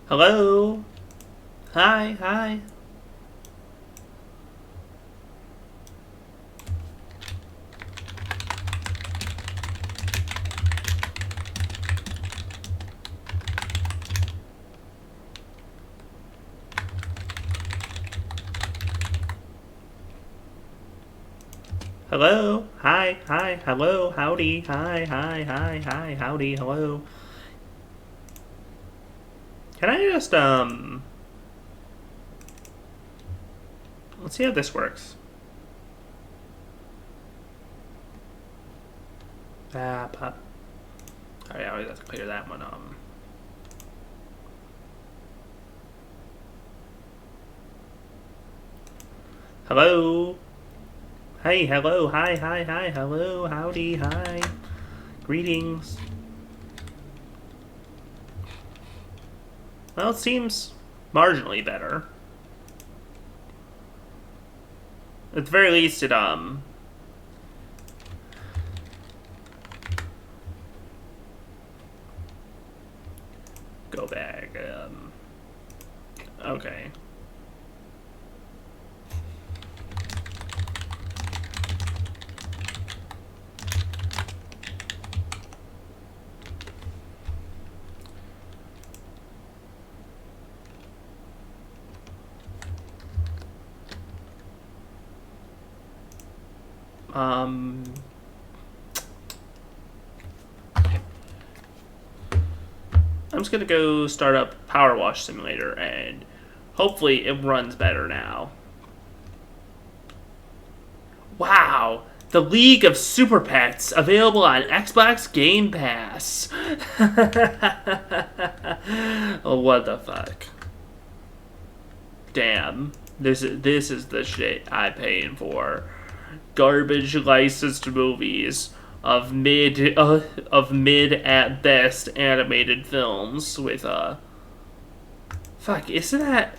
Hello? Hi, hi. Hello? Hi, hi, hello, howdy, hi, hi, hi, hi, howdy, hello. Can I just, let's see how this works. Pop. Alright, I always have to clear that one, Hello? Hey, hello, hi, hi, hi, hello, howdy, hi. Greetings. Well, it seems marginally better. At the very least, it, go back, okay. Um, I'm just gonna go start up Powerwash Simulator, and hopefully it runs better now. Wow! The League of Super Pets available on Xbox Game Pass. Oh, what the fuck? Damn. This is the shit I'm paying for. Garbage licensed movies of mid at best animated films with fuck, isn't that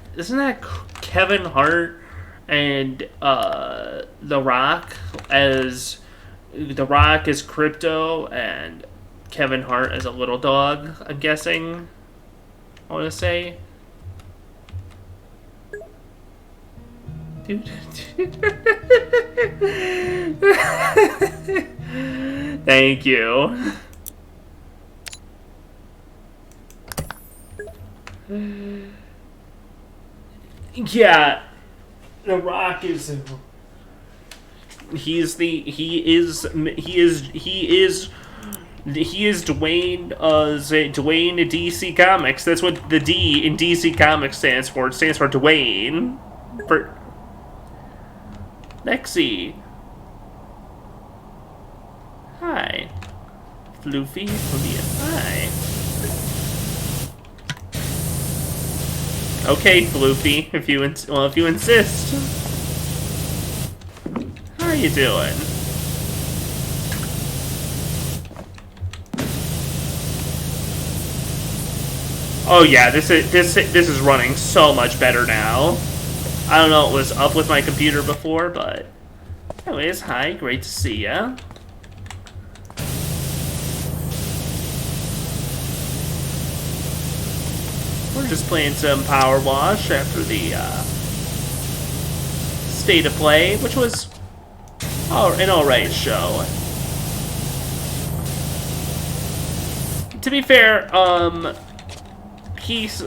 Kevin Hart and The Rock as The Rock as Crypto and Kevin Hart as a little dog, I'm guessing. I wanna say. Dude. Thank you. Yeah, The Rock is. He is Dwayne. Dwayne DC Comics. That's what the D in DC Comics stands for. It stands for Dwayne. For Lexi. Hi. Floofy. Hi. Okay, Floofy. If you insist. How are you doing? Oh yeah, this is running so much better now. I don't know what was up with my computer before, but anyways, hi, great to see ya. We're just playing some Power Wash after the State of Play, which was an alright show. To be fair,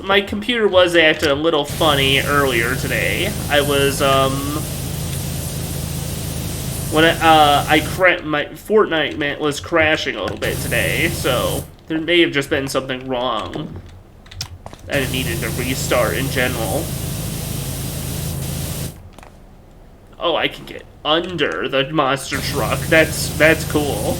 my computer was acting a little funny earlier today. I was when my Fortnite was crashing a little bit today, so there may have just been something wrong, and it needed to restart in general. Oh, I can get under the monster truck. That's cool.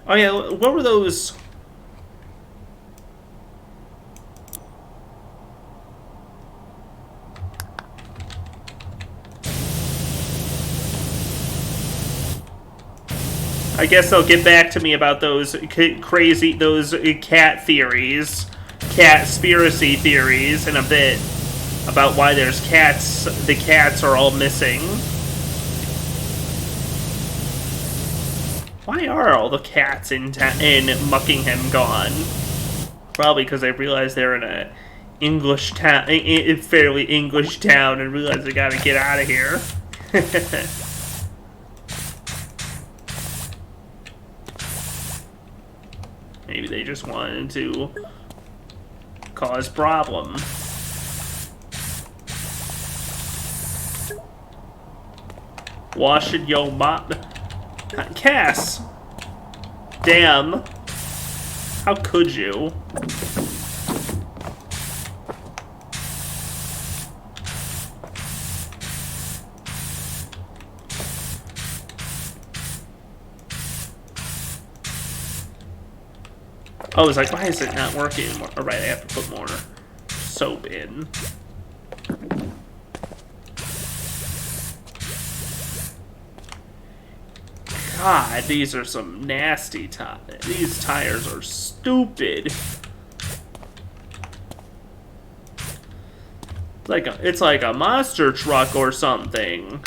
Oh yeah, what were those? I guess they'll get back to me about those those cat theories, cat-spiracy theories in a bit, about why the cats are all missing. Why are all the cats in Muckingham gone? Probably because they realized they're in a English town, a fairly English town, and realize they gotta get out of here. Maybe they just wanted to cause problem. Washing your mop. Cass! Damn. How could you? Oh, I was like, why is it not working? Alright, I have to put more soap in. God, these are some nasty tires. These tires are stupid. It's like a monster truck or something.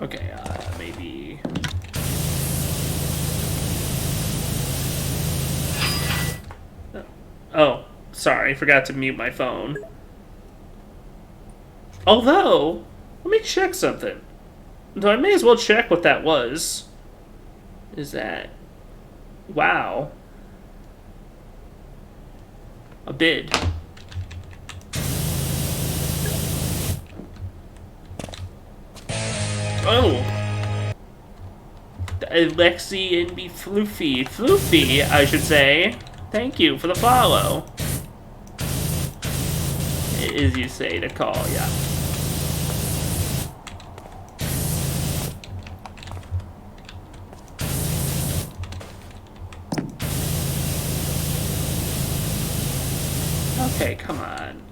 Okay, maybe... Oh, sorry, forgot to mute my phone. Although, let me check something. Though I may as well check what that was. Is that... Wow. A bid. Oh! Alexi and be Floofy. Floofy, I should say. Thank you for the follow. As you say to call, yeah. Okay, come on.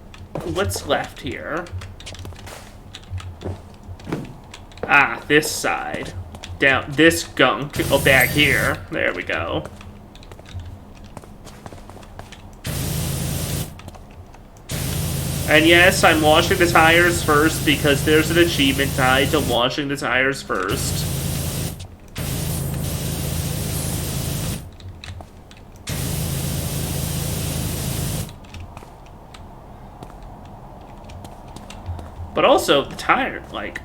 What's left here? Ah, this side. Down this gunk. Oh, back here. There we go. And yes, I'm washing the tires first because there's an achievement tied to washing the tires first. But also, the tire, like...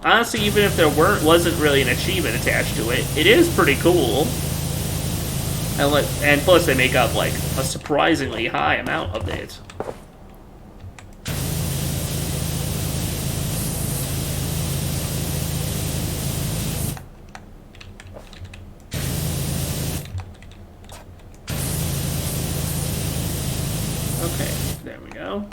Honestly, even if there wasn't really an achievement attached to it, it is pretty cool. And plus, they make up, like, a surprisingly high amount of it. Okay, there we go.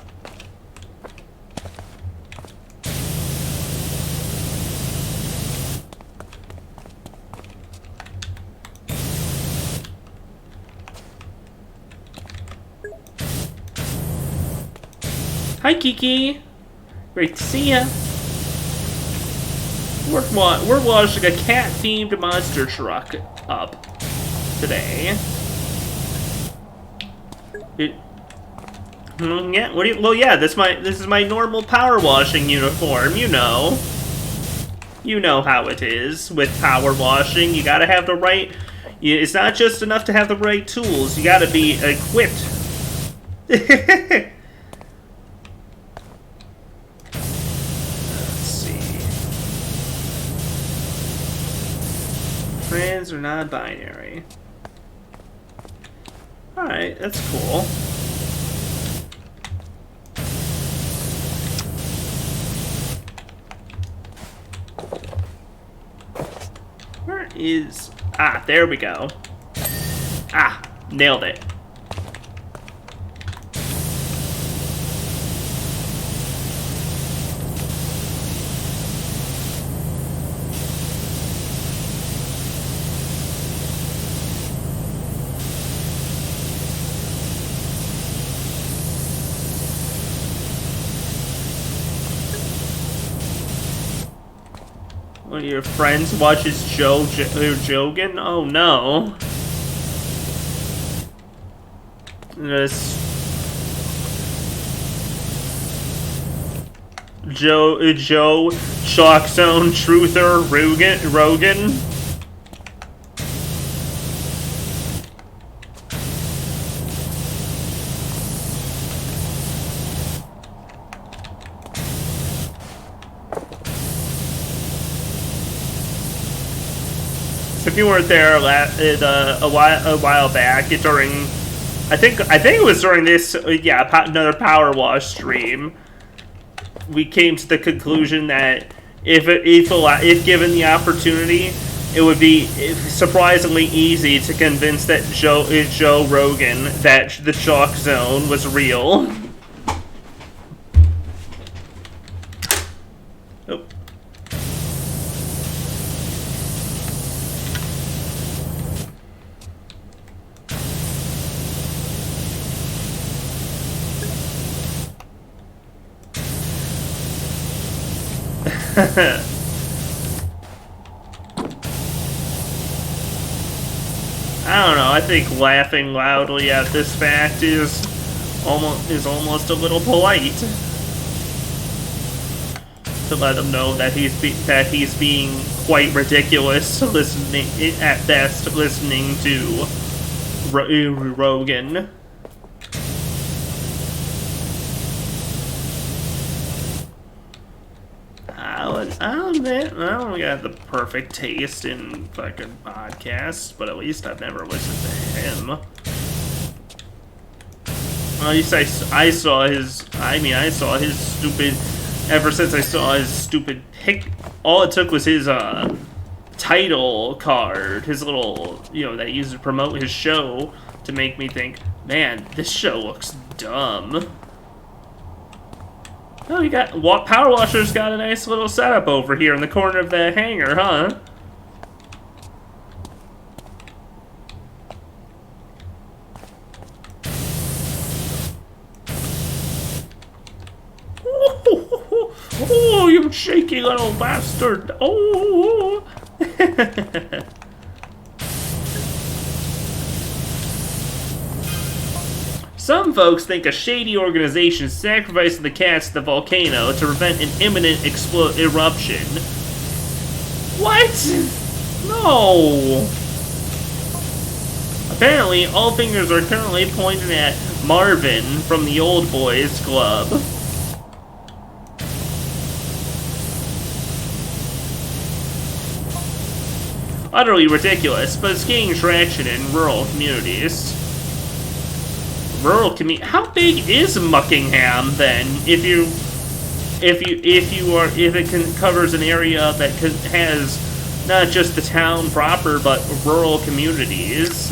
Hi, Kiki. Great to see ya. We're washing a cat-themed monster truck up today. Yeah. What do you? Well, yeah. This is my normal power washing uniform. You know. You know how it is with power washing. You gotta have the right. It's not just enough to have the right tools. You gotta be equipped. Trans or non-binary. Alright, that's cool. Where is... Ah, there we go. Ah, nailed it. One of your friends watches Jogan? Oh no. This Joe Shock Zone Truther Rogan. If you weren't there a while back during, I think it was during this another Power Wash stream, we came to the conclusion that if given the opportunity, it would be surprisingly easy to convince that Joe Rogan that the Shock Zone was real. Oh. I don't know. I think laughing loudly at this fact is almost a little polite to let him know that he's being quite ridiculous listening at best listening to Rogan. I'll admit, I don't got the perfect taste in fucking podcasts, but at least I've never listened to him. Well, at least I saw his stupid, ever since I saw his stupid pic, all it took was his, title card, his little, that he used to promote his show, to make me think, man, this show looks dumb. Oh, Power Washer's got a nice little setup over here in the corner of the hangar, huh? Oh, you shaky little bastard! Oh! Some folks think a shady organization sacrificed the cats to the volcano to prevent an imminent eruption. What? No! Apparently, all fingers are currently pointing at Marvin from the Old Boys Club. Utterly ridiculous, but it's gaining traction in rural communities. How big is Muckingham then? If it covers an area that has not just the town proper but rural communities.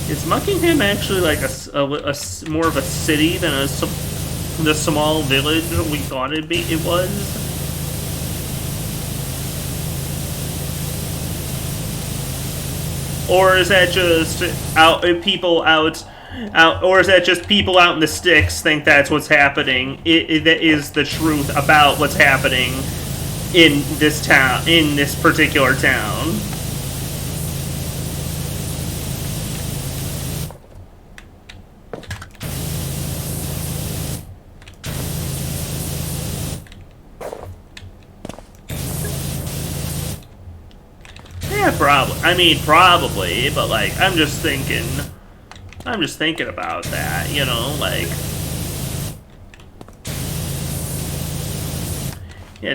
Is Muckingham actually like a more of a city than the small village we thought it was? Or is that just people out, or is that just people out in the sticks think that's what's happening? That is the truth about what's happening in this town, in this particular town. Probably, but like, I'm just thinking about that, like, yeah,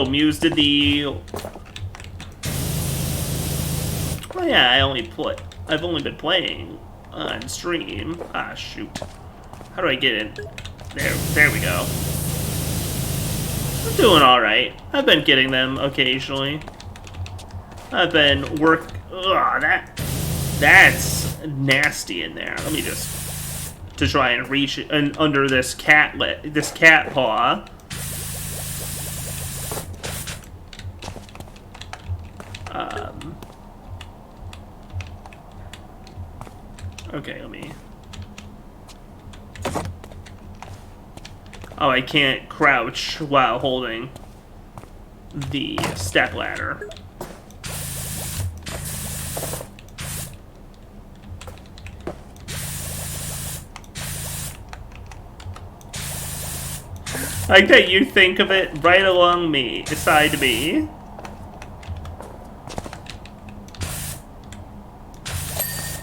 Muse did the, oh yeah, I've only been playing on stream, shoot, how do I get in, there we go, I'm doing alright, I've been getting them occasionally. I've been that's nasty in there. Let me to try and reach it under this cat paw. Oh, I can't crouch while holding the stepladder. I like that you think of it right along me, beside me.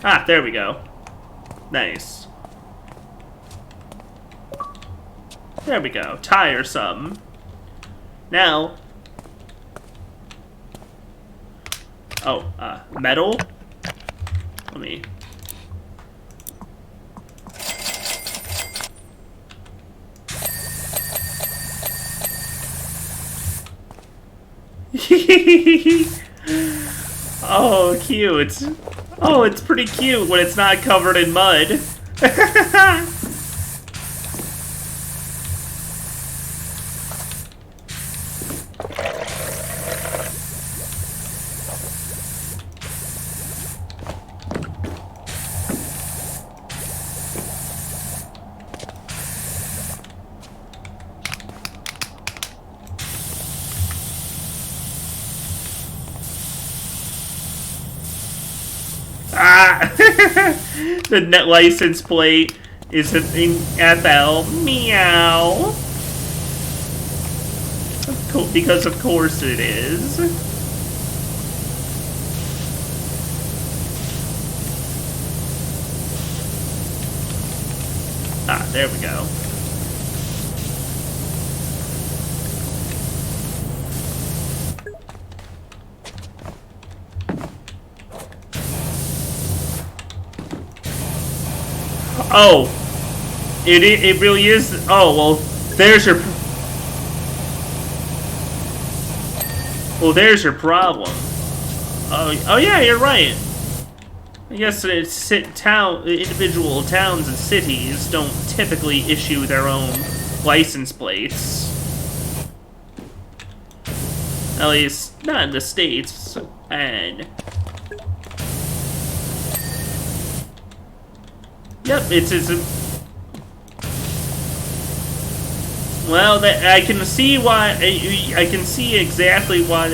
Ah, there we go. Nice. There we go. Tiresome. Now. Oh, metal? Let me. Oh, cute. Oh, it's pretty cute when it's not covered in mud. Ah! The net license plate is in FL. Meow. Because of course it is. Ah, there we go. Oh, it really is. Oh well, there's your. Well, there's your problem. Oh yeah, you're right. I guess it's individual towns and cities don't typically issue their own license plates. At least not in the States. And yep, it's well, I can see why. I can see exactly why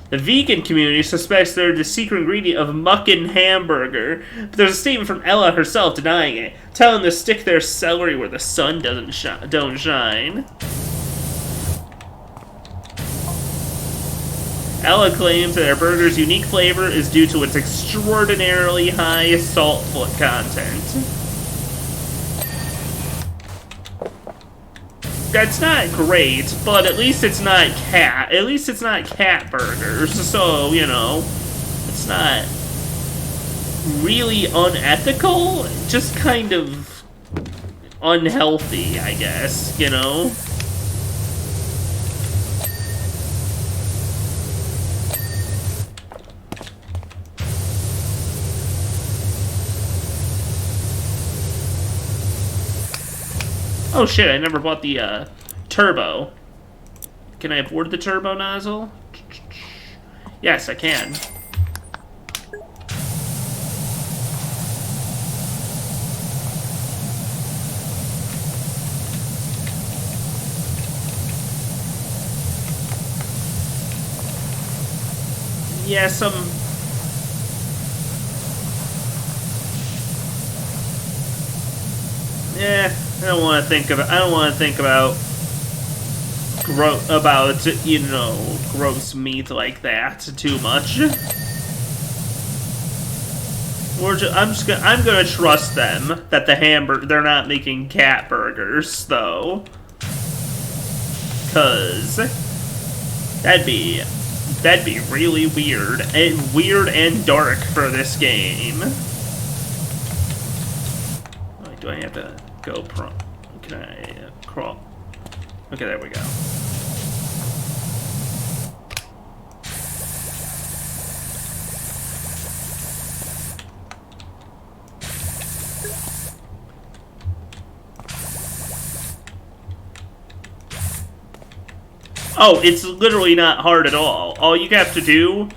the vegan community suspects they're the secret ingredient of muckin' hamburger. But there's a statement from Ella herself denying it, telling them to stick their celery where the sun don't shine. Ella claims that their burger's unique flavor is due to its extraordinarily high salt content. That's not great, but at least it's not cat. At least it's not cat burgers, so, you know, it's not really unethical, just kind of unhealthy, I guess, you know? Oh shit, I never bought the turbo. Can I afford the turbo nozzle? Yes, I can. Yeah, I don't want to think about. I don't want to think about you know, gross meat like that too much. I'm gonna trust them that they're not making cat burgers though, cause that'd be really weird and dark for this game. Wait, do I have to go prone? Can I crawl? Okay, there we go. Oh, it's literally not hard at all. All you have to do...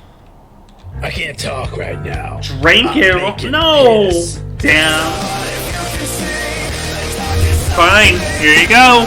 I can't talk right now. Drink it. No! Piss. Damn. Fine, here you go.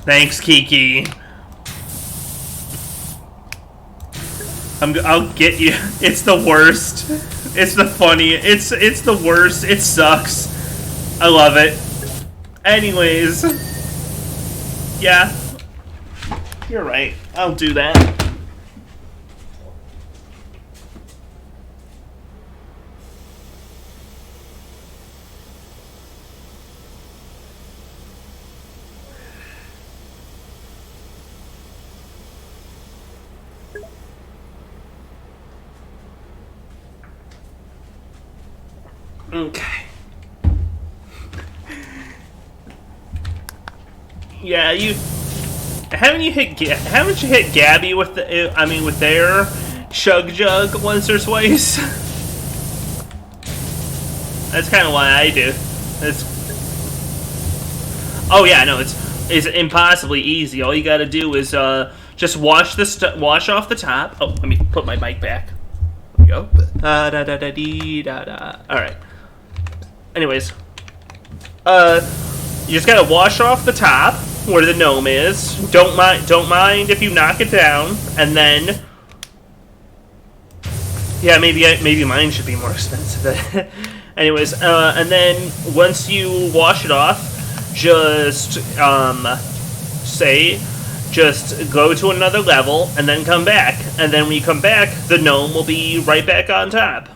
Thanks, Kiki. I'll get you. It's the worst. It's the funny. It's the worst. It sucks. I love it. Anyways, yeah, you're right. I'll do that. Okay. Yeah, haven't you hit Gabby with with their Shug Jug once or twice? That's kind of why I do. Oh yeah, no, it's impossibly easy. All you gotta do is just wash off the top. Oh, let me put my mic back. There we go. Da da da dee da da. All right. Anyways, you just gotta wash off the top where the gnome is. Don't mind if you knock it down, and then yeah, maybe mine should be more expensive. Anyways, and then once you wash it off, just just go to another level and then come back, and then when you come back, the gnome will be right back on top.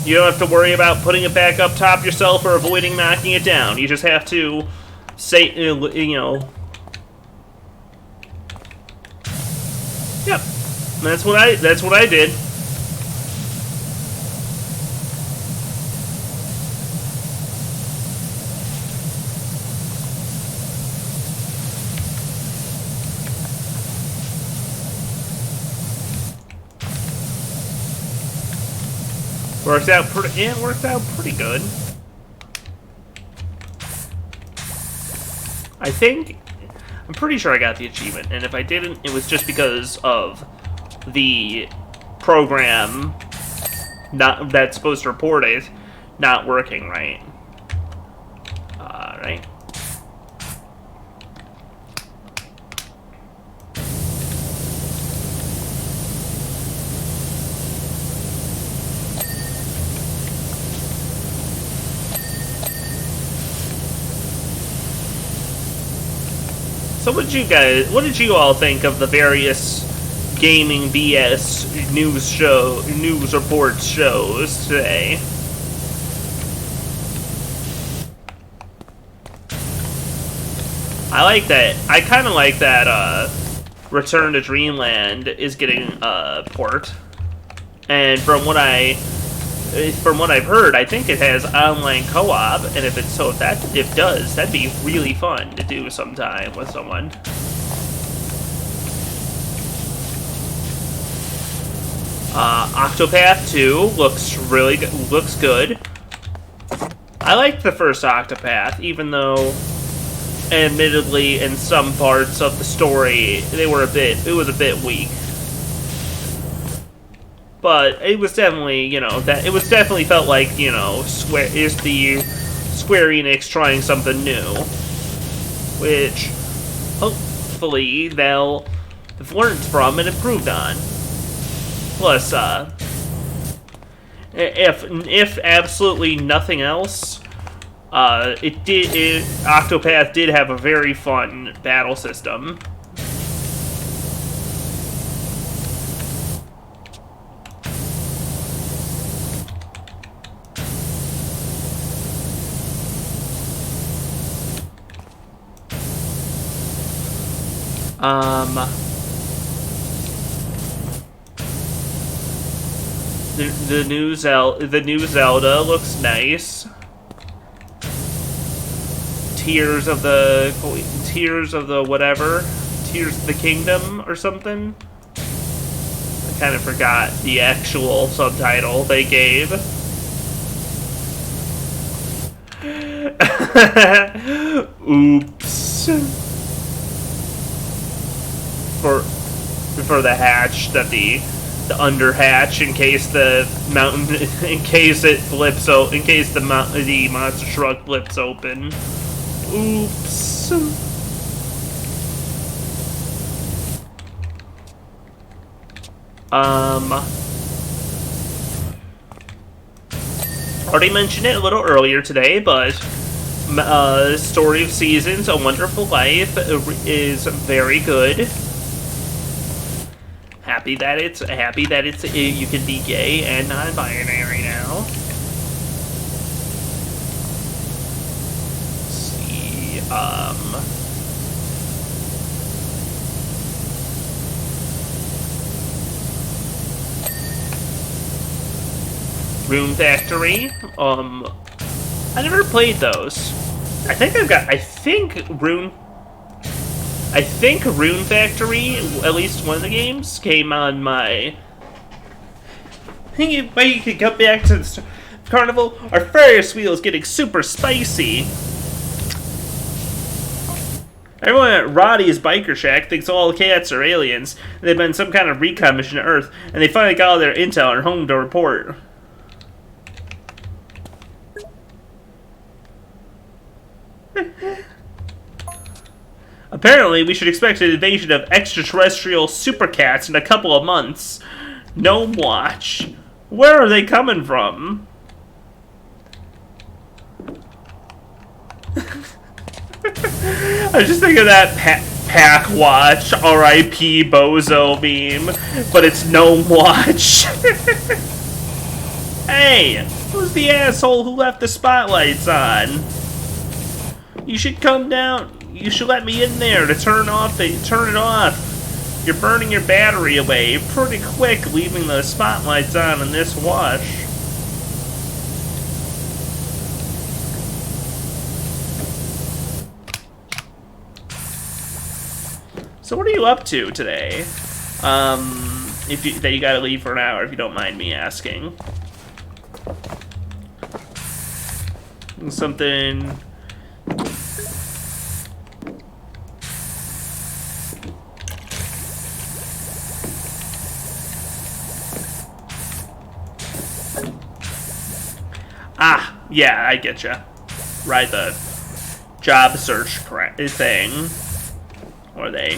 You don't have to worry about putting it back up top yourself or avoiding knocking it down. You just have to say, Yep. That's what I did. It worked out pretty good. I'm pretty sure I got the achievement, and if I didn't, it was just because of the program that's supposed to report it not working right. Right. So what did you all think of the various gaming BS news reports shows today? I like that. I kind of like that Return to Dreamland is getting a port. And from what I've heard, I think it has online co-op, and if it does, that'd be really fun to do sometime with someone. Octopath 2 looks good. I liked the first Octopath, even though, admittedly, in some parts of the story, it was a bit weak. But it was definitely, it definitely felt like, Square Enix trying something new, which hopefully they'll have learned from and improved on. Plus, if absolutely nothing else, Octopath did have a very fun battle system. The new Zelda looks nice. Tears of the whatever, Tears of the Kingdom or something. I kind of forgot the actual subtitle they gave. Oops. for the hatch, that the under hatch, in case the mountain, in case it flips, in case the monster truck flips open. Oops. Already mentioned it a little earlier today, but Story of Seasons: A Wonderful Life is very good. Happy that it's you can be gay and non-binary now. Let's see, Rune Factory. I never played those. I think Rune Factory, at least one of the games, came on my... Hey, you could come back to the carnival. Our Ferris wheel is getting super spicy. Everyone at Roddy's Biker Shack thinks all cats are aliens. They've been some kind of recon mission to Earth, and they finally got all their intel and are home to report. Apparently, we should expect an invasion of extraterrestrial supercats in a couple of months. Gnome Watch. Where are they coming from? I was just thinking of that Pack Watch, R.I.P. Bozo meme, but it's Gnome Watch. Hey, who's the asshole who left the spotlights on? You should come down. You should let me in there to turn it off. You're burning your battery away pretty quick, leaving the spotlights on in this watch. So what are you up to today? That you gotta leave for an hour, if you don't mind me asking. Something... Ah, yeah, I getcha. Right, the job search thing. Or they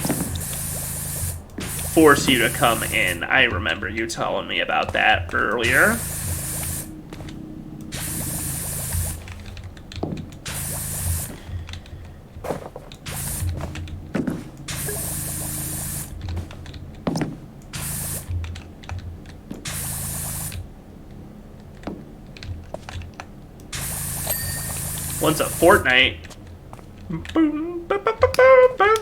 force you to come in. I remember you telling me about that earlier. Once a fortnight. Boom, boom, boom, boom, boom.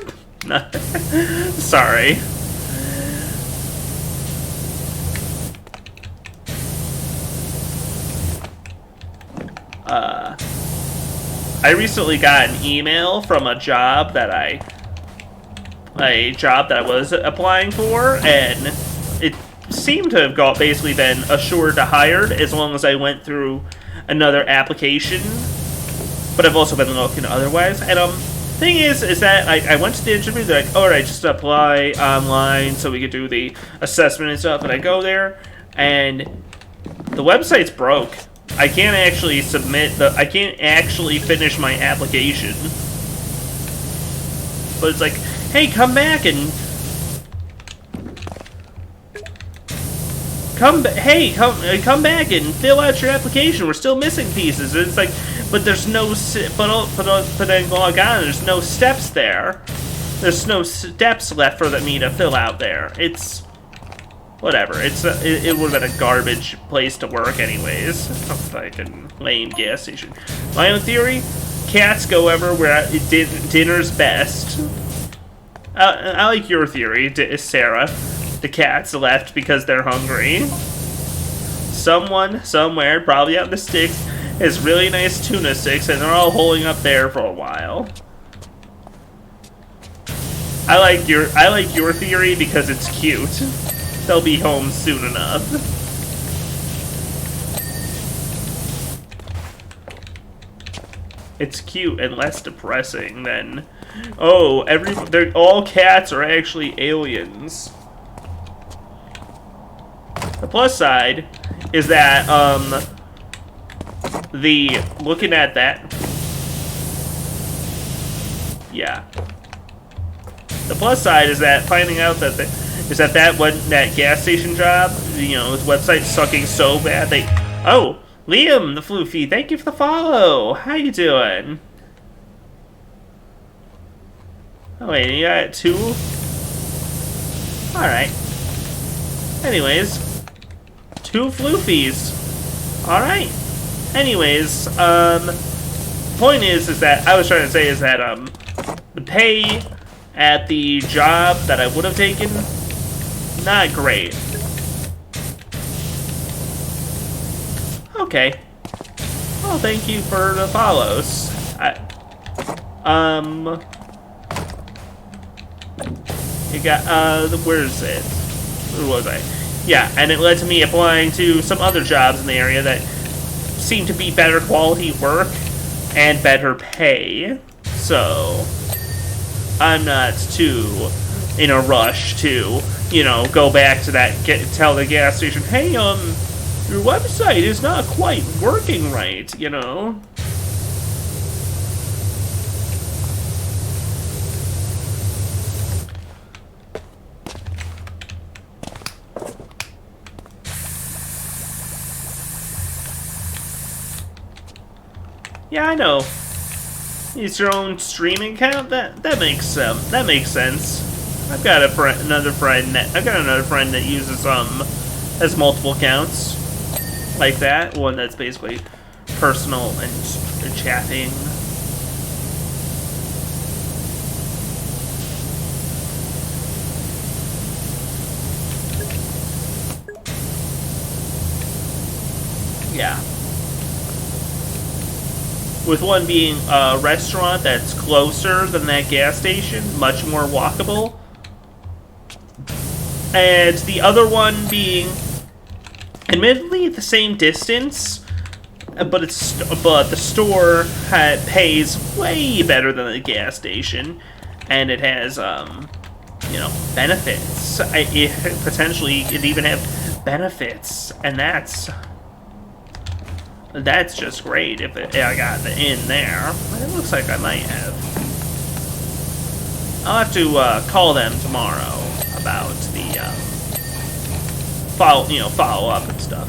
Sorry. I recently got an email from a job that I was applying for, and it seemed to have basically been assured to hired as long as I went through another application. But I've also been looking otherwise, and thing is that I went to the interview. They're like, "All right, just apply online so we could do the assessment and stuff." And I go there, and the website's broke. I can't actually I can't actually finish my application. But it's like, hey, come back and come back and fill out your application. We're still missing pieces. And it's like, but there's no but then log on. There's no steps there. There's no steps left for me to fill out there. It's whatever. It would have been a garbage place to work anyways. A fucking lame gas station. My own theory: cats go everywhere dinner's best. I like your theory, Sarah. The cats left because they're hungry. Someone, somewhere, probably out in the sticks, has really nice tuna sticks, and they're all holding up there for a while. I like your theory because it's cute. They'll be home soon enough. It's cute and less depressing than, oh, all cats are actually aliens. The plus side is that, looking at that, yeah. The plus side is that finding out that that gas station job, you know, his website's sucking so bad, oh, Liam, the Floofy, thank you for the follow. How you doing? Oh wait, you got 2? Alright. Anyways, 2 Floofies. Alright. Anyways, point is that I was trying to say is that the pay at the job that I would have taken, not great. Okay. Well, thank you for the follows. You got, where is it? Where was I? Yeah, and it led to me applying to some other jobs in the area that seem to be better quality work and better pay. So, I'm not too in a rush to, you know, go back to that, tell the gas station, hey, your website is not quite working right, you know? Yeah, I know. It's your own streaming account. That makes sense. I've got another friend that uses has multiple accounts like that. One that's basically personal and chatting. Yeah. With one being a restaurant that's closer than that gas station, much more walkable. And the other one being, admittedly, the same distance, but the store pays way better than the gas station, and it has you know, benefits. Potentially, it even have benefits, and that's just great if I got the in there. It looks like I might have. I'll have to call them tomorrow about the follow up and stuff.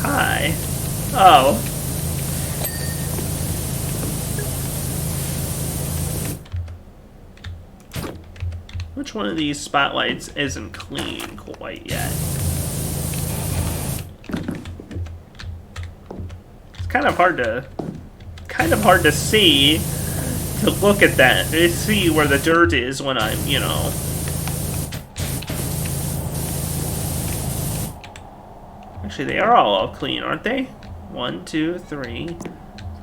Hi. Oh. Which one of these spotlights isn't clean quite yet? It's kind of hard to see, to look at that, to see where the dirt is when I'm, you know. Actually, they are all clean, aren't they? 1, 2, 3,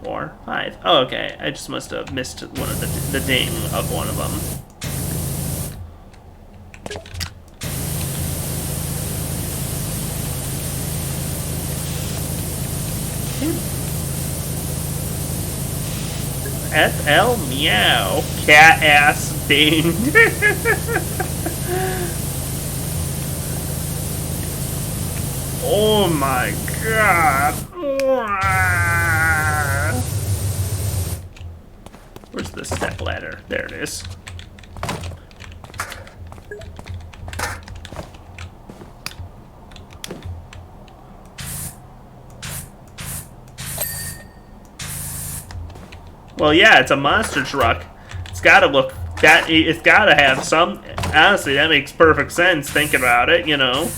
4, 5. Oh, okay. I just must have missed one of the ding of one of them. FL meow. Cat ass dinged. Oh my god. Where's the step ladder? There it is. Well, yeah, it's a monster truck. It's gotta look that. It's gotta have some. Honestly, that makes perfect sense. Thinking about it, you know.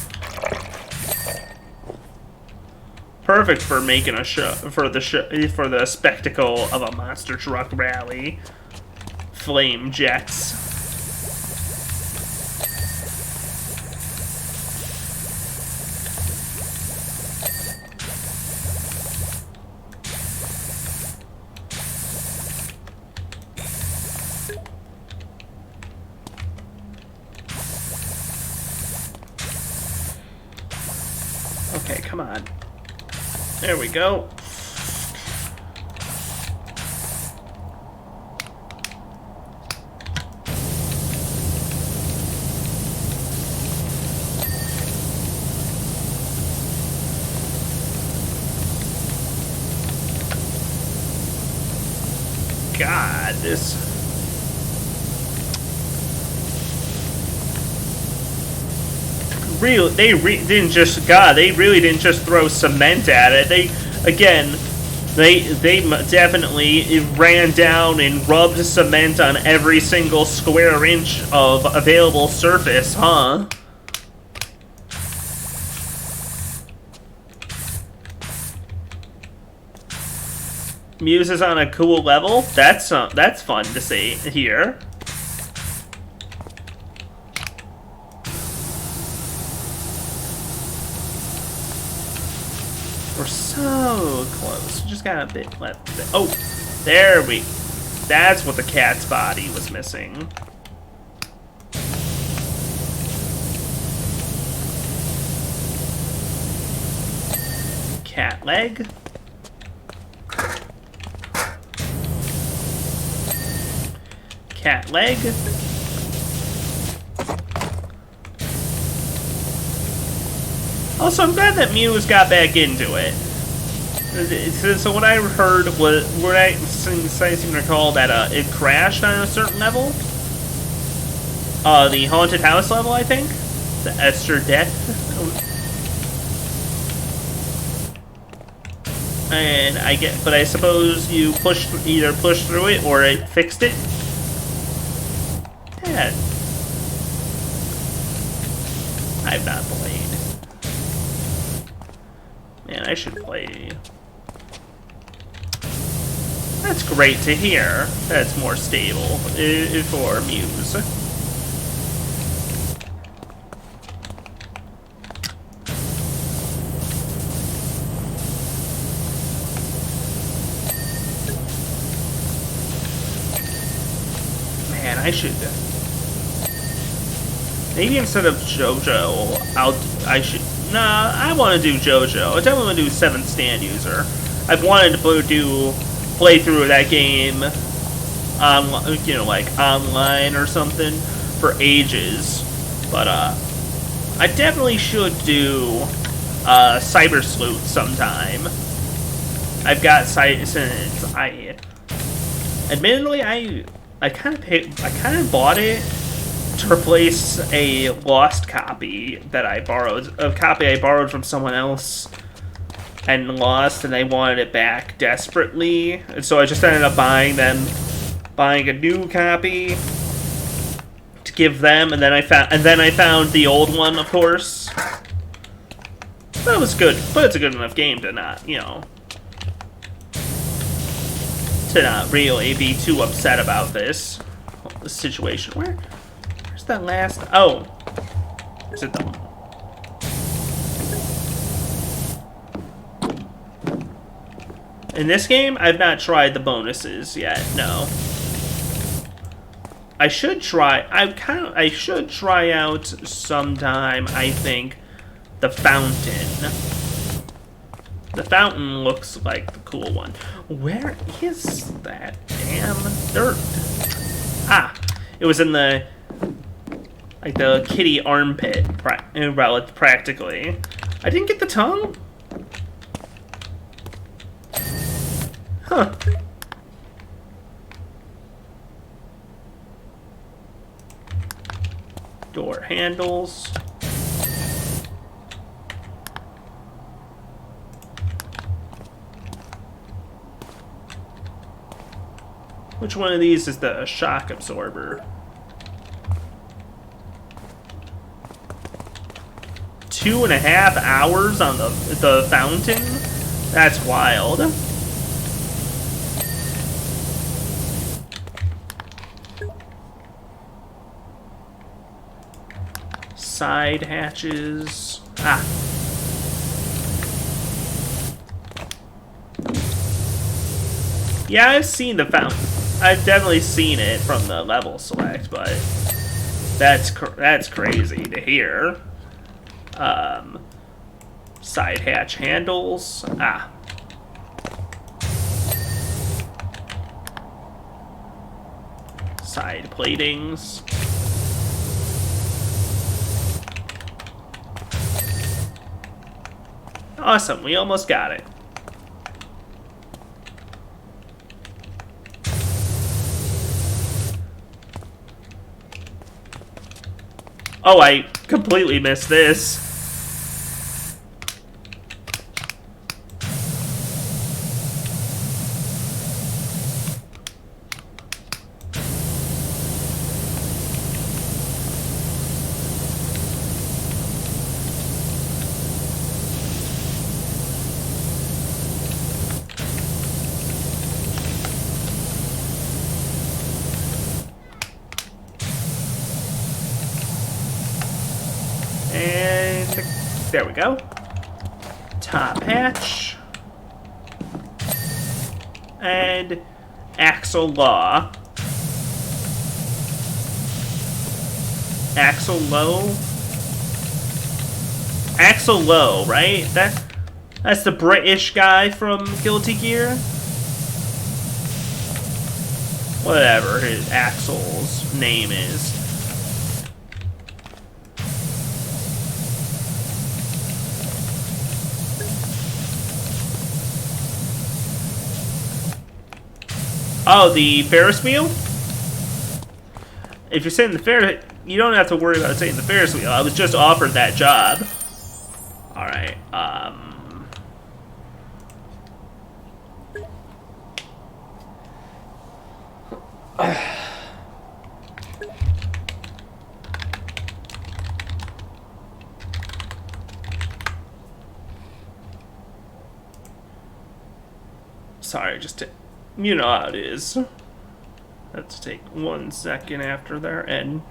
Perfect for making a show for the spectacle of a monster truck rally. Flame jets. Okay, come on. There we go. God, this... Really, they didn't just... God, they really didn't just throw cement at it. They, again, they definitely ran down and rubbed cement on every single square inch of available surface, huh? Muse is on a cool level. That's fun to see here. We're so close. Just got a bit left. Oh, there we. That's what the cat's body was missing. Cat leg. Cat leg. Also, I'm glad that Muse got back into it. So what I heard was, I seem to recall that it crashed on a certain level. The haunted house level, I think. The Esther death. And but I suppose you either pushed through it or it fixed it. Yeah. I've not played. Man, I should play. That's great to hear. That's more stable for Muse. Man, I should. Maybe instead of JoJo, I should. Nah, I want to do JoJo. I definitely want to do 7th Stand User. I've wanted to play through that game on, you know, like online or something for ages. But I definitely should do Cyber Sleuth sometime. I've got since admittedly I kind of bought it to replace a lost copy that I borrowed, a copy I borrowed from someone else and lost, and they wanted it back desperately, and so I just ended up buying a new copy to give them, and then I found the old one, of course. That was good, but it's a good enough game to not, you know, to not really be too upset about this situation. Where's that last? Oh, is it the? In this game, I've not tried the bonuses yet. No. I should try. I should try out sometime. I think the fountain. The fountain looks like the cool one. Where is that damn dirt? Ah, it was in the kitty armpit, practically. I didn't get the tongue. Huh. Door handles. Which one of these is the shock absorber? 2.5 hours on the fountain? That's wild. Side hatches. Ah. Yeah, I've seen the fountain. I've definitely seen it from the level select, but that's crazy to hear. Side hatch handles. Ah. Side platings. Awesome, we almost got it. Oh, I completely missed this. And there we go. Top hatch. And axle law. Axle low. Axle Low, right? That's the British guy from Guilty Gear. Whatever his Axel's name is. Oh, the Ferris wheel? If you're saying the Ferris, you don't have to worry about saying the Ferris wheel. I was just offered that job. Alright, sorry, just to, you know how it is. Let's take 1 second after their end.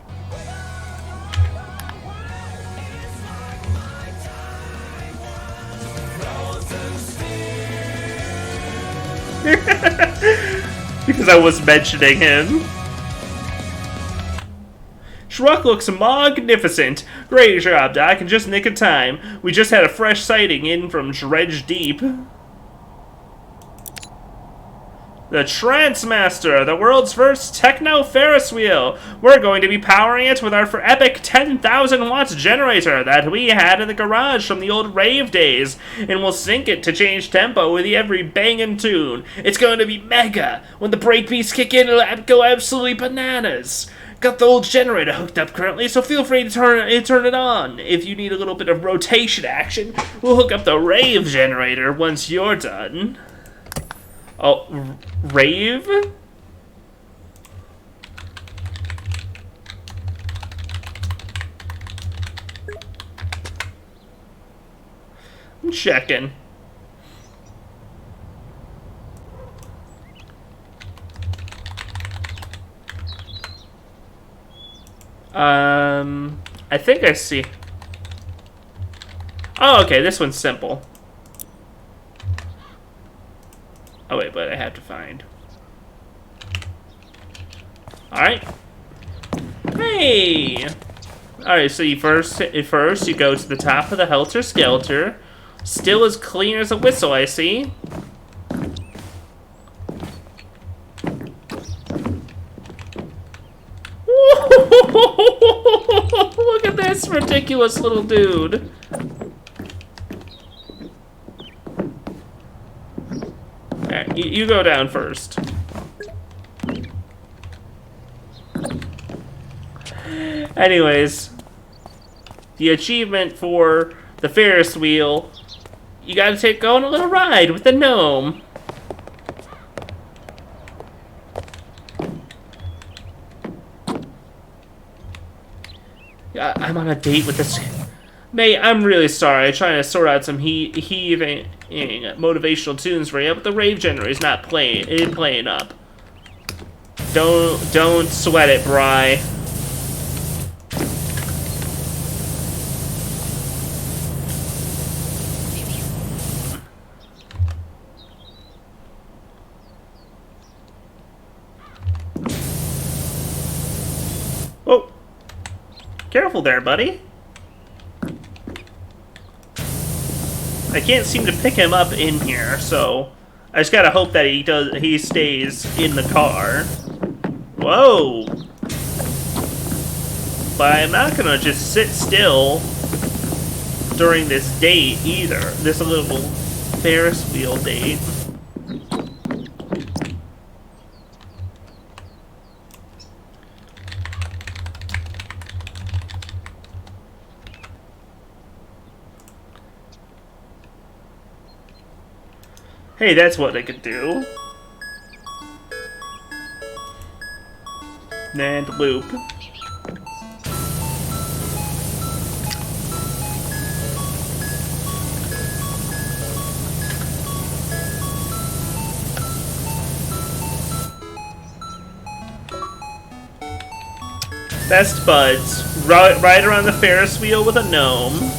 Because I was mentioning him. Schruck looks magnificent. Great job, Doc, in just nick of time. We just had a fresh sighting in from Dredge Deep. The Transmaster, the world's first techno Ferris wheel. We're going to be powering it with our epic 10,000 watts generator that we had in the garage from the old rave days, and we'll sync it to change tempo with every bangin' tune. It's going to be mega. When the breakbeats kick in, it'll go absolutely bananas. Got the old generator hooked up currently, so feel free to turn it on. If you need a little bit of rotation action, we'll hook up the rave generator once you're done. Oh, rave? I'm checking. I think I see. Oh, okay, this one's simple. Oh wait, but I have to find. Alright. Hey! Alright, so you first you go to the top of the Helter Skelter. Still as clean as a whistle, I see. Look at this ridiculous little dude. Alright, you go down first. Anyways, the achievement for the Ferris wheel, you gotta go on a little ride with the gnome. I'm on a date with this. Mate, I'm really sorry. I'm trying to sort out some heaving motivational tunes for you, but the rave generator is not playing. It ain't playing up. Don't sweat it, Bri. Oh. Careful there, buddy. I can't seem to pick him up in here, so I just gotta hope that he stays in the car. Whoa! But I'm not gonna just sit still during this date either. This little Ferris wheel date. Hey, that's what I could do. And loop. Best buds. Ride around the Ferris wheel with a gnome.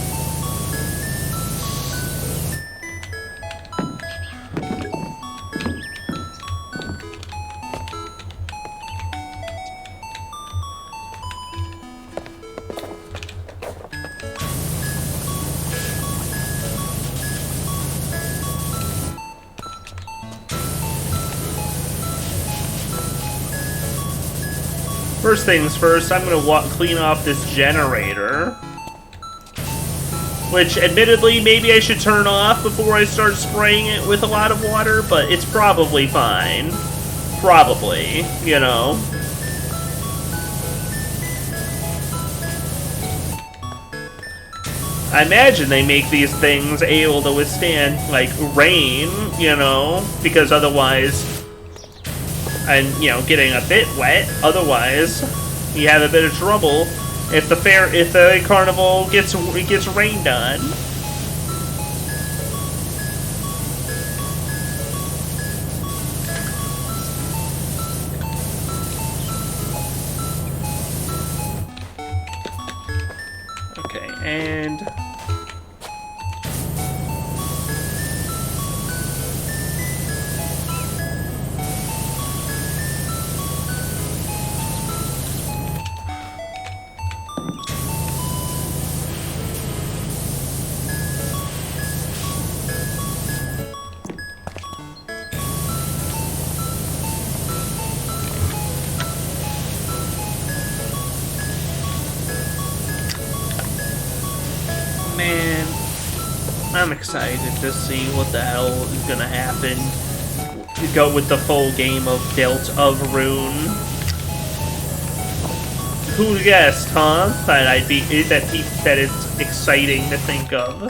First things first, I'm gonna clean off this generator. Which, admittedly, maybe I should turn off before I start spraying it with a lot of water, but it's probably fine. Probably, you know. I imagine they make these things able to withstand, like, rain, you know, because otherwise... And, you know, getting a bit wet, otherwise you have a bit of trouble if the carnival gets rained on. Okay, and man, I'm excited to see what the hell is gonna happen. Go with the full game of Guilt of Rune. Who guessed, huh? That it's exciting to think of.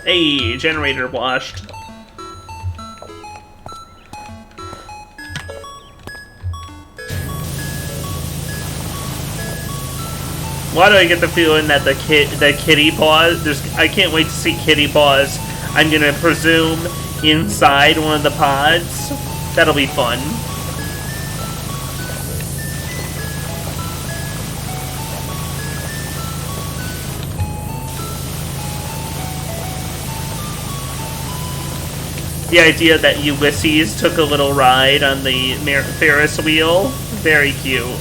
Hey, generator washed. Why do I get the feeling that the kitty paws? I can't wait to see kitty paws. I'm gonna presume inside one of the pods. That'll be fun. The idea that Ulysses took a little ride on the Ferris wheel, very cute.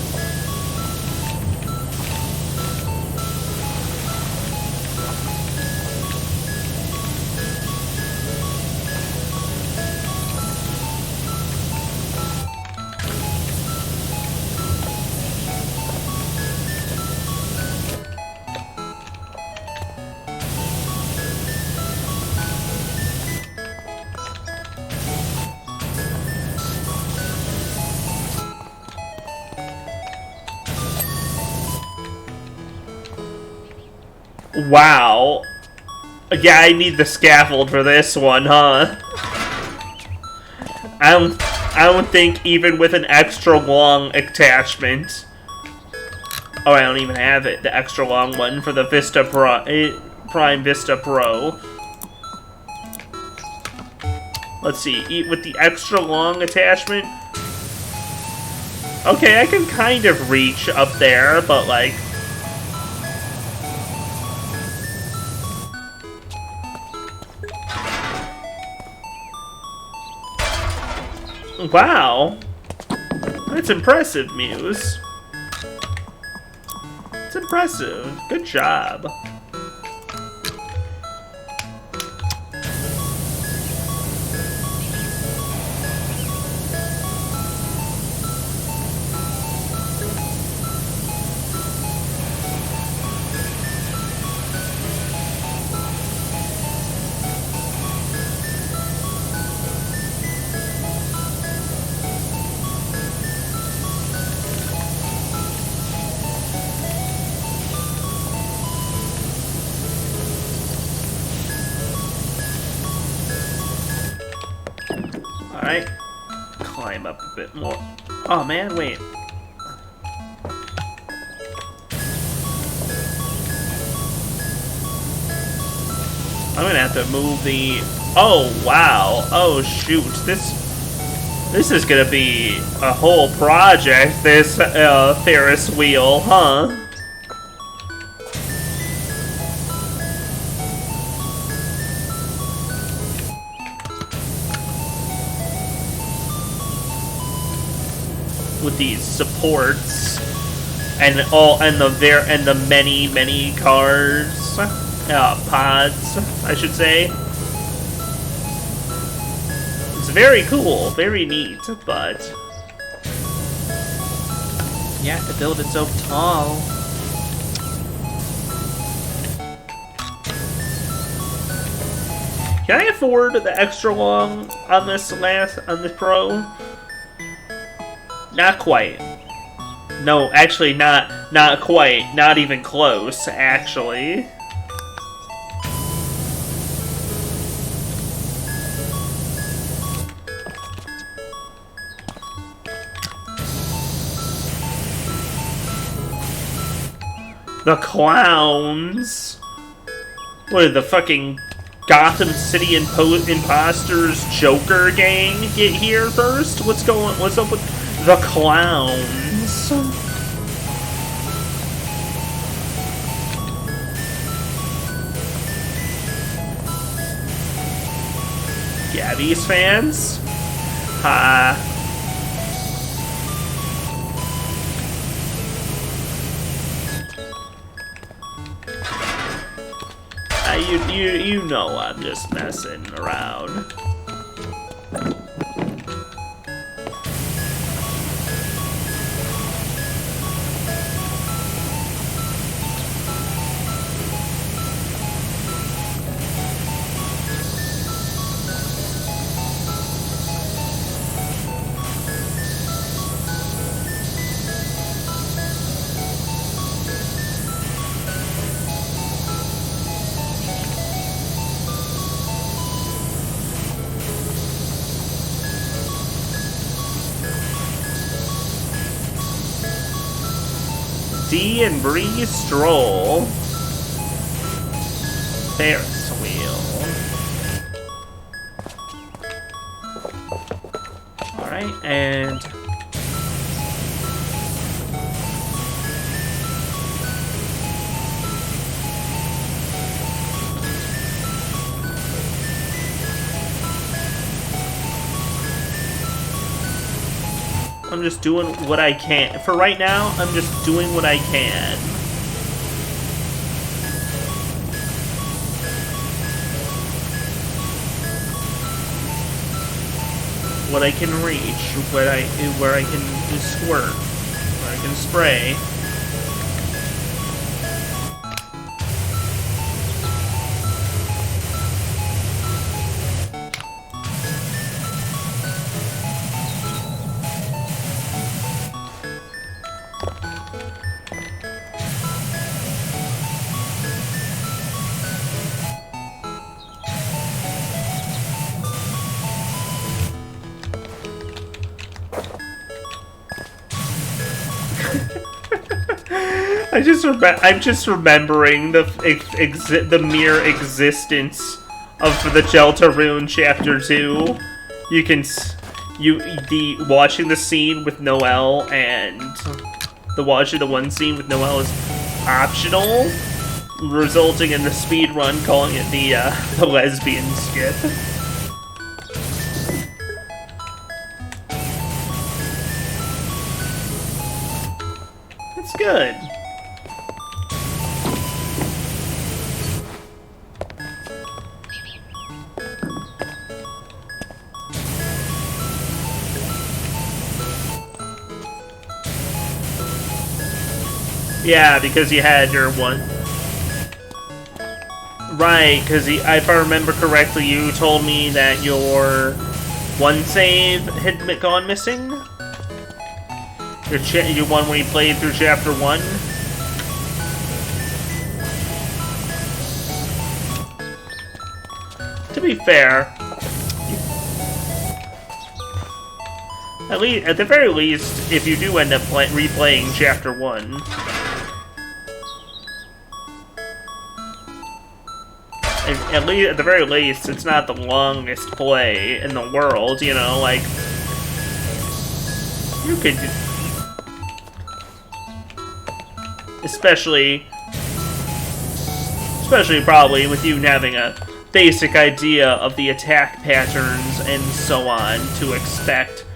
Wow. Yeah, I need the scaffold for this one, huh? I don't think even with an extra long attachment. Oh, I don't even have it. The extra long one for the Vista Pro, Prime Vista Pro. Let's see. With the extra long attachment. Okay, I can kind of reach up there, but like. Wow. That's impressive, Muse. It's impressive. Good job. Alright. Climb up a bit more. Oh man, wait. I'm gonna have to move the... Oh, wow. Oh, shoot. This is gonna be a whole project, this Ferris wheel, huh? With these supports and the many cars, pods, I should say. It's very cool, very neat, but yeah, to build it so tall. Can I afford the extra long on this Pro? Not quite. No, actually not quite. Not even close, actually. The clowns. What did the fucking Gotham City Imposters Joker gang get here first? What's up with the clowns? Gabby's fans? Ha. You know I'm just messing around. Dee and Bree stroll. Ferris wheel. Alright, and... I'm just doing what I can. For right now, I'm just doing what I can. What I can reach, where I can squirt, where I can spray. I'm just remembering the mere existence of the Deltarune Chapter 2. Watching the scene with Noelle and watching the one scene with Noelle is optional, resulting in the speed run calling it the lesbian skip. It's good. Yeah, because you had your one. Right, because if I remember correctly, you told me that your one save had gone missing. Your one where you played through Chapter 1. To be fair, At the very least, if you do end up replaying Chapter 1, at the very least, it's not the longest play in the world, you know, like, you could, especially probably with you having a basic idea of the attack patterns and so on to expect.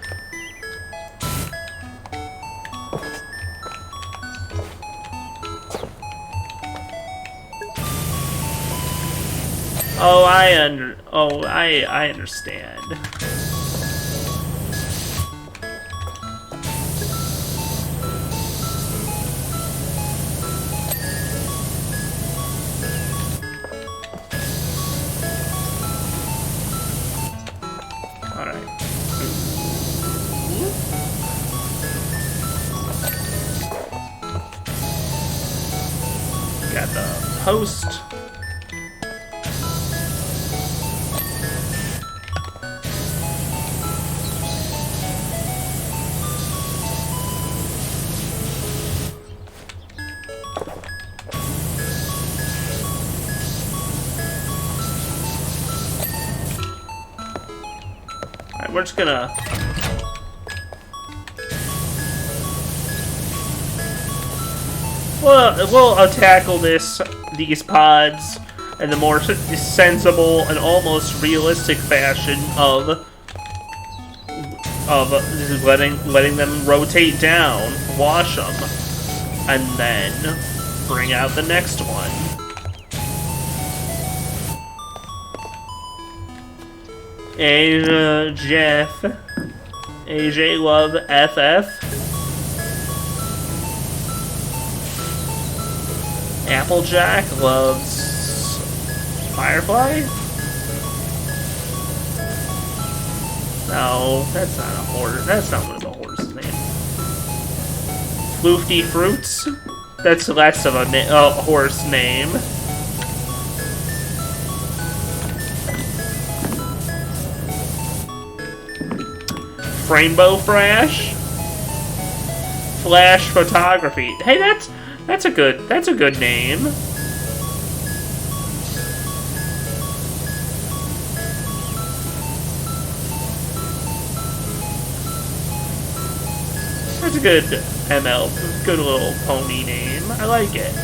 Oh, I understand. Alright. Got the post. We're just gonna... We'll tackle these pods in the more sensible and almost realistic fashion of just letting them rotate down, wash them, and then bring out the next one. Asia, Jeff, AJ, Love, FF, Applejack loves Firefly? No, that's not a horse. That's not one of the horse's names. Floofty Fruits? That's less of a horse name. Rainbow Flash? Flash Photography. Hey, that's a good name. That's a good ML, good little pony name. I like it.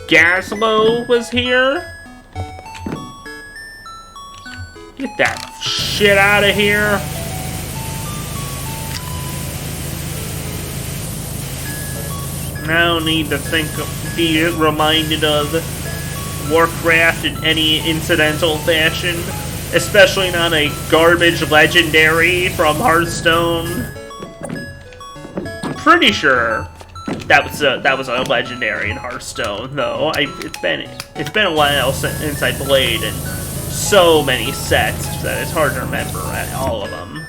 Gaslow was here? Get that shit out of here. I don't need to be reminded of Warcraft in any incidental fashion, especially not a garbage legendary from Hearthstone. I'm pretty sure that was a legendary in Hearthstone, though. It's been a while since I played in so many sets that it's hard to remember all of them.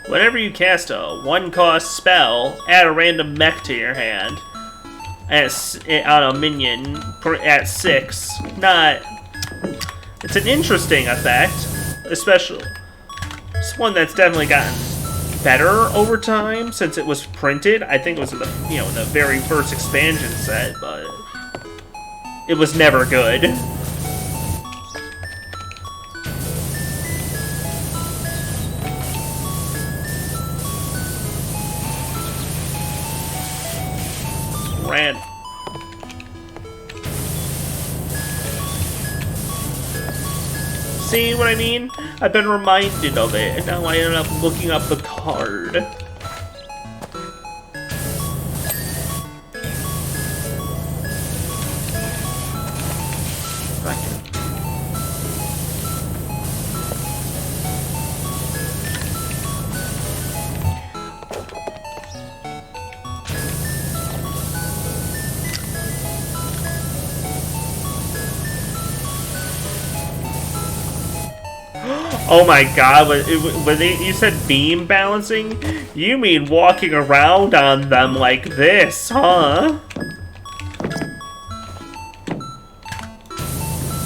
Whenever you cast a 1-cost spell, add a random mech to your hand. On a minion at 6. It's an interesting effect, especially it's one that's definitely gotten better over time since it was printed. I think it was in the very first expansion set, but it was never good. See what I mean? I've been reminded of it, and now I end up looking up the card. Oh my god, when you said beam balancing, you mean walking around on them like this, huh?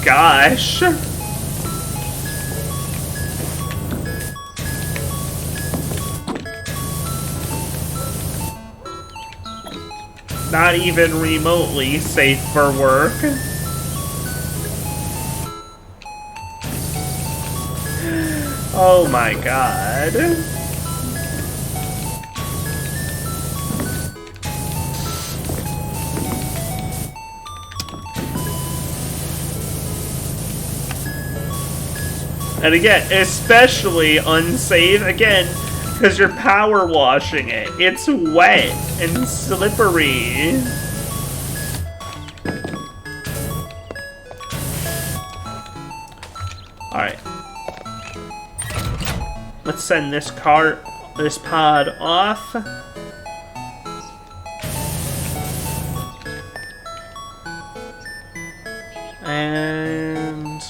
Gosh. Not even remotely safe for work. Oh my god. And again, especially unsafe, again, because you're power washing it. It's wet and slippery. Alright. Let's send this pod off. And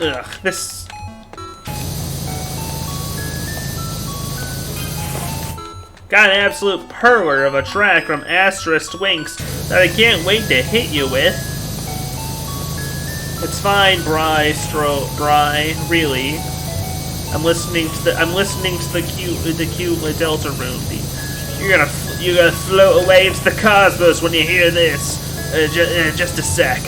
ugh, this... Got an absolute perler of a track from Asterisk Winks that I can't wait to hit you with. It's fine, Bry, really. I'm listening to the cute Delta room. You're gonna float away into the cosmos when you hear this. Just a sec.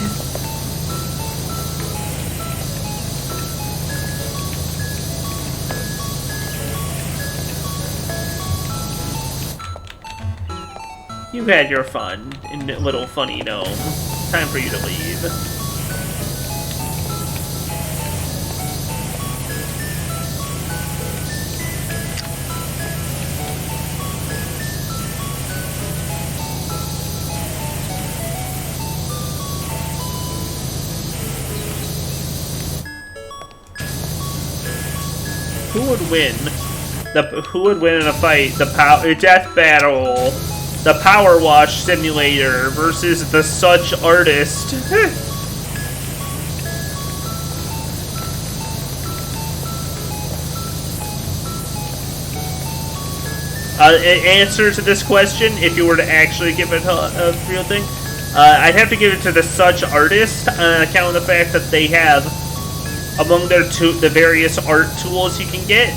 You had your fun, little funny gnome. Time for you to leave. Who would win? Who would win in a fight? The death battle. The Powerwash Simulator versus the Such Artist. Answer to this question, if you were to actually give it a real thing, I'd have to give it to the Such Artist on account of the fact that they have, among the various art tools you can get,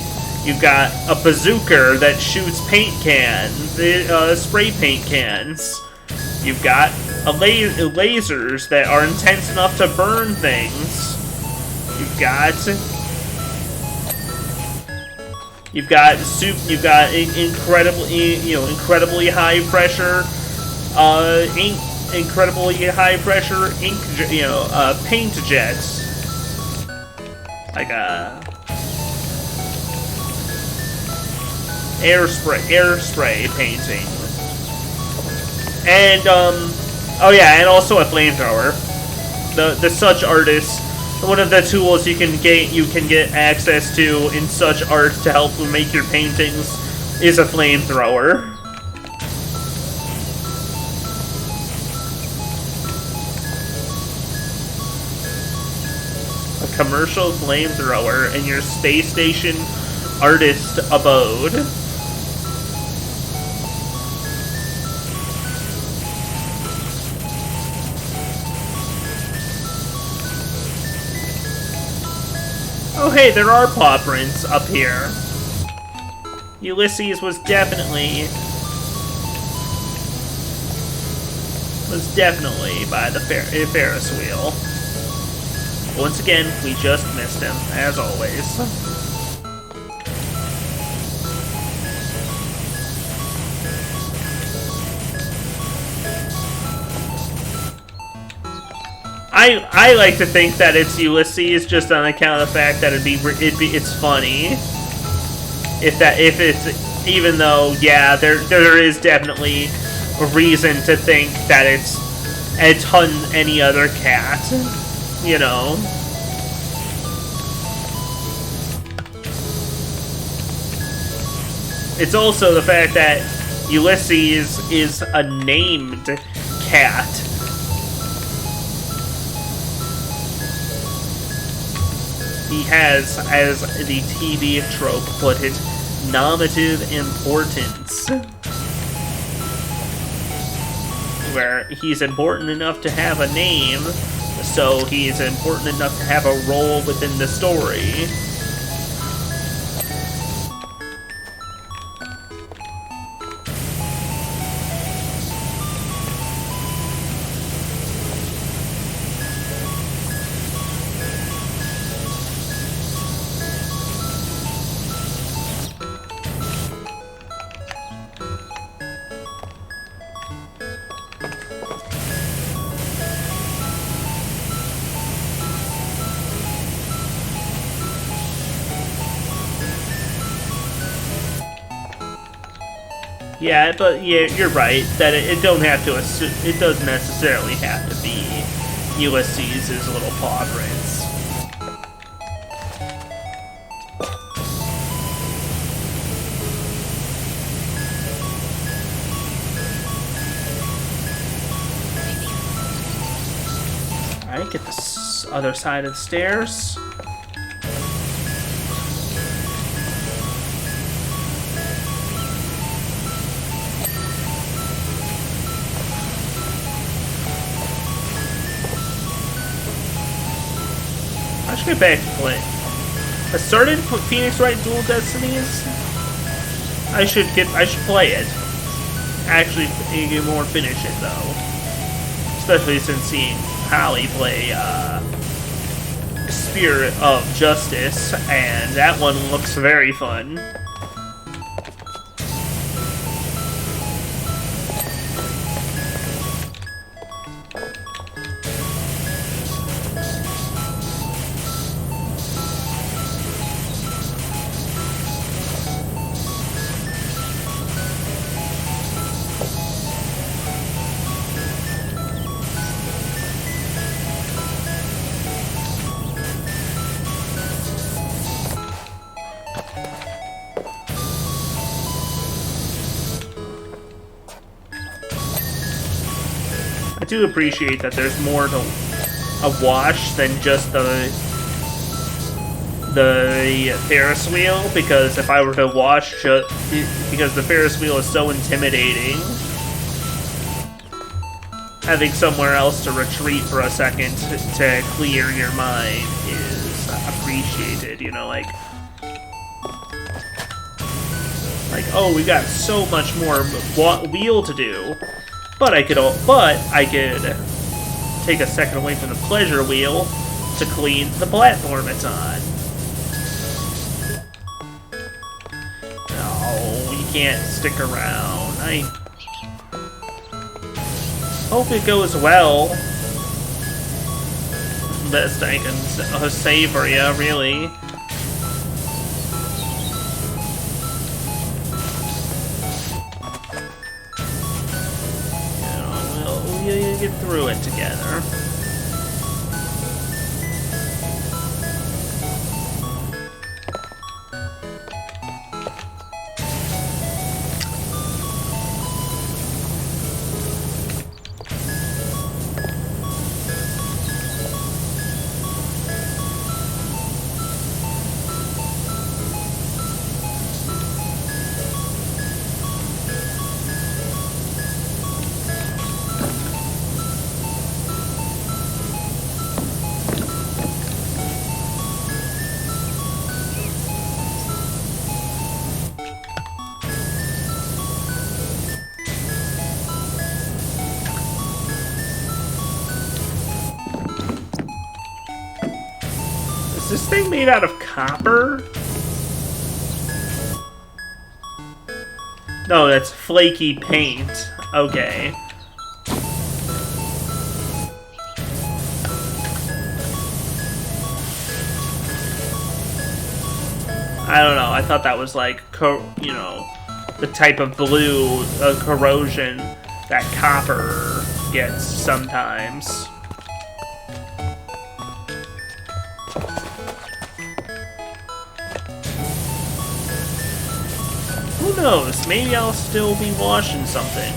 you've got a bazooka that shoots paint cans, spray paint cans. You've got lasers that are intense enough to burn things. You've got incredibly high pressure ink, paint jets. Like air spray painting. And oh yeah, and also a flamethrower. The Such Artist, one of the tools you can get access to in Such Art to help make your paintings is a flamethrower. A commercial flamethrower in your space station artist abode. Oh hey, there are paw prints up here. Ulysses was definitely by the Ferris wheel. Once again, we just missed him, as always. I like to think that it's Ulysses just on account of the fact that it's funny. If it's Even though, yeah, there is definitely a reason to think that it's any other cat, you know. It's also the fact that Ulysses is a named cat. He has, as the TV trope put it, nominative importance. Where he's important enough to have a name, so he's important enough to have a role within the story. Yeah, but yeah, you're right that it don't have to. It doesn't necessarily have to be Ulysses' little paw prints. All right, get this other side of the stairs. I should get back to play. I started Phoenix Wright Dual Destinies. I should play it. Actually, get more finish it though. Especially since seeing Holly play Spirit of Justice, and that one looks very fun. I do appreciate that there's more to a wash than just the Ferris wheel, because if I were to wash because the Ferris wheel is so intimidating, having somewhere else to retreat for a second to clear your mind is appreciated, you know, like, oh, we got so much more wheel to do. But I could take a second away from the pleasure wheel to clean the platform it's on. No, you can't stick around. I hope it goes well. Best I can say for you, really. You get through it together. Is this thing made out of copper? No, that's flaky paint. Okay. I don't know. I thought that was like, you know, the type of blue corrosion that copper gets sometimes. Who knows? Maybe I'll still be washing something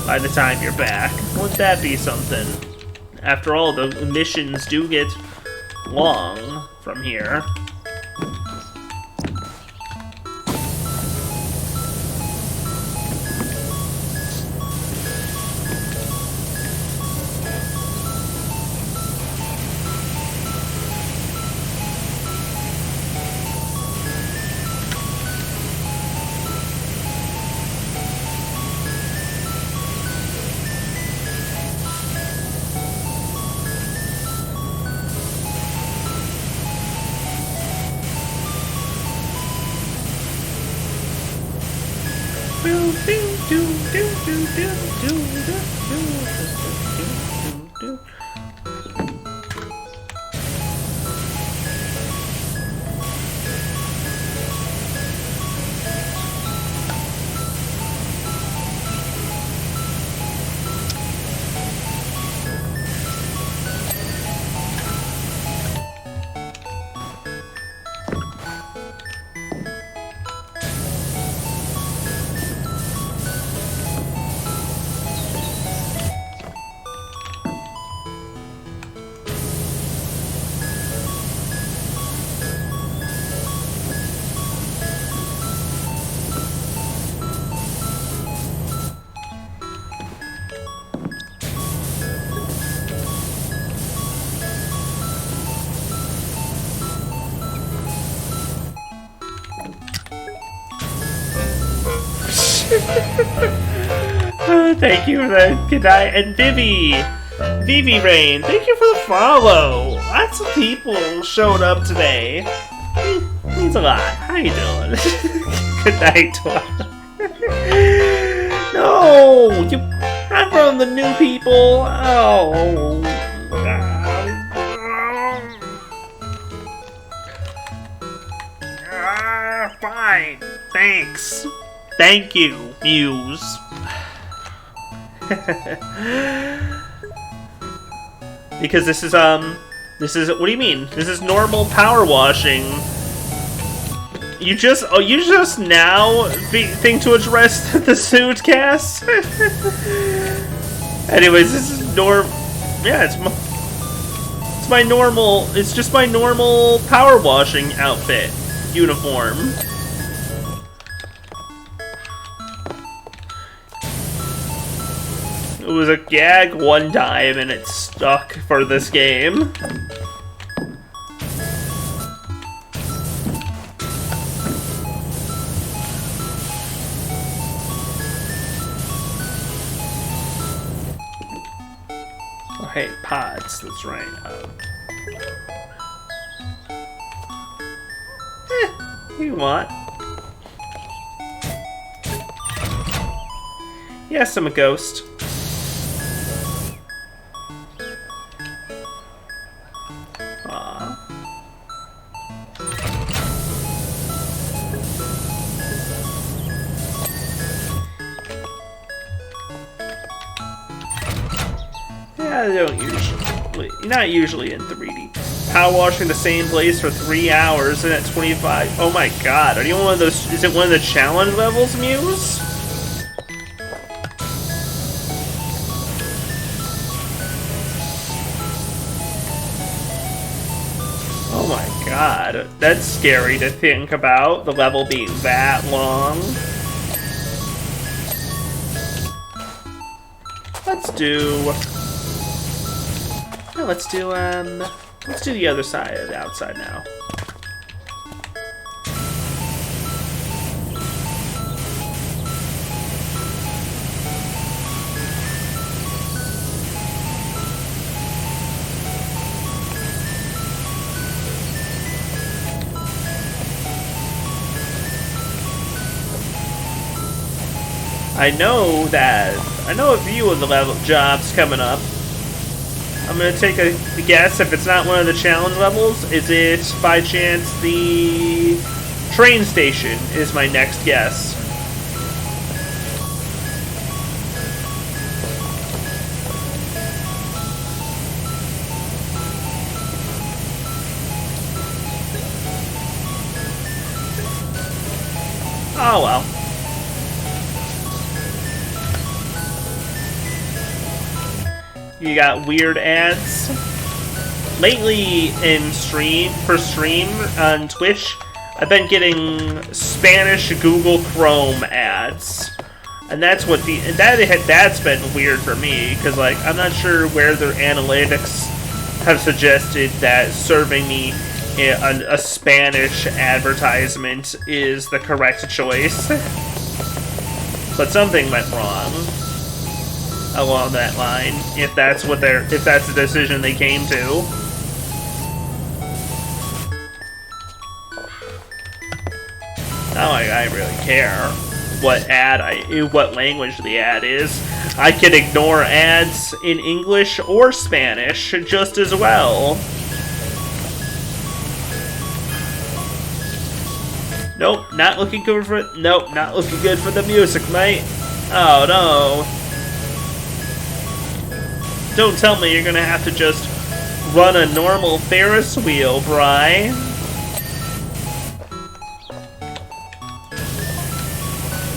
by the time you're back. Wouldn't that be something? After all, the missions do get long from here. Thank you for the good night. And Vivi Rain, thank you for the follow. Lots of people showed up today. Means a lot. How you doing? Good night, Twa. No, I'm from the new people. Oh, fine. Thanks. Thank you, Muse. Because this is what do you mean? This is normal power washing. You just now think to address the suitcast? Anyways, this is yeah, it's just my normal power washing outfit uniform. It was a gag one time and it stuck for this game. Oh, hey, pods, that's right. You want? Yes, I'm a ghost. Not usually in 3D. Power washing the same place for 3 hours and at 25. Oh my god, are you one of those? Is it one of the challenge levels, Muse? Oh my god, that's scary to think about, the level being that long. Let's do the other side of the outside now. I know a few of the level jobs coming up. I'm gonna take a guess. If it's not one of the challenge levels, is it by chance the train station? Is my next guess. Oh well. You got weird ads. Lately in stream on Twitch, I've been getting Spanish Google Chrome ads. And that's what that's been weird for me, because like I'm not sure where their analytics have suggested that serving me a Spanish advertisement is the correct choice. But something went wrong along that line, if that's the decision they came to. Not like I really care what language the ad is. I can ignore ads in English or Spanish just as well. Nope, not looking good for the music, mate. Oh no. Don't tell me you're gonna have to just run a normal Ferris wheel, Bri.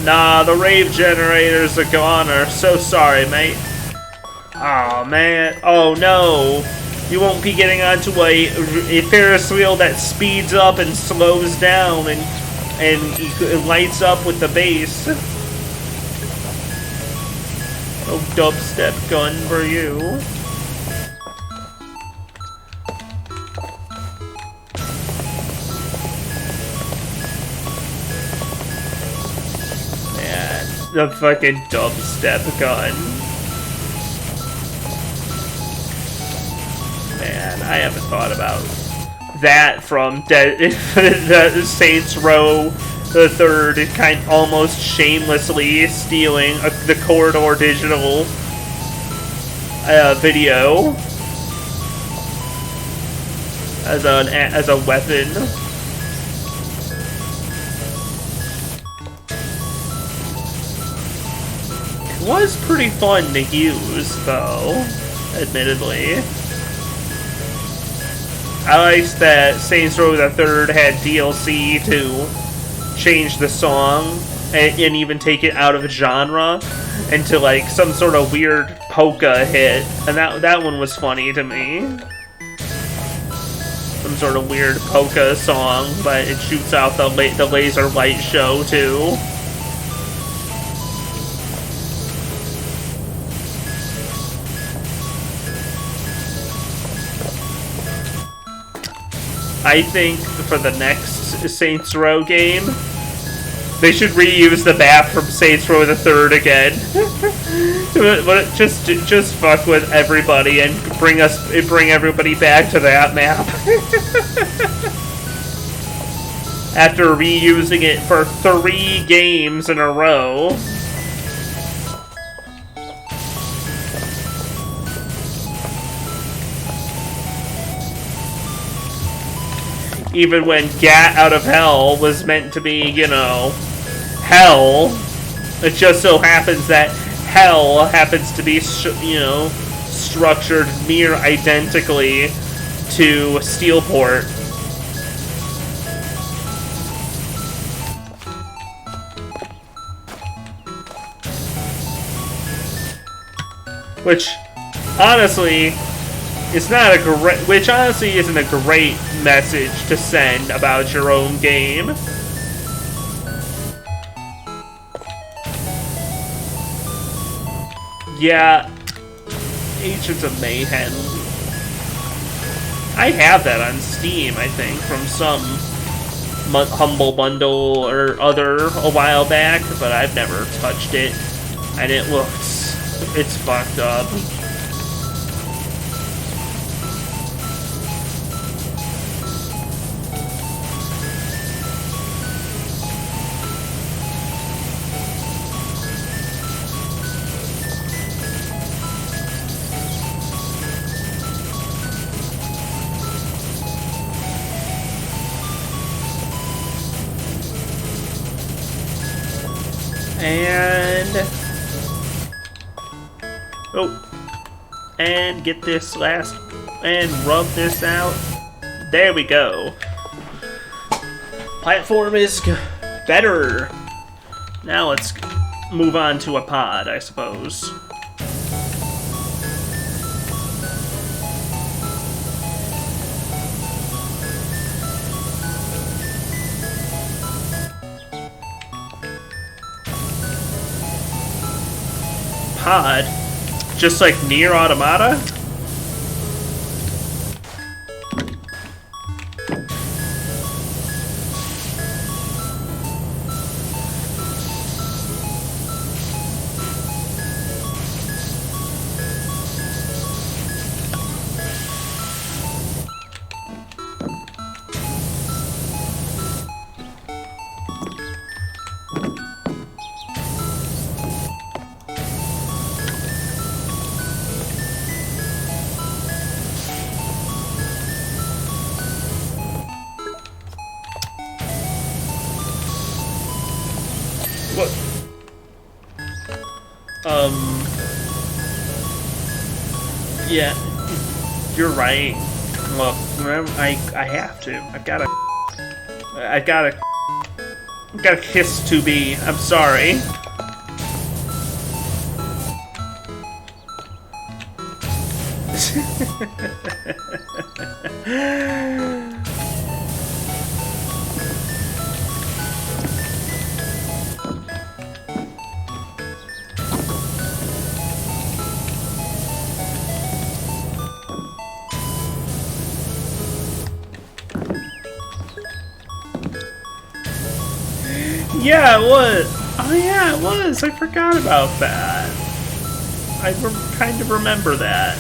Nah, the rave generators are gone. So sorry, mate. Oh man. Oh no. You won't be getting onto a Ferris wheel that speeds up and slows down and lights up with the bass. Oh, dubstep gun for you. Man, the fucking dubstep gun. Man, I haven't thought about that from the Saints Row the Third, almost shamelessly stealing the Corridor Digital video as a weapon. It was pretty fun to use, though, admittedly. I liked that Saints Row the Third had DLC to change the song and even take it out of genre into like some sort of weird polka hit, and that one was funny to me. Some sort of weird polka song, but it shoots out the laser light show too. I think for the next Saints Row game, they should reuse the map from Saints Row the Third again. But just fuck with everybody and bring everybody back to that map. After reusing it for 3 games in a row. Even when Gat Out of Hell was meant to be, you know, hell, it just so happens that hell happens to be, you know, structured near identically to Steelport. Which, honestly, it's not a great, which honestly isn't a great message to send about your own game. Yeah, Agents of Mayhem. I have that on Steam, I think, from some Humble Bundle or other a while back, but I've never touched it, and it looks, it's fucked up. And get this last, and rub this out. There we go. Platform is better. Now let's move on to a pod, I suppose. Pod? Just like Nier Automata? What? Yeah, you're right. Look, remember, I have to. I gotta kiss to be. I'm sorry. Yeah, it was. Oh yeah, it was. I forgot about that. Kind of remember that.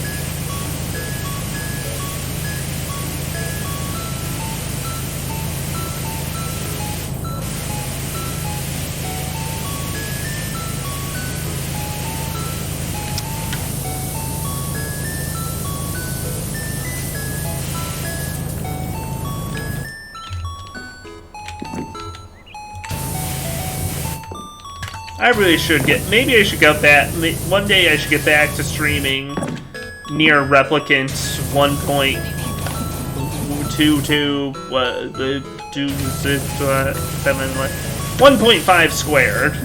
I really should maybe I should get back, one day I should get back to streaming Nier Replicant 1.22, what, the 1.5 squared.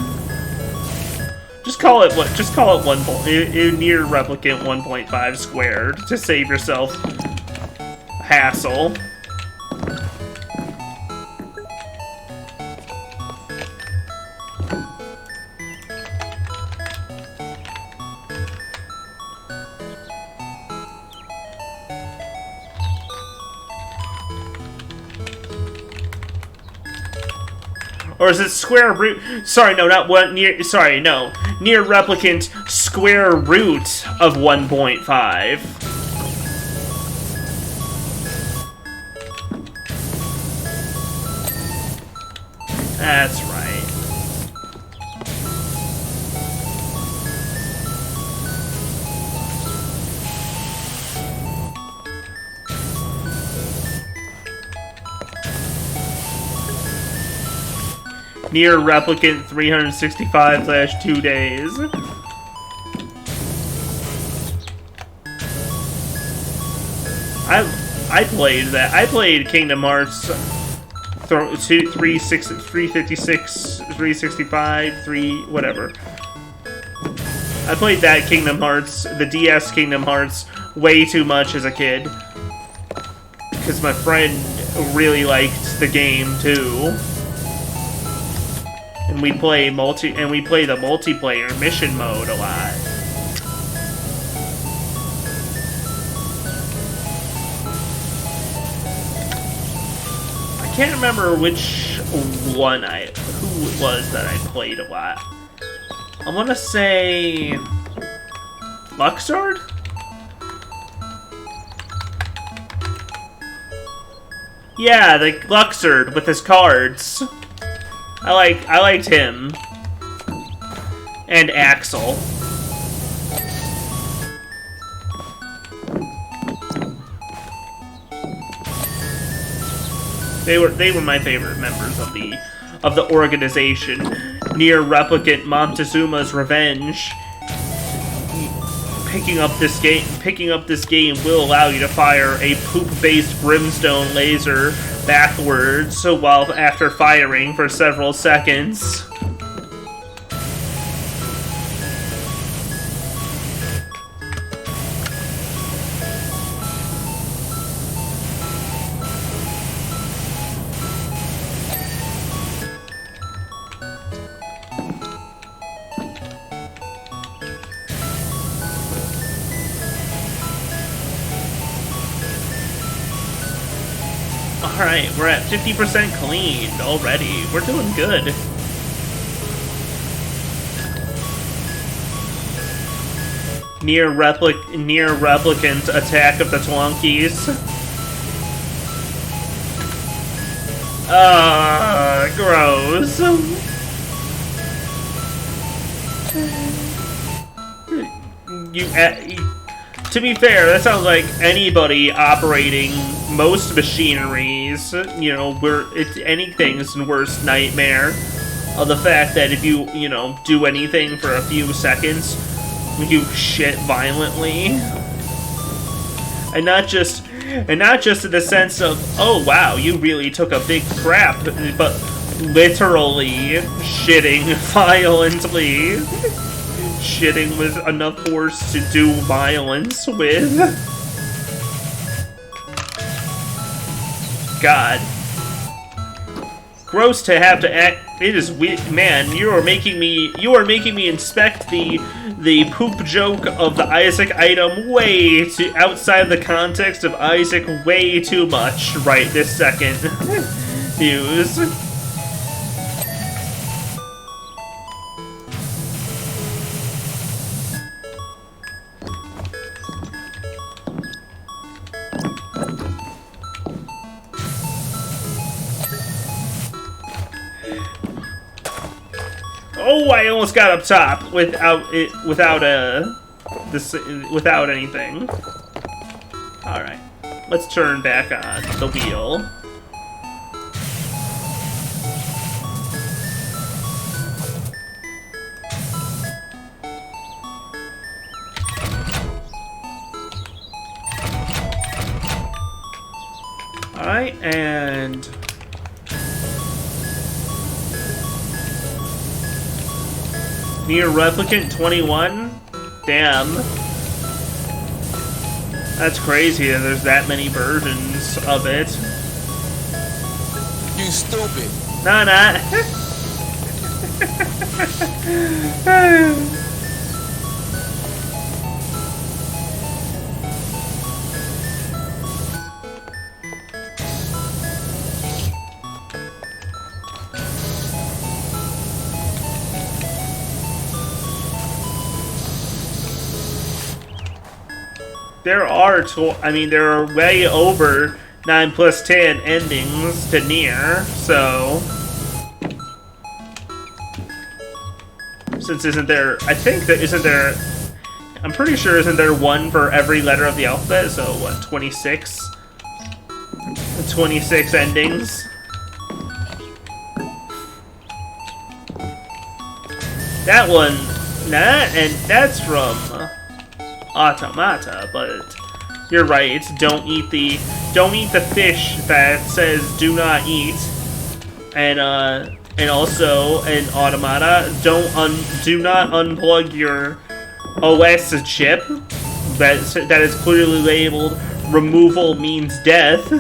Just call it Nier Replicant 1.5 squared to save yourself hassle. Or is it square root? Sorry, no, not one. Sorry, no. Nier Replicant square root of 1.5. That's right. Nier Replicant 365/2 days. I played that. I played Kingdom Hearts 356, 365, 3 whatever. I played that Kingdom Hearts, the DS Kingdom Hearts, way too much as a kid. Because my friend really liked the game too. And we play the multiplayer mission mode a lot. I can't remember who it was that I played a lot. I want to say Luxord? Yeah, the Luxord with his cards. I liked him. And Axel. They were my favorite members of the organization. Nier Replicant Montezuma's Revenge. Picking up this game will allow you to fire a poop-based brimstone laser backwards, so while after firing for several seconds. Alright, we're at 50% cleaned already. We're doing good. Near replicant attack of the Twonkies. Gross. To be fair, that sounds like anybody operating most machineries, you know, anything's worst nightmare of the fact that if you, do anything for a few seconds, you shit violently. And not just in the sense of, oh wow, you really took a big crap, but literally shitting violently. Shitting with enough force to do violence with. God. Gross to have to act. It is weird, man. You are making me inspect the poop joke of the Isaac item way too outside of the context of Isaac way too much right this second. News. Oh, I almost got up top without anything. All right, let's turn back on the wheel. All right, and. Near replicant 21? Damn. That's crazy that there's that many versions of it. You stupid. No, not. There are way over 9 plus 10 endings to Nier, so... Since isn't there... I'm pretty sure isn't there one for every letter of the alphabet, so what, 26? 26 endings? That one... and that's from... Automata, but you're right. It's don't eat the fish that says do not eat, and also in Automata do not unplug your OS chip that is clearly labeled removal means death.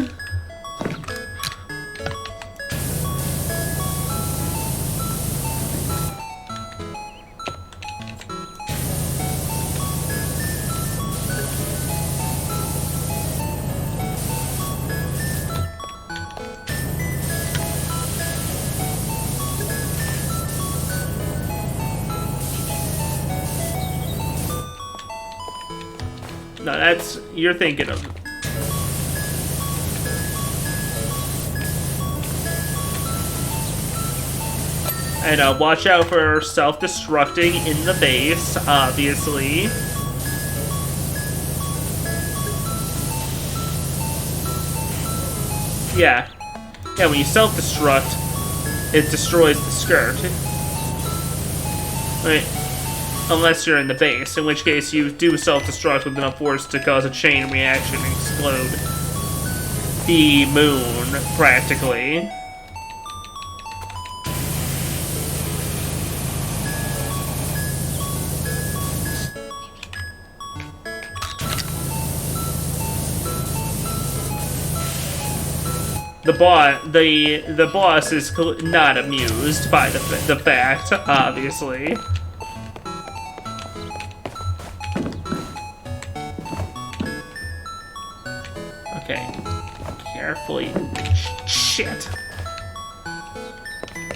No, that's... you're thinking of... And watch out for self-destructing in the base, obviously. Yeah. Yeah, when you self-destruct, it destroys the skirt. Right. Unless you're in the base, in which case you do self-destruct with enough force to cause a chain reaction and explode the moon, practically. The boss is not amused by the fact, obviously. Okay, carefully Shit.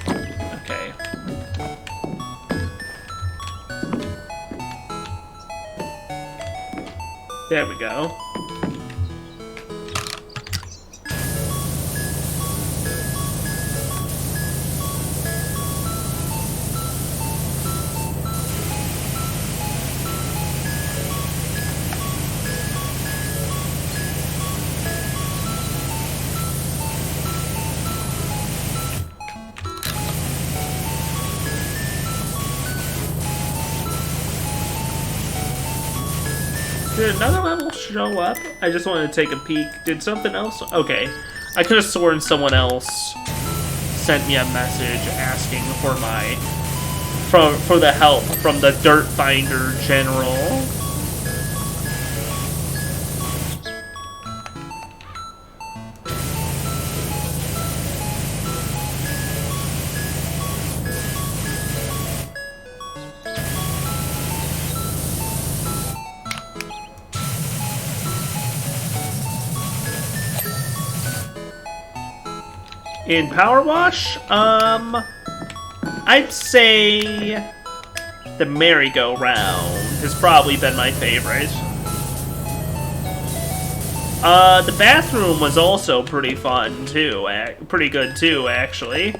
Okay. There we go. Did another level show up? I just wanted to take a peek. Did something else? Okay. I could have sworn someone else sent me a message asking for my... for the help from the Dirt Finder General. In Powerwash, I'd say the merry-go-round has probably been my favorite. The bathroom was also pretty fun too, pretty good too, actually.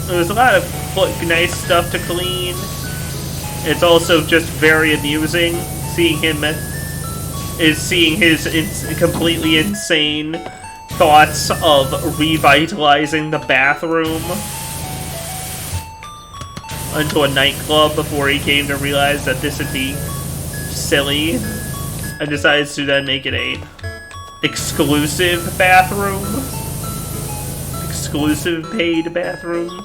There's a lot of nice stuff to clean. It's also just very amusing seeing his completely insane thoughts of revitalizing the bathroom into a nightclub before he came to realize that this would be silly, and decides to then make it a exclusive bathroom. Exclusive paid bathroom.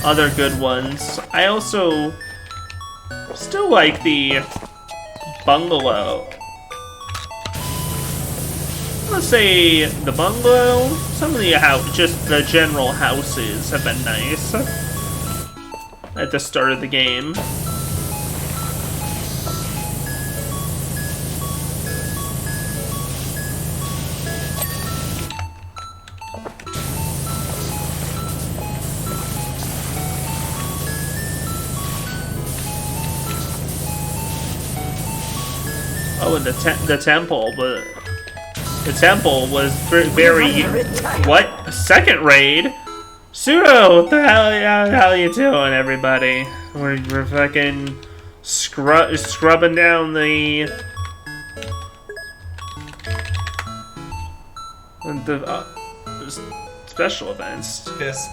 Other good ones. I also still like the bungalow. Let's say the bungalow. Some of the just the general houses have been nice at the start of the game. Oh, and the temple, but the temple was very what? Second raid? Pseudo, what the hell you doing, everybody? We're fucking scrubbing down the special events. Piss.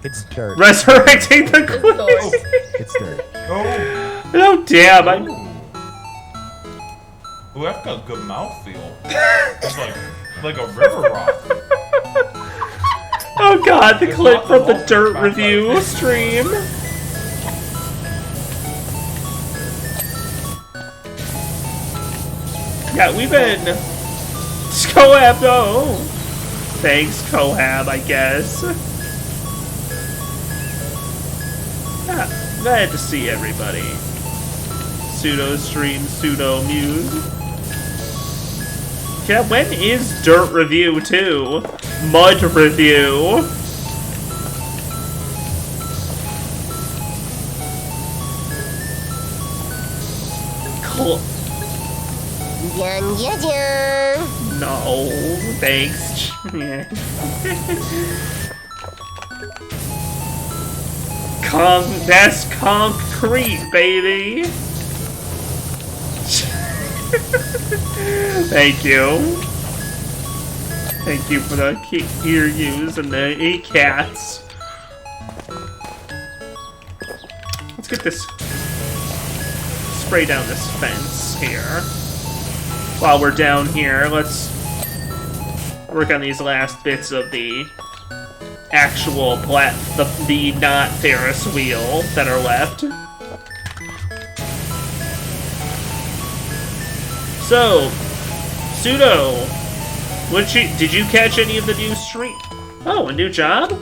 It's dirt. Resurrecting the queen. It's dirt. Oh. Oh damn! Ooh, that's got a good mouthfeel. It's like a river rock. Oh god, the clip from the Dirt review stream. Yeah, we've been... Cohab, no! Thanks, Cohab, I guess. Yeah, glad to see everybody. Pseudo stream, pseudo muse. Yeah, when is Dirt review too? Mud review. Cool. No, thanks. That's concrete, baby. Thank you. Thank you for the ear use and the 8 cats. Let's get this. Spray down this fence here. while we're down here, let's work on these last bits of the actual the not Ferris wheel that are left. So, Pseudo, did you catch any of the new stream? Oh, a new job?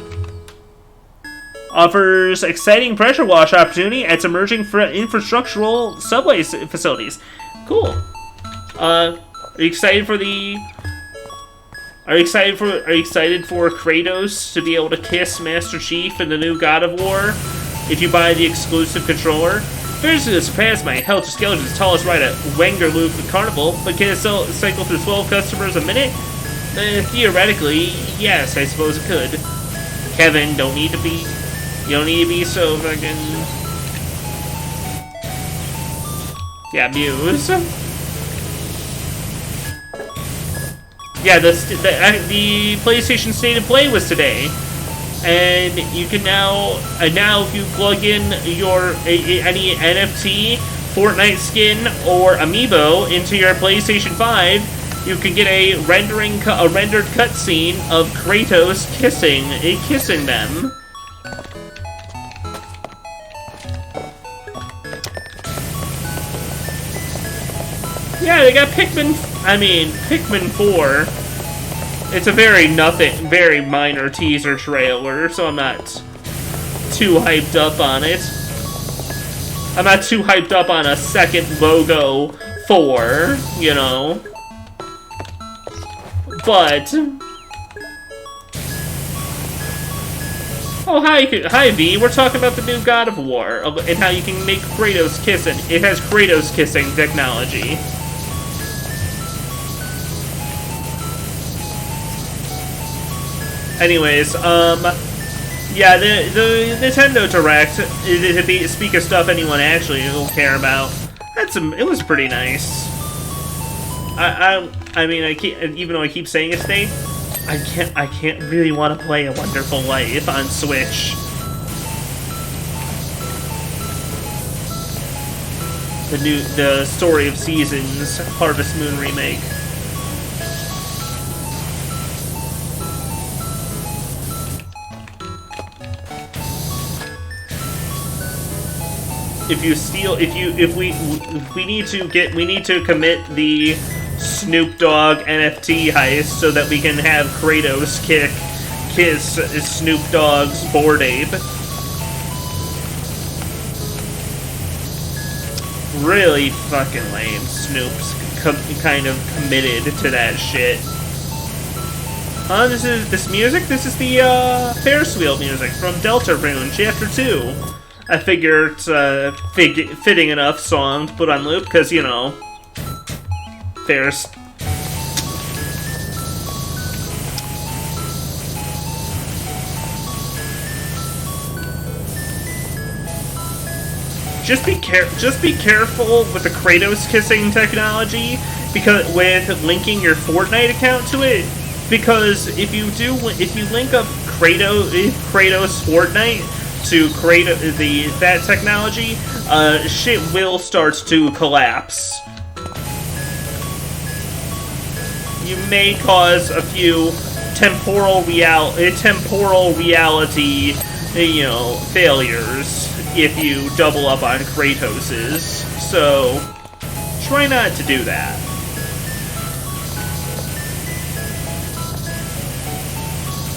Offers exciting pressure wash opportunity at emerging infrastructural subway facilities. Cool. Are you excited for Kratos to be able to kiss Master Chief in the new God of War if you buy the exclusive controller? Ferris wheel surpassed my Helter Skelter's tallest ride at Wengerloop Carnival, but can it cycle through 12 customers a minute? Theoretically, yes, I suppose it could. Kevin, you don't need to be so fucking... Yeah, Muse. Yeah, the PlayStation State of Play was today. And you can now if you plug in your any NFT, Fortnite skin, or amiibo into your PlayStation 5, you can get a rendered cutscene of Kratos kissing them. Yeah, they got Pikmin 4. It's a very minor teaser trailer, so I'm not too hyped up on it. I'm not too hyped up on a second logo 4, you know. But... Oh, hi V, we're talking about the new God of War, and how you can make Kratos kissing. It has Kratos kissing technology. Anyways, yeah, the Nintendo Direct, to speak of stuff anyone actually will care about, it was pretty nice. I mean, even though I keep saying it's Nate, I can't really want to play A Wonderful Life on Switch. The Story of Seasons Harvest Moon remake. We need to commit the Snoop Dogg NFT heist so that we can have Kratos kiss Snoop Dogg's Bored Ape. Really fucking lame. Snoop's kind of committed to that shit. This music? This is the Ferris wheel music from Deltarune Chapter 2. I figure it's a fitting enough song to put on loop, because, you know, Ferris. Just be careful with the Kratos kissing technology, because with linking your Fortnite account to it, because if you link up Kratos Fortnite to create that technology, shit will start to collapse. You may cause a few temporal reality, you know, failures if you double up on Kratos's. So try not to do that.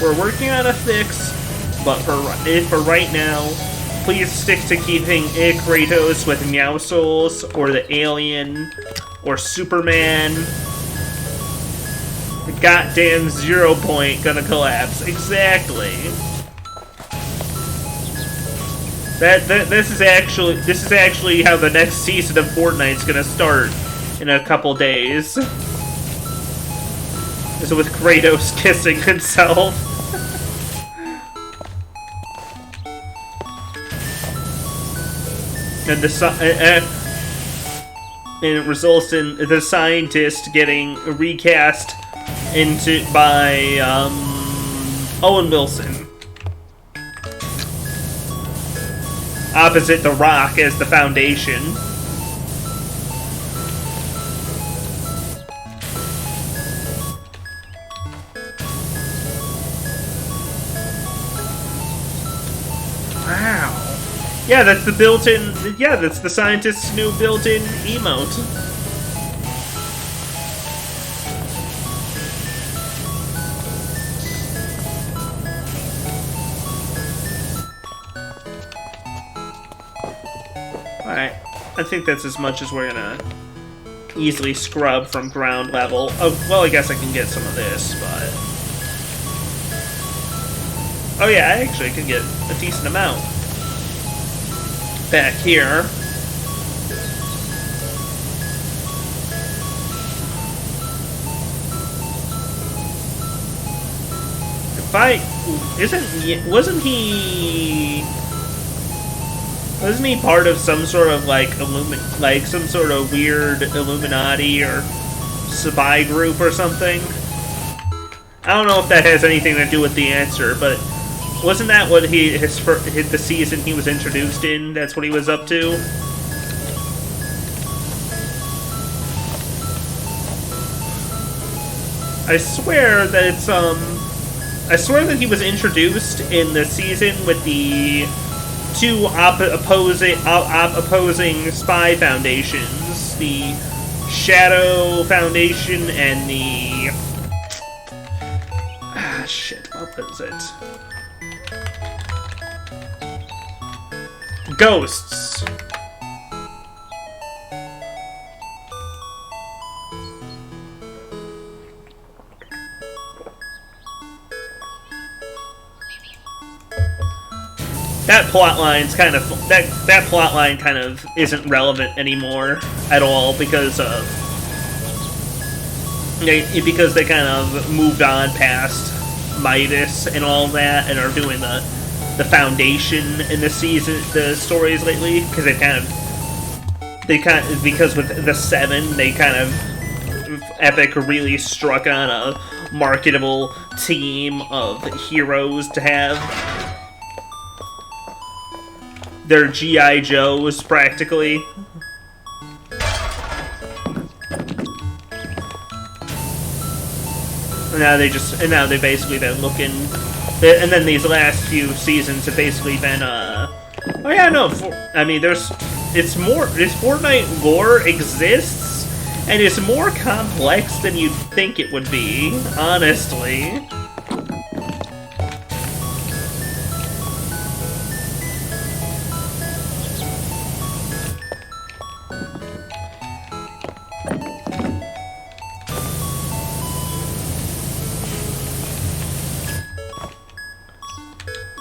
We're working on a fix. But for right now, please stick to keeping Kratos with Meowscles, or the Alien, or Superman. The goddamn 0 point gonna collapse. Exactly. This is actually how the next season of Fortnite's gonna start in a couple days. Is with Kratos kissing himself. And it results in the scientist getting recast by Owen Wilson, opposite The Rock as the Foundation. Yeah, that's the built-in. Yeah, that's the scientist's new built-in emote. Alright, I think that's as much as we're gonna easily scrub from ground level. Oh, well, I guess I can get some of this, but... Oh yeah, I actually could get a decent amount. Back here. If I... Wasn't he part of some sort of, like, some sort of weird Illuminati or spy group or something? I don't know if that has anything to do with the answer, but wasn't that what the season he was introduced in? That's what he was up to? I swear that it's, I swear that he was introduced in the season with the two opposing spy foundations, the Shadow Foundation and the shit, what was it? Ghosts. That plotline's kind of that plotline kind of isn't relevant anymore at all because they kind of moved on past Midas and all that and are doing the foundation in the stories lately because because with the 7 they kind of Epic really struck on a marketable team of heroes to have. They're G.I. Joes, practically. And now they basically been looking, and then these last few seasons have basically been, oh yeah, no, Fortnite lore exists, and it's more complex than you'd think it would be, honestly.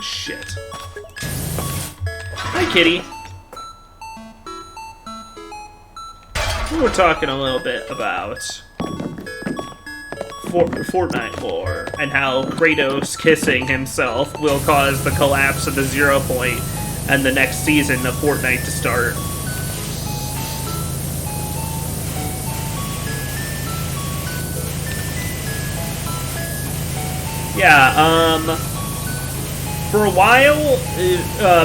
Shit. Hi, kitty. We were talking a little bit about Fortnite lore and how Kratos kissing himself will cause the collapse of the 0 point and the next season of Fortnite to start. Yeah, for a while,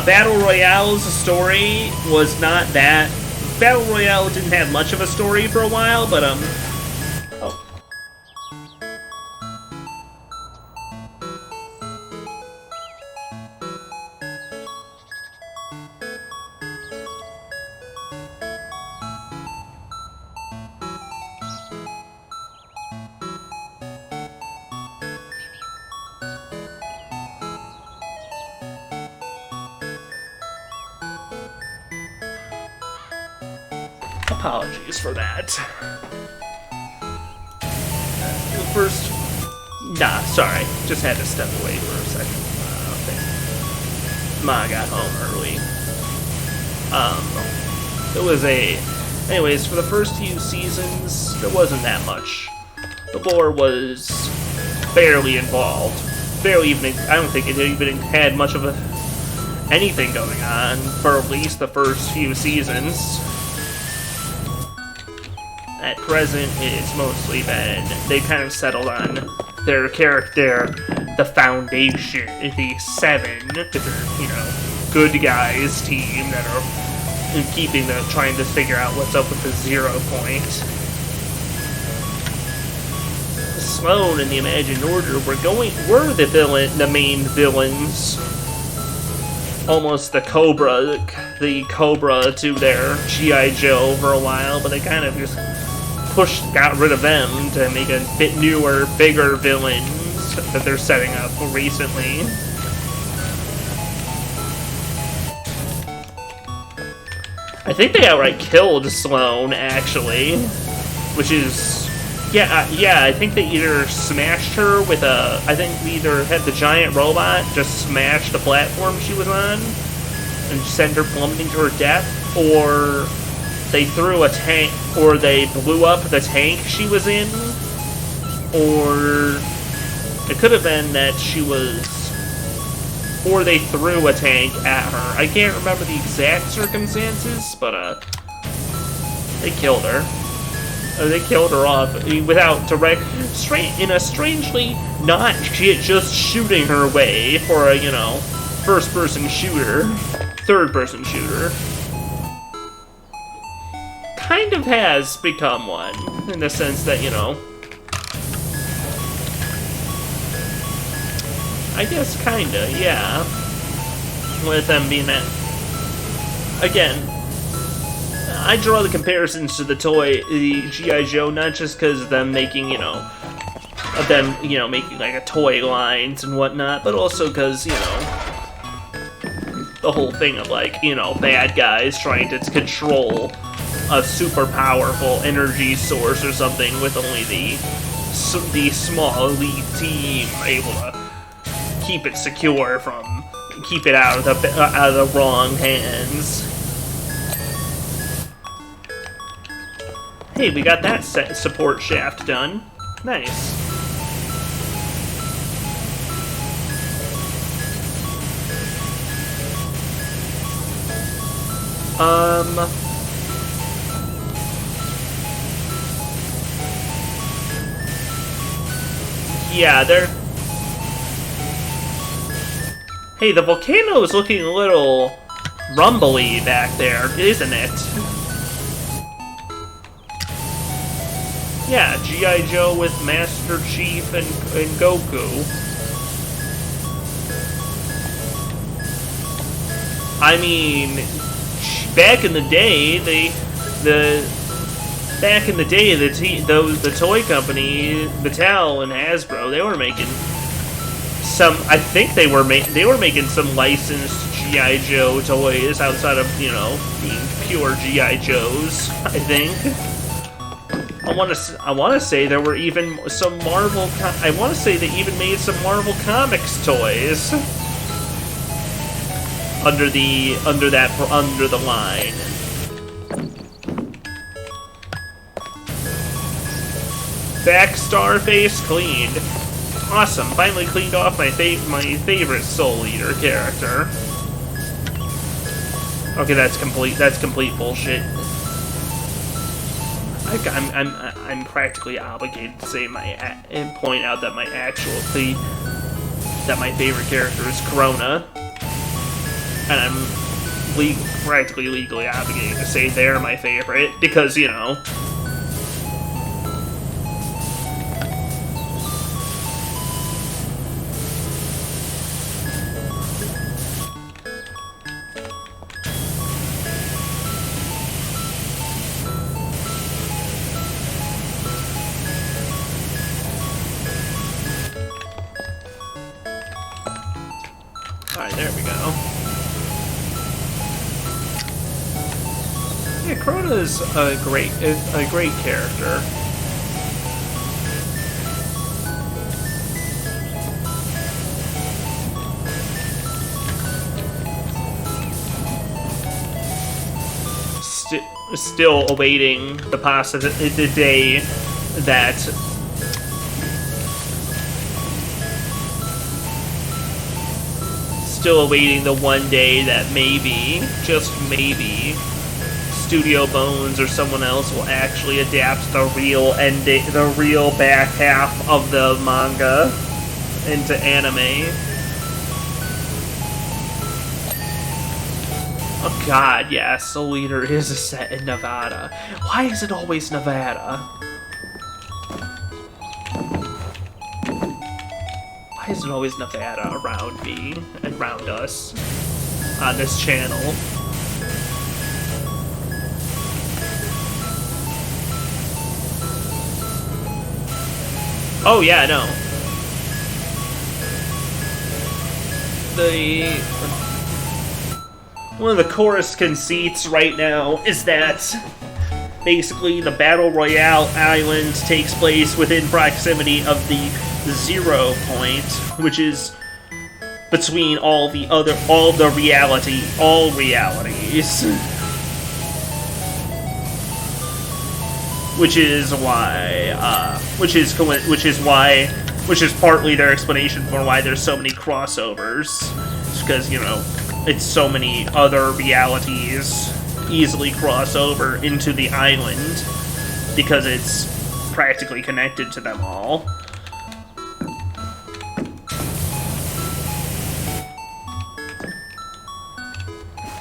Battle Royale's story was not that... Battle Royale didn't have much of a story for a while, but, oh. Apologies for that. First... Nah, sorry. Just had to step away for a second. Ma got home early. Anyways, for the first few seasons, there wasn't that much. The lore was barely involved. Barely even... I don't think it even had much of anything going on for at least the first few seasons. At present, it's mostly been, they kind of settled on their character, the Foundation, the 7, good guys team that are trying to figure out what's up with the 0 point. Sloane and the Imagined Order were the main villains almost the Cobra to their G.I. Joe for a while, but they kind of just got rid of them to make a bit newer, bigger villains that they're setting up recently. I think they outright killed Sloane, actually, which is... Yeah, I think they either smashed her with I think we either had the giant robot just smash the platform she was on and send her plummeting to her death, or they threw a tank, or they blew up the tank she was in, or it could have been that she was... Or they threw a tank at her. I can't remember the exact circumstances, but, they killed her. They killed her off without in a strangely not just shooting her way for a, first-person shooter, third-person shooter. Kind of has become one, in the sense that, I guess kinda, yeah. With them being that... Again, I draw the comparisons to the G.I. Joe, not just because of them making, making like a toy lines and whatnot, but also because, the whole thing of like, bad guys trying to control a super powerful energy source or something with only the small elite team able to keep it secure keep it out of the wrong hands. Hey, we got that support shaft done. Nice. Yeah, they're... Hey, the volcano is looking a little rumbly back there, isn't it? Yeah, G.I. Joe with Master Chief and Goku. I mean, back in the day, the toy company, Mattel and Hasbro, they were making some. I think they were making some licensed G.I. Joe toys outside of being pure G.I. Joes. I think. I want to say there were even some Marvel. I want to say they even made some Marvel Comics toys under the line. Back Starface cleaned. Awesome! Finally cleaned off my favorite Soul Eater character. Okay, that's complete bullshit. I'm practically obligated to say and point out that my favorite character is Corona, and I'm practically legally obligated to say they're my favorite because Alright, there we go. Yeah, Corona's a great character. Still awaiting the day that still awaiting the one day that maybe, just maybe, Studio Bones or someone else will actually adapt the real back half of the manga into anime. Oh god, yeah, Soul Eater is set in Nevada. Why is it always Nevada? Why is it always Nevada around me and around us? on this channel. Oh yeah, no. One of the chorus conceits right now is that basically the Battle Royale island takes place within proximity of the 0 point, which is between all realities. Which is partly their explanation for why there's so many crossovers. It's because, you know, it's so many other realities easily cross over into the island because it's practically connected to them all.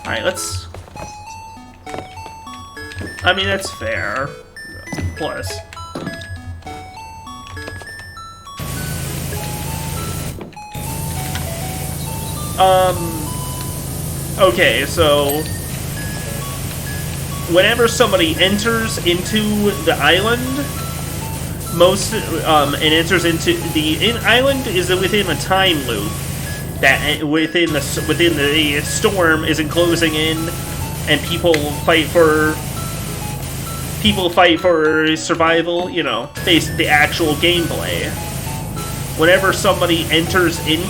Alright, let's... I mean, that's fair. Plus... Okay, so... Whenever somebody enters into the island, the island is within a time loop that within the storm is enclosing in, and people fight for survival. You know, the actual gameplay. Whenever someone enters into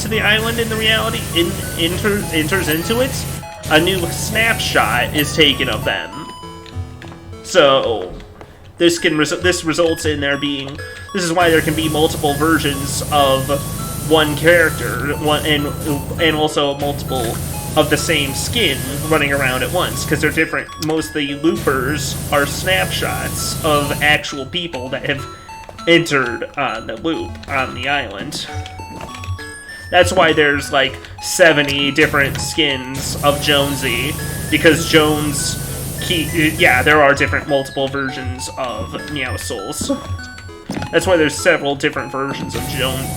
the island in the reality, enters into it, a new snapshot is taken of them. So this results in there being. This is why there can be multiple versions of one character, and also multiple of the same skin running around at once, because they're different. Most of the loopers are snapshots of actual people that have entered on the loop on the island. That's why there's like 70 different skins of Jonesy, because there are multiple versions of Meowscles. That's why there's several different versions of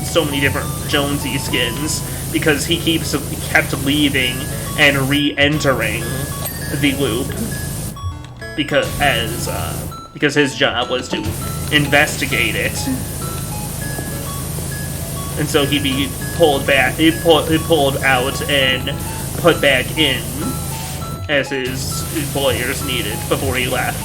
so many different Jonesy skins, because he kept leaving and re-entering the loop, because his job was to investigate it, and so he'd be pulled out and put back in as his employers needed before he left.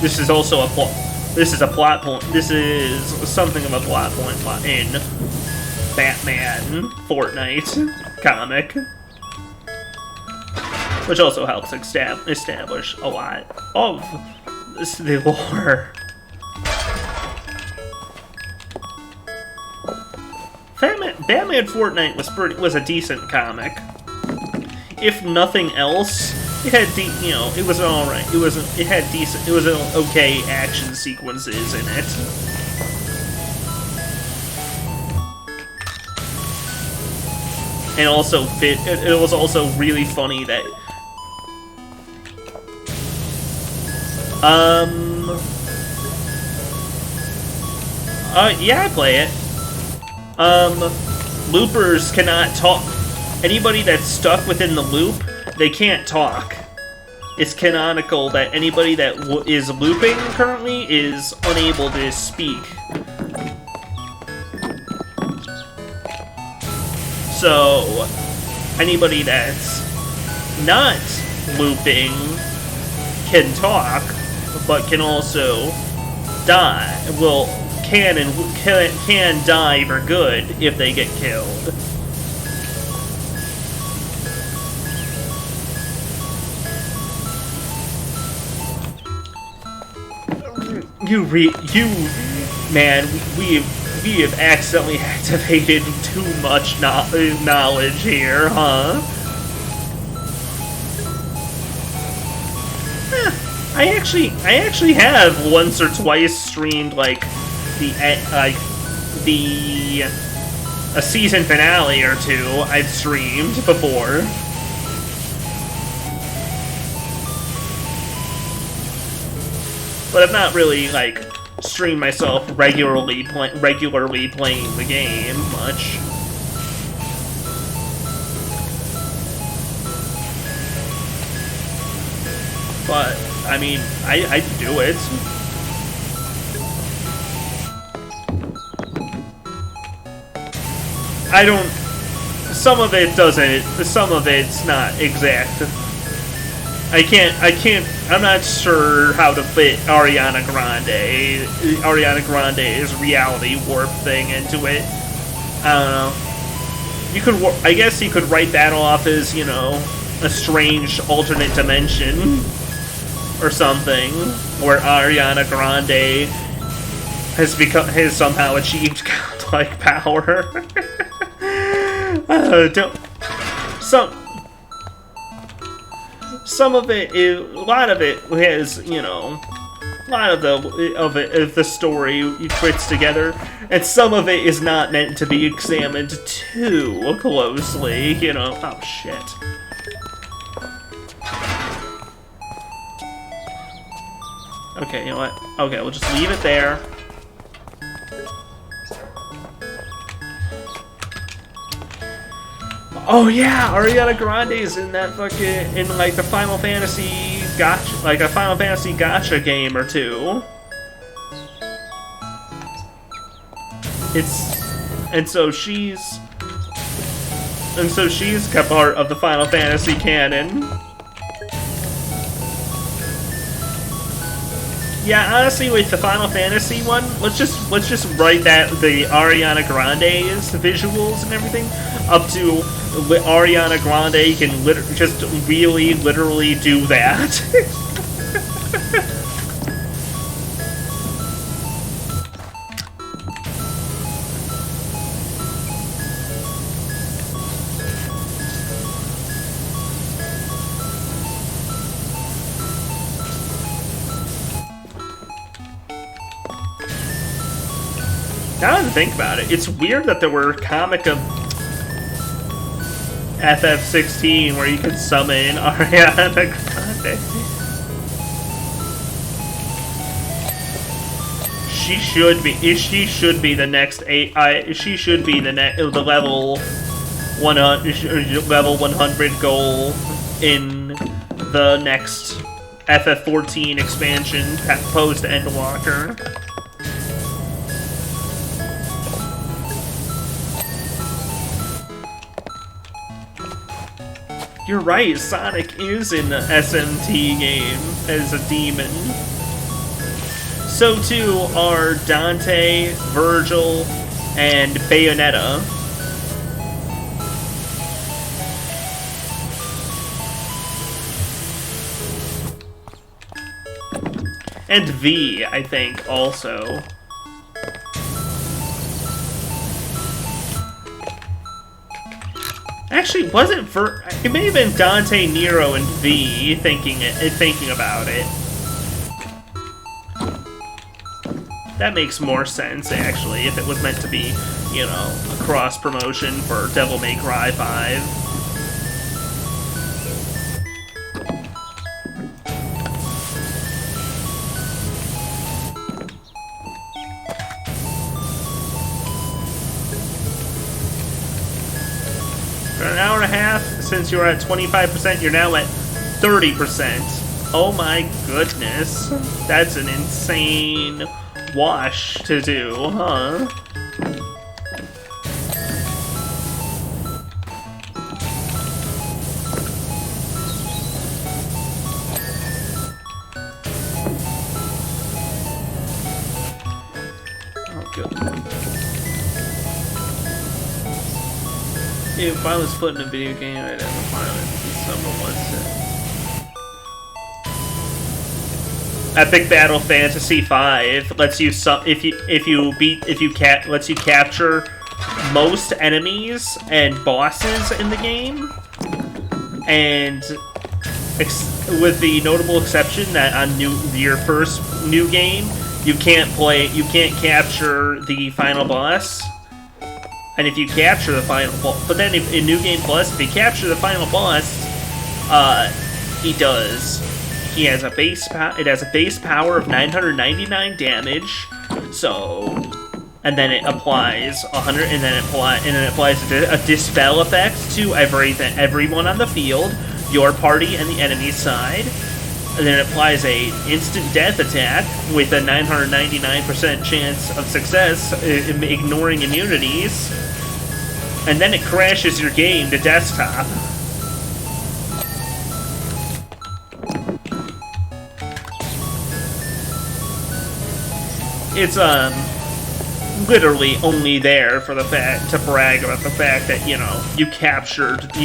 This is also a plot. This is a plot point. This is something of a plot point in Batman Fortnite comic, which also helps establish a lot of the lore. Batman Fortnite was a decent comic. If nothing else, it had it was alright. It was okay action sequences in it. And also it was also really funny that yeah, I play it. Loopers cannot talk. Anybody that's stuck within the loop, they can't talk. It's canonical that anybody that is looping currently is unable to speak. So, anybody that's not looping can talk, but can also die. Can die for good if they get killed. We have accidentally activated too much knowledge here, huh? I actually have once or twice streamed the a season finale or two I've streamed before. But I've not really, like, streamed myself regularly playing the game much. But, I mean, I'd do it. I don't... Some of it doesn't... Some of it's not exact. I'm not sure how to fit Ariana Grande's reality warp thing into it. I don't know. I guess you could write that off as, you know, a strange alternate dimension or something, where Ariana Grande has somehow achieved godlike power. Some of it is, a lot of it has, you know, a lot of the story fits together, and some of it is not meant to be examined too closely, you know. Oh shit. Okay, you know what? Okay, we'll just leave it there. Oh yeah, Ariana Grande is in that fucking, in like the Final Fantasy Gacha, like a Final Fantasy Gacha game or two. And so she's a part of the Final Fantasy canon. Yeah, honestly, with the Final Fantasy one, let's just write that the Ariana Grande's visuals and everything up to Ariana Grande can just really literally do that. Now that I think about it, it's weird that there were comic of FF16 where you could summon Ariana Grande. She should be the next she should be the level 100 goal in the next FF14 expansion post Endwalker. You're right, Sonic is in the SMT game as a demon. So too are Dante, Virgil, and Bayonetta. And V, I think, also. Actually, it may have been Dante, Nero, and V thinking about it. That makes more sense, actually, if it was meant to be, you know, a cross-promotion for Devil May Cry 5. For an hour and a half, since you were at 25%, you're now at 30%. Oh my goodness. That's an insane wash to do, huh? Oh, good. If I was put in a video game, I'd have to find someone wants to. Epic Battle Fantasy V lets you lets you capture most enemies and bosses in the game, and with the notable exception that on your first new game you can't capture the final boss. And if you capture the final boss, but then in New Game Plus, if you capture the final boss, he has a base it has a base power of 999 damage. So, and then it applies 100, and then it applies a dispel effect to everyone on the field, your party and the enemy's side. And then it applies a instant death attack with a 999% chance of success, ignoring immunities. And then it crashes your game to desktop. It's literally only there for the fact to brag about the fact that, you know, you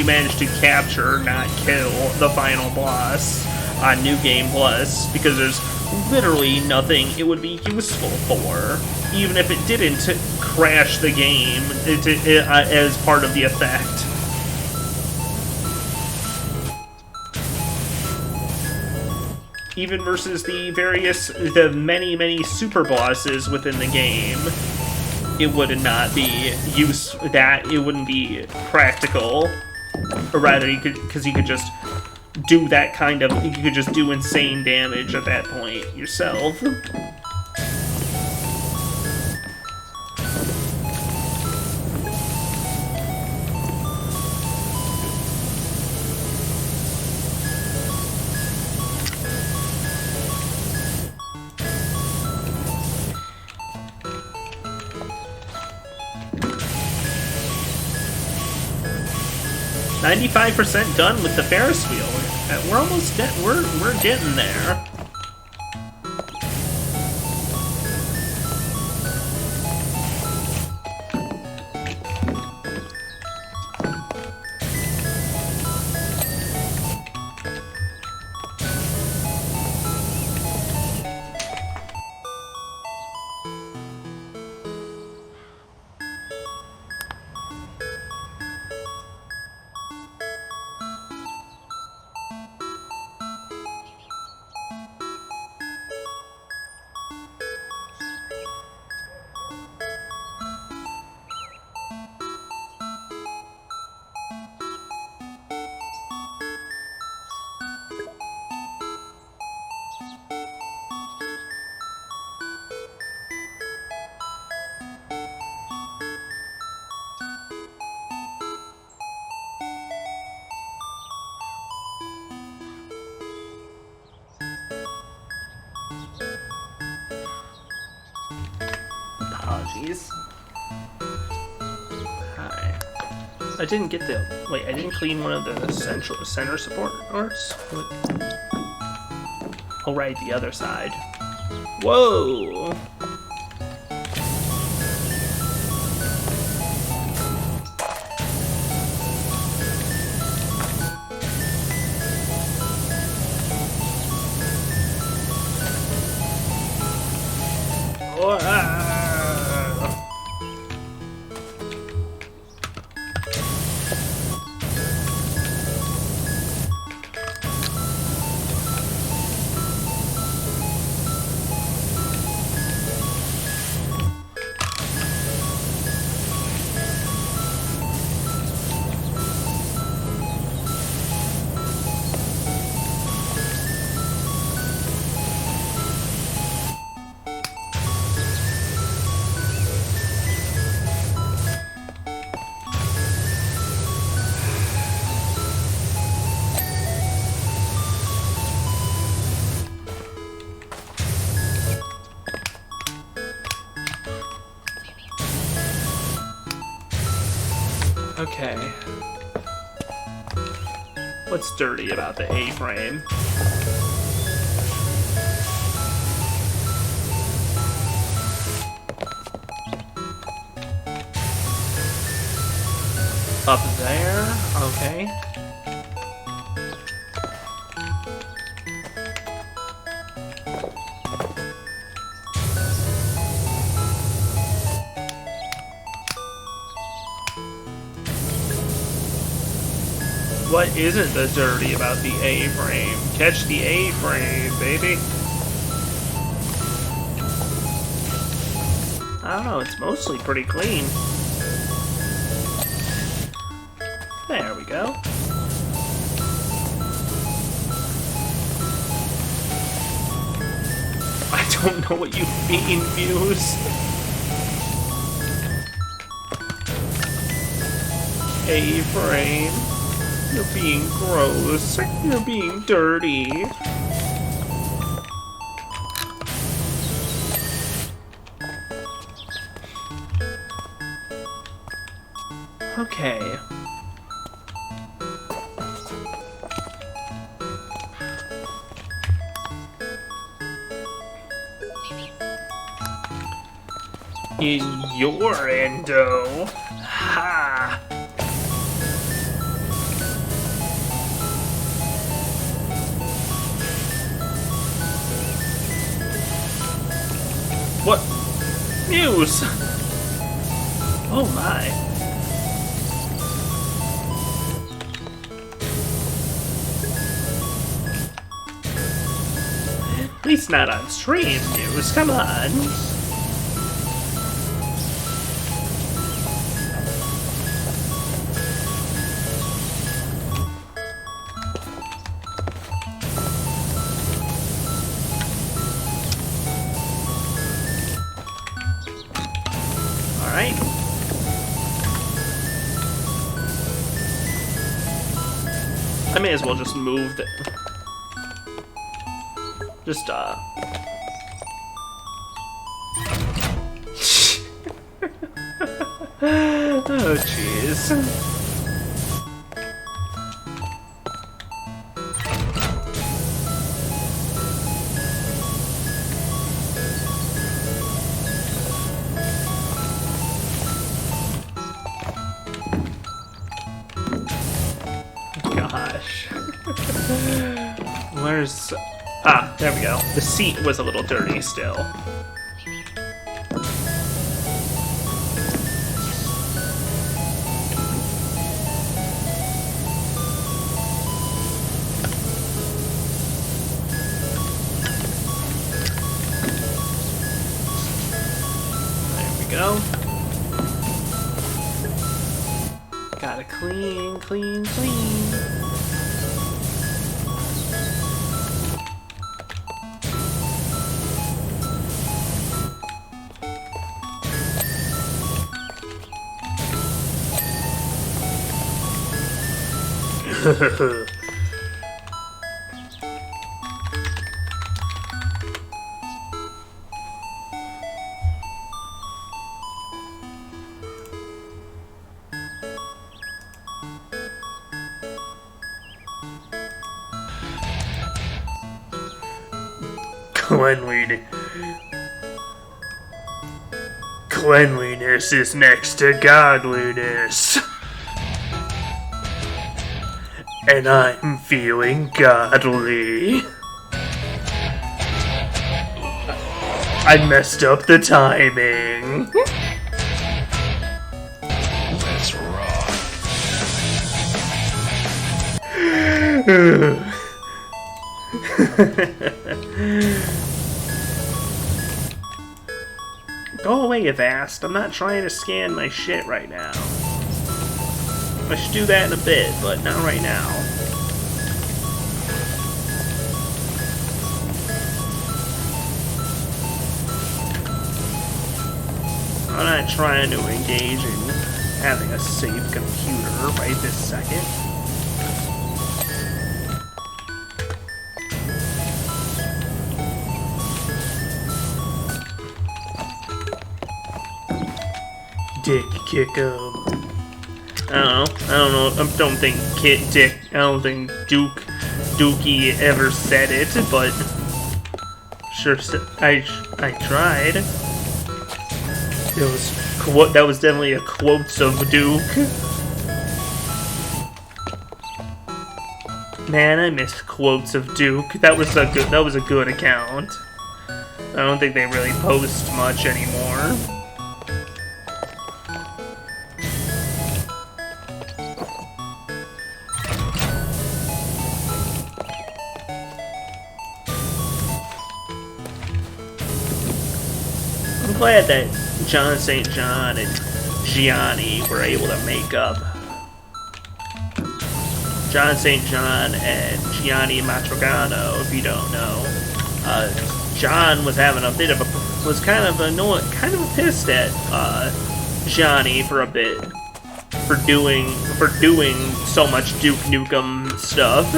managed to capture, not kill, the final boss on New Game Plus, because there's literally nothing it would be useful for, even if it didn't crash the game as part of the effect. Even versus the many super bosses within the game, it would not be it wouldn't be practical, or rather, you could just do that kind of, you could just do insane damage at that point yourself. 95% done with the Ferris wheel. We're almost we're getting there. Apologies. Hi. I didn't get the... Wait, I didn't clean one of the center support arts? Oh, right, the other side. Whoa! Oh, ah! Okay. What's dirty about the A-frame? Up there? Okay. What isn't the dirty about the A-frame? Catch the A-frame, baby. I don't know, it's mostly pretty clean. There we go. I don't know what you mean, Muse. A-Frame. You're being gross. You're being dirty. Okay. In your endo. Ha! What? Muse! Oh my. At least not on stream, Muse. Come on. Alright. I may as well just move the... Just, Oh, jeez. Gosh. Where's... Ah, there we go. The seat was a little dirty still. There we go. Gotta clean, clean, clean. Cleanliness is next to godliness. And I'm feeling godly. I messed up the timing. That's wrong. Go away, Avast. I'm not trying to scan my shit right now. I should do that in a bit, but not right now. I'm not trying to engage in having a safe computer right this second. Dick kick 'em. I don't know. I don't think Dookie ever said it, but sure, I tried. That was definitely a quotes of Duke. Man, I miss quotes of Duke. That was a good account. I don't think they really post much anymore. I'm glad that John St. John and Gianni were able to make up. John St. John and Gianni Matrogano, if you don't know. John was having a bit of was kind of pissed at Gianni for a bit for doing so much Duke Nukem stuff,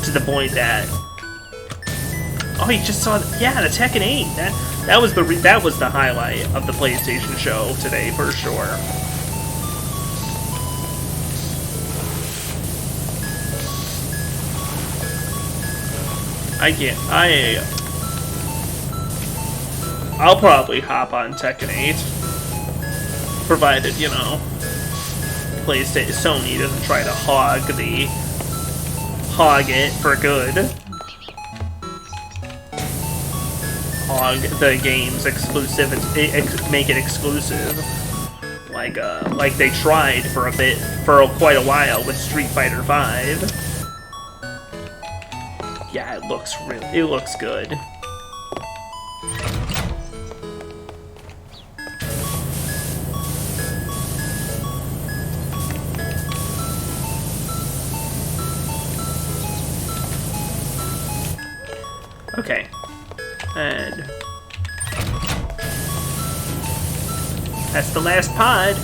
to the point that he just saw the Tekken 8. That was the highlight of the PlayStation show today for sure. I'll probably hop on Tekken 8, provided, PlayStation Sony doesn't try to hog it for good. Hog the game's make it exclusive, like they tried for quite a while with Street Fighter V. Yeah, it looks good. Okay. And that's the last pod.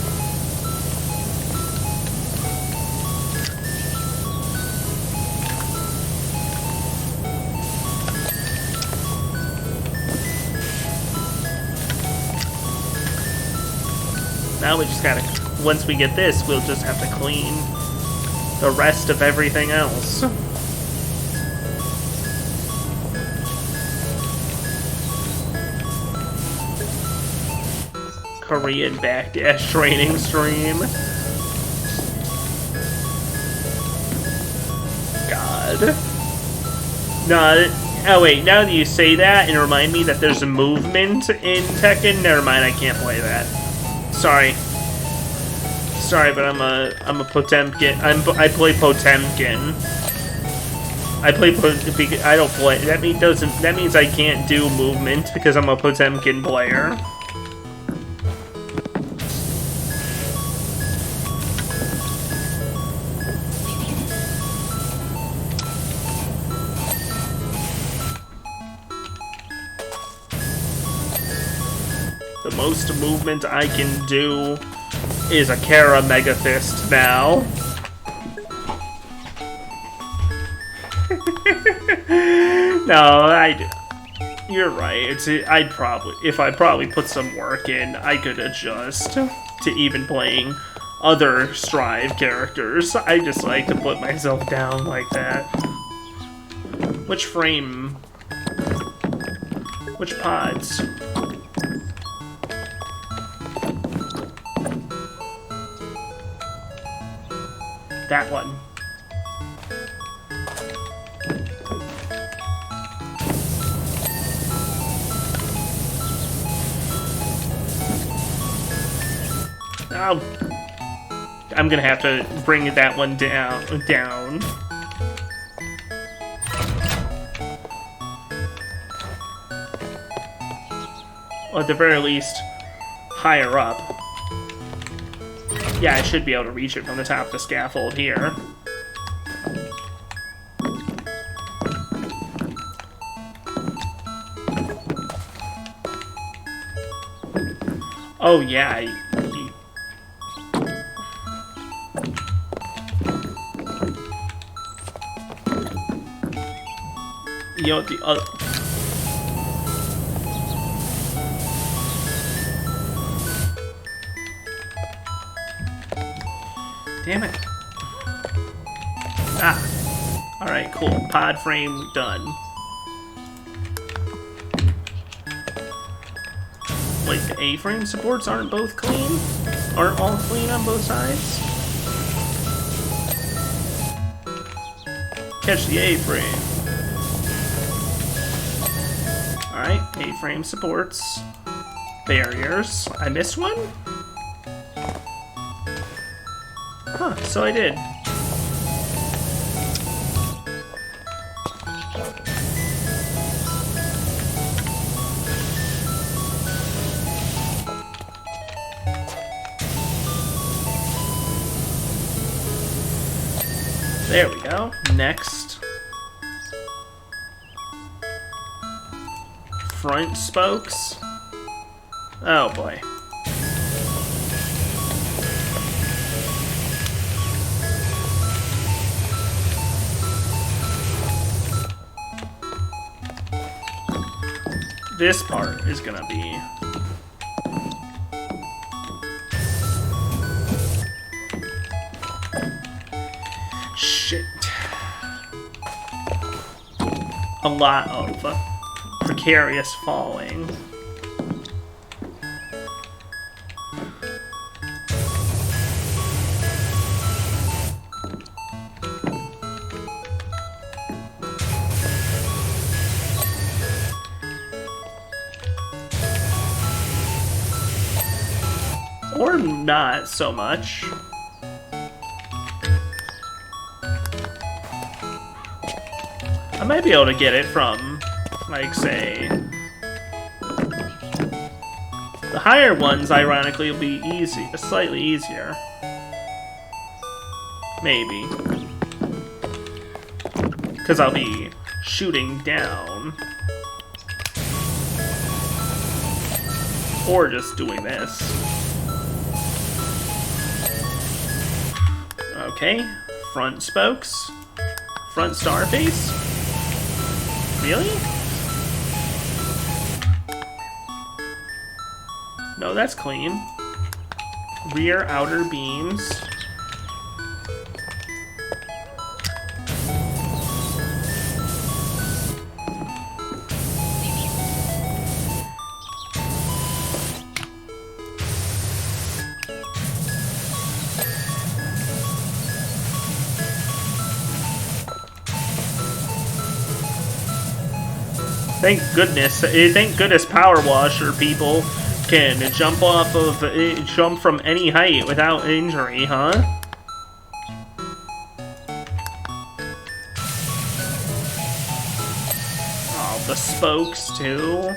Now we just gotta, once we get this, we'll just have to clean the rest of everything else. Korean backdash training stream. God. No, oh wait, now that you say that and remind me that there's a movement in Tekken, never mind, I can't play that. Sorry, but I'm a Potemkin. I play Potemkin. I don't play. That means I can't do movement because I'm a Potemkin player. The most movement I can do is a Kara Mega Fist now. No, you're right. If I probably put some work in, I could adjust to even playing other Strive characters. I just like to put myself down like that. Which frame? Which pods? That one. Oh. I'm gonna have to bring that one down. Or at the very least, higher up. Yeah, I should be able to reach it from the top of the scaffold here. Oh yeah, you know, the other... Damn it. Ah. Alright, cool. Pod frame done. Wait, the A-frame supports aren't all clean on both sides? Catch the A-frame. Alright, A-frame supports. Barriers. I missed one? Huh, so I did. There we go. Next. Front spokes. Oh boy. This part is gonna be... Shit. A lot of precarious falling. Or not so much. I might be able to get it from, like, say... The higher ones, ironically, will be easy, slightly easier. Maybe. Because I'll be shooting down. Or just doing this. Okay, front spokes. Front star face? Really? No, that's clean. Rear outer beams. Thank goodness Power Washer people can jump from any height without injury, huh? Oh, the spokes too.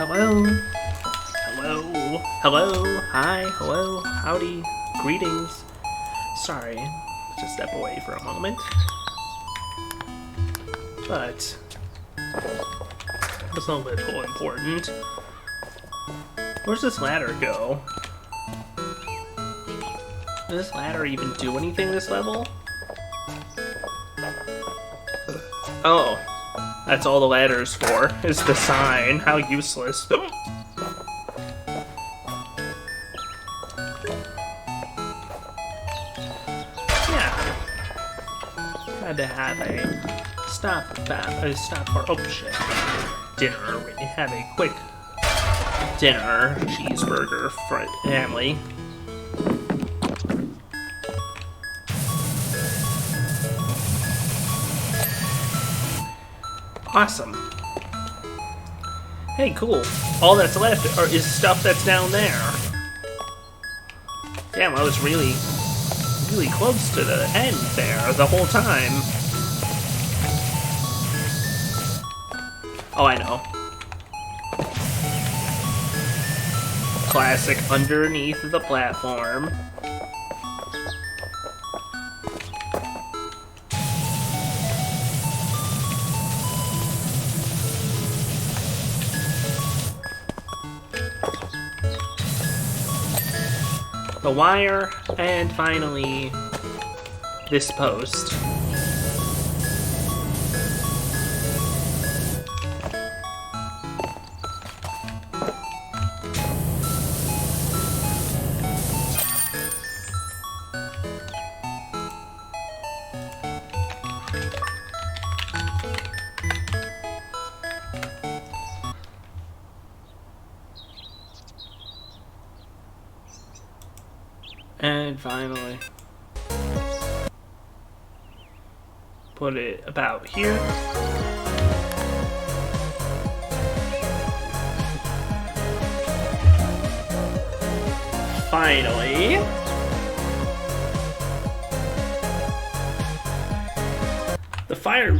Hello? Hello? Hello? Hi? Hello? Howdy? Greetings? Sorry, to step away for a moment. But it's a little important. Where's this ladder go? Does this ladder even do anything this level? Oh, that's all the ladder's for, is the sign. How useless. Yeah. Had to have a stop for, oh shit. Dinner. Have a quick dinner, cheeseburger, family. Awesome. Hey, cool. All that's left is stuff that's down there. Damn, I was really close to the end there the whole time. Oh, I know. Classic underneath the platform. The wire, and finally, this post. And finally, put it about here. Finally. The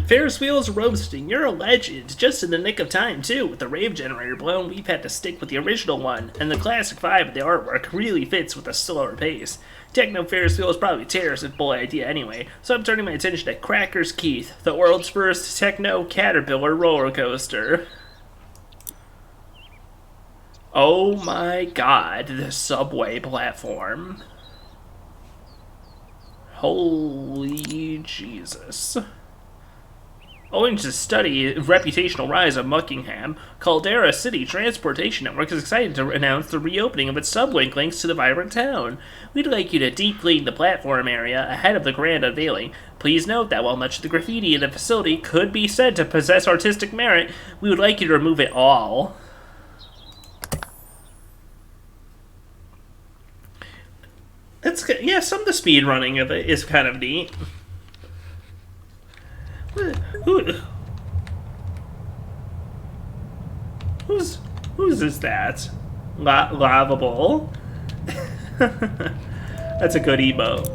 Ferris wheel's roasting. You're a legend. Just in the nick of time, too. With the rave generator blown, we've had to stick with the original one. And the classic vibe of the artwork really fits with the slower pace. Techno Ferris wheel is probably a terrorist boy idea anyway, so I'm turning my attention to Crackers Keith, the world's first techno caterpillar roller coaster. Oh my god, the subway platform. Holy Jesus. Owing to study reputational rise of Muckingham, Caldera City Transportation Network is excited to announce the reopening of its sublink links to the vibrant town. We'd like you to deep clean the platform area ahead of the grand unveiling. Please note that while much of the graffiti in the facility could be said to possess artistic merit, we would like you to remove it all. It's, yeah, some of the speed running of it is kind of neat. Whose is that? Lavable? That's a good emote.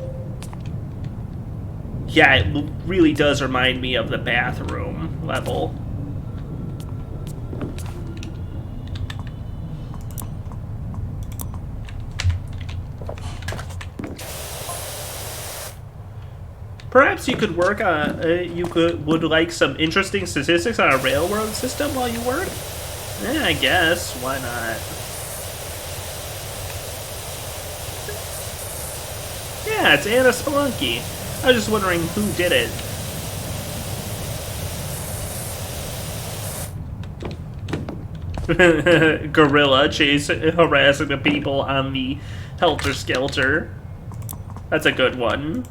Yeah, it really does remind me of the bathroom level. Perhaps you could work on, would like some interesting statistics on a railroad system while you work? Yeah, I guess. Why not? Yeah, it's Anna Spelunky. I was just wondering who did it. Gorilla harassing the people on the Helter Skelter. That's a good one.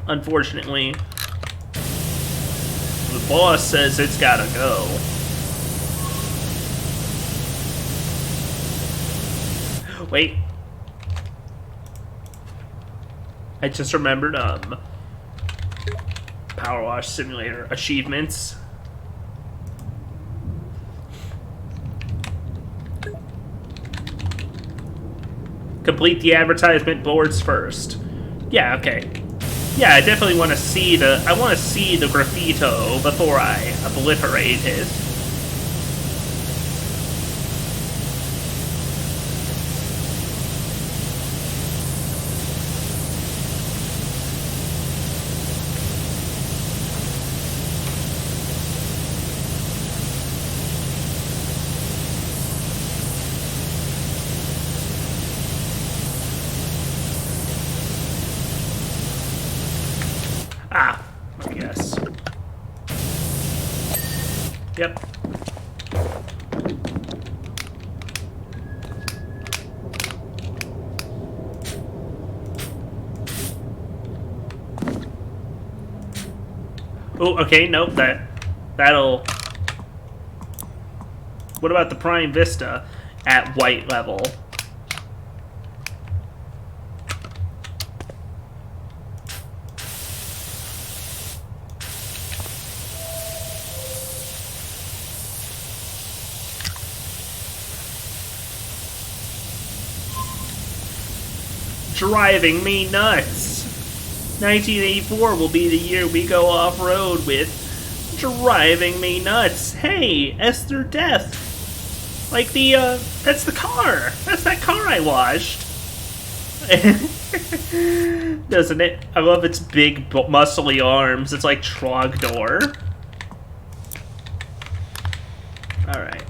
Unfortunately, the boss says it's gotta go. Wait. I just remembered, Powerwash Simulator achievements. Complete the advertisement boards first. Yeah, okay. Yeah, I definitely want to see the graffito before I obliterate it. Ah, I guess. Yep. Oh, okay, nope, that'll... What about the Prime Vista at white level? Driving me nuts. 1984 will be the year we go off-road with. Driving me nuts. Hey, Esther Death. Like that's the car. That's that car I washed. Doesn't it? I love its big, muscly arms. It's like Trogdor. Alright.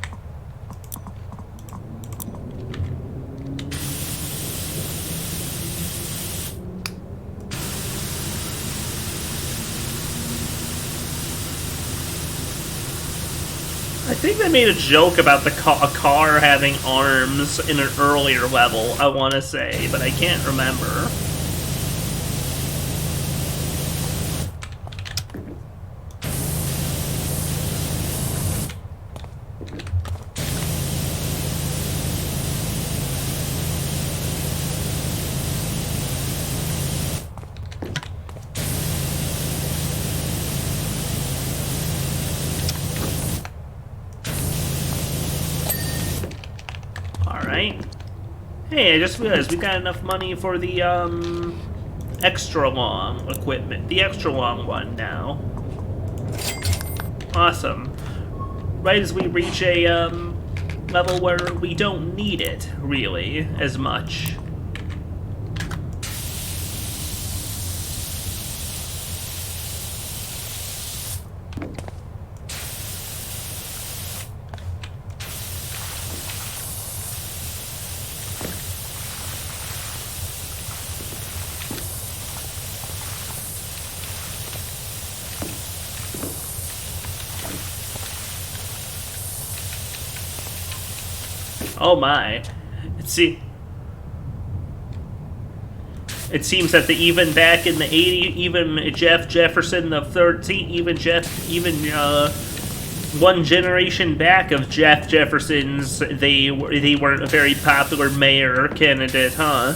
I think they made a joke about a car having arms in an earlier level, I want to say, but I can't remember. Alright. Hey, I just realized we got enough money for the, extra long equipment. The extra long one now. Awesome. Right as we reach a, level where we don't need it, really, as much. Oh my. It seems that even back in the 80s, even Jeff Jefferson the 13th, one generation back of Jeff Jefferson's, they weren't a very popular mayor candidate, huh?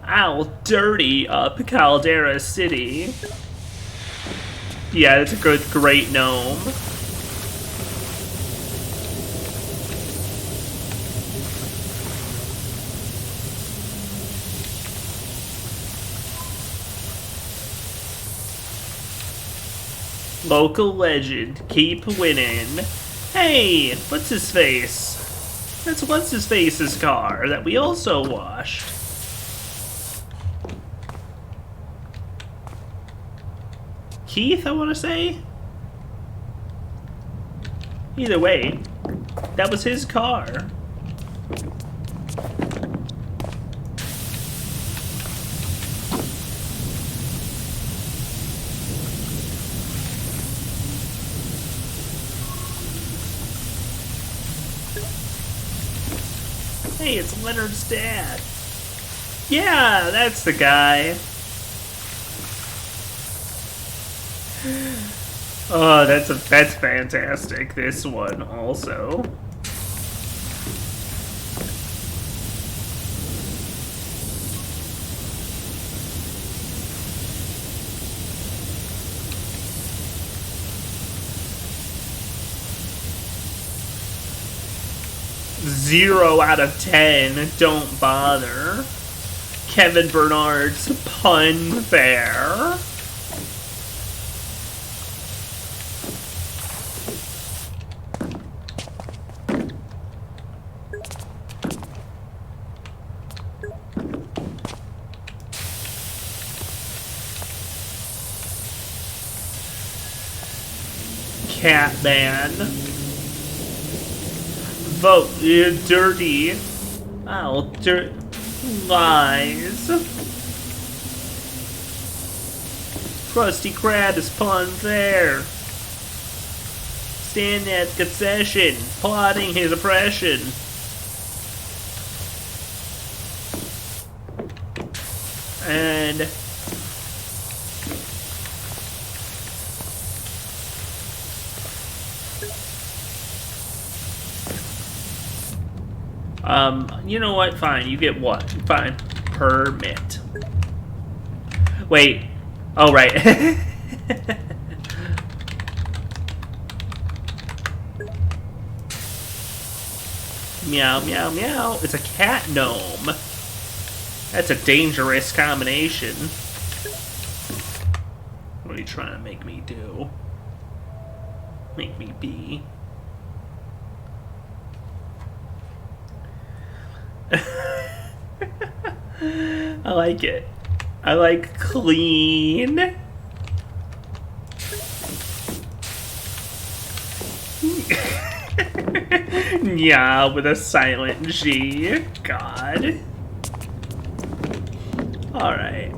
I'll dirty up Caldera City. Yeah, that's a great gnome. Local legend, keep winning. Hey, what's his face? That's what's his face's car that we also washed. Keith, I want to say? Either way, that was his car. Hey, it's Leonard's dad. Yeah, that's the guy. Oh, that's fantastic. This one also. Zero out of 10. Don't bother. Kevin Bernard's Pun Fair. Catman. Vote, you dirty. I'll lies. Krusty Krab is pawned there. Standing at the concession, plotting his oppression. And you know what? Fine, you get what? Fine. Permit. Wait. Oh, right. Meow, meow, meow. It's a cat gnome. That's a dangerous combination. What are you trying to make me do? Make me be? I like it. I like clean. Yeah, with a silent G. God. Alright.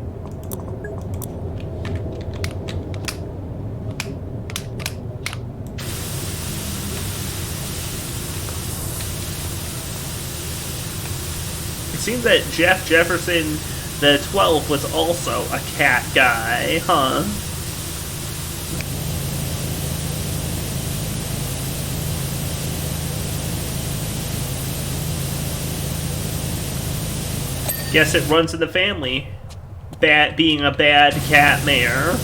It seems that Jeff Jefferson the 12th was also a cat guy, huh? Guess it runs in the family. Being a bad cat mayor.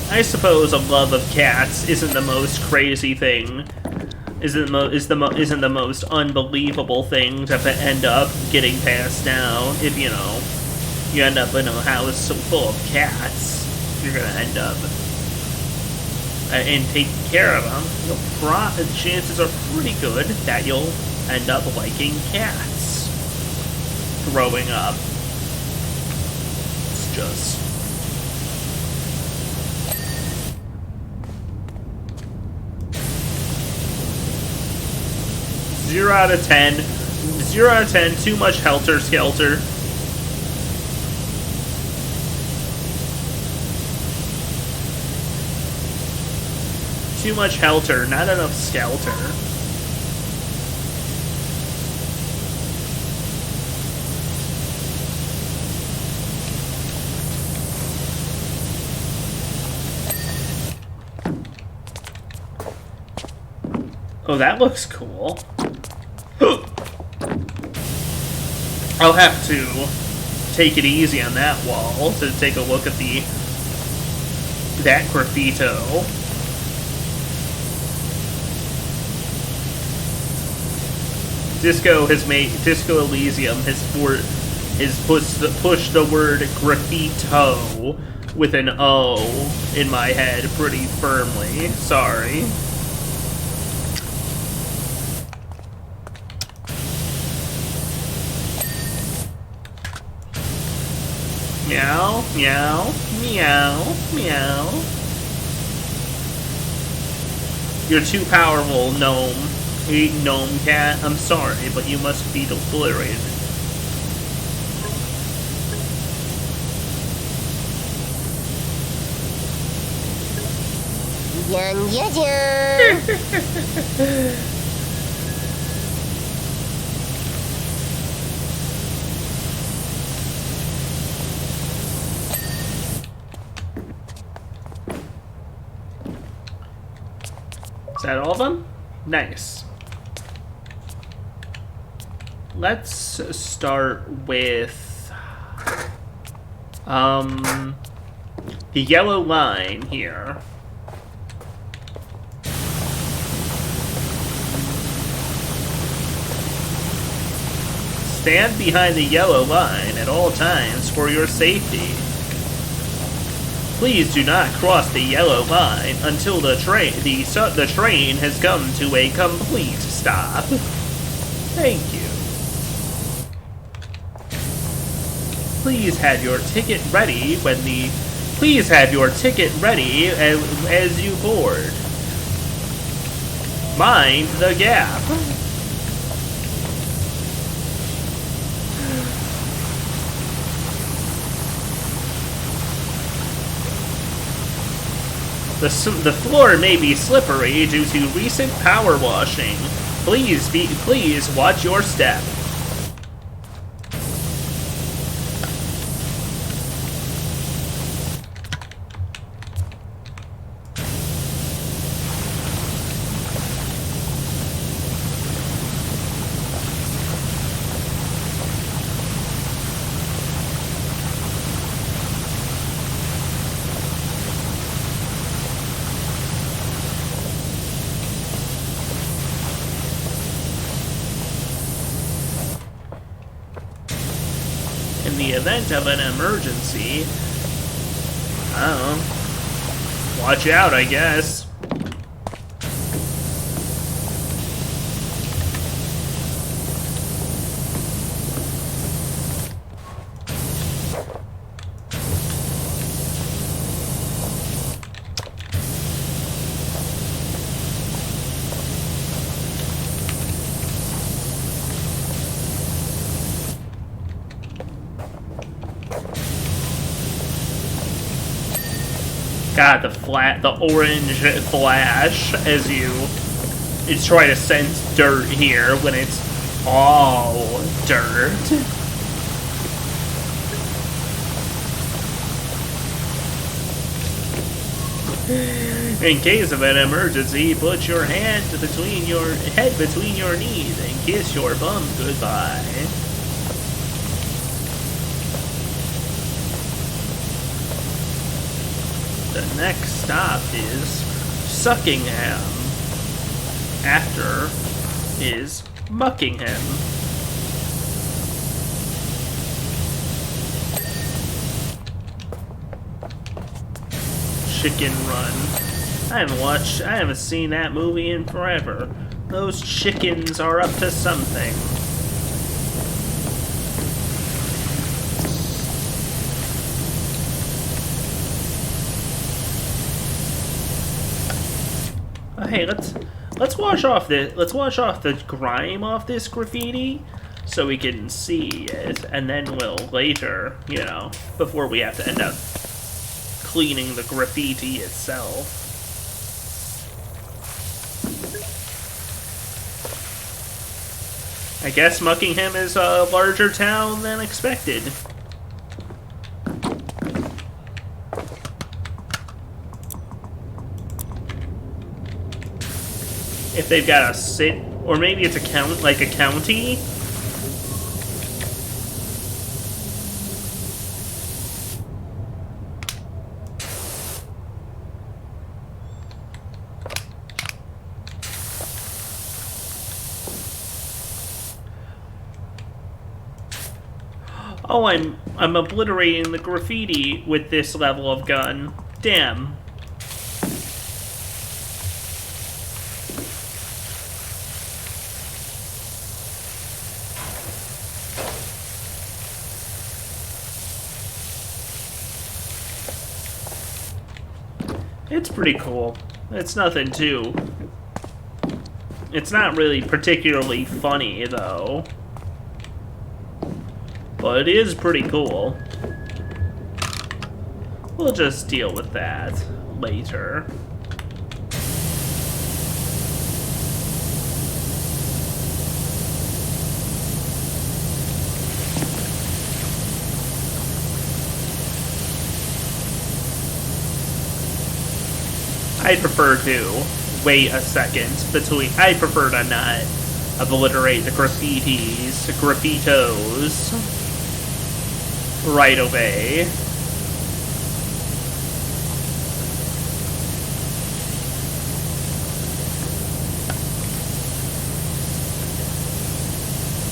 I suppose a love of cats isn't the most crazy thing. Isn't the most unbelievable thing to end up getting passed down. If you end up in a house full of cats, you're gonna end up and taking care of them. The chances are pretty good that you'll end up liking cats growing up. It's just 0 out of 10. 0 out of 10. Too much helter skelter. Too much helter, not enough skelter. Oh, that looks cool. I'll have to take it easy on that wall to take a look at that graffito. Disco Elysium has pushed the word graffito with an O in my head pretty firmly. Sorry. Meow, meow, meow, meow. You're too powerful, gnome. Gnome cat, I'm sorry, but you must be obliterated. Dun, dun, dun. Is that all of them? Nice. Let's start with the yellow line here. Stand behind the yellow line at all times for your safety. Please do not cross the yellow line until the train has come to a complete stop. Thank you. Please have your ticket ready when the Please have your ticket ready as you board. Mind the gap. The floor may be slippery due to recent power washing. Please watch your step. In the event of an emergency, I don't know, watch out, I guess. God, the orange flash as you try to sense dirt here when it's all dirt. In case of an emergency, put your head between your knees and kiss your bum goodbye. The next stop is Suckingham. After is Muckingham. Chicken Run. I haven't seen that movie in forever. Those chickens are up to something. Hey, let's wash off the grime off this graffiti so we can see it, and then we'll later, you know, before we have to end up cleaning the graffiti itself. I guess Muckingham is a larger town than expected. If they've got a or maybe it's a county. Oh, I'm obliterating the graffiti with this level of gun. Damn. It's pretty cool. It's nothing too... It's not really particularly funny, though. But it is pretty cool. We'll just deal with that later. I prefer to wait a second between... I prefer to not obliterate the graffitos right away.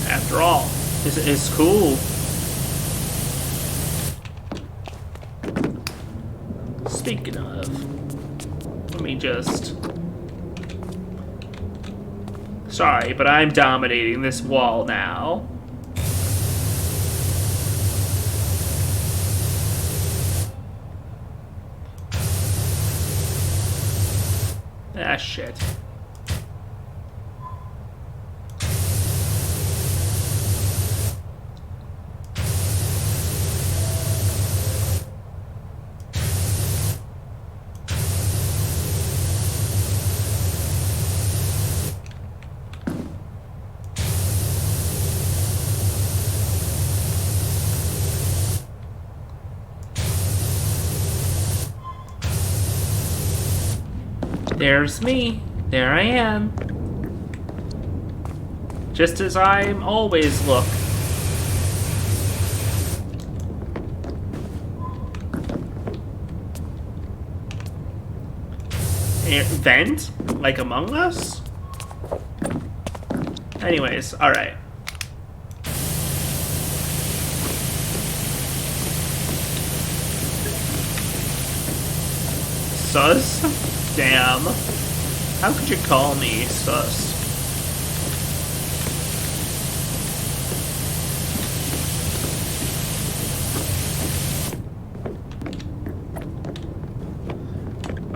After all, it's cool. Speaking of, let me just... Sorry, but I'm dominating this wall now. Ah, shit. There's me. There I am. Just as I always look. Vent? Like Among Us? Anyways, alright. Sus? Damn. How could you call me sus?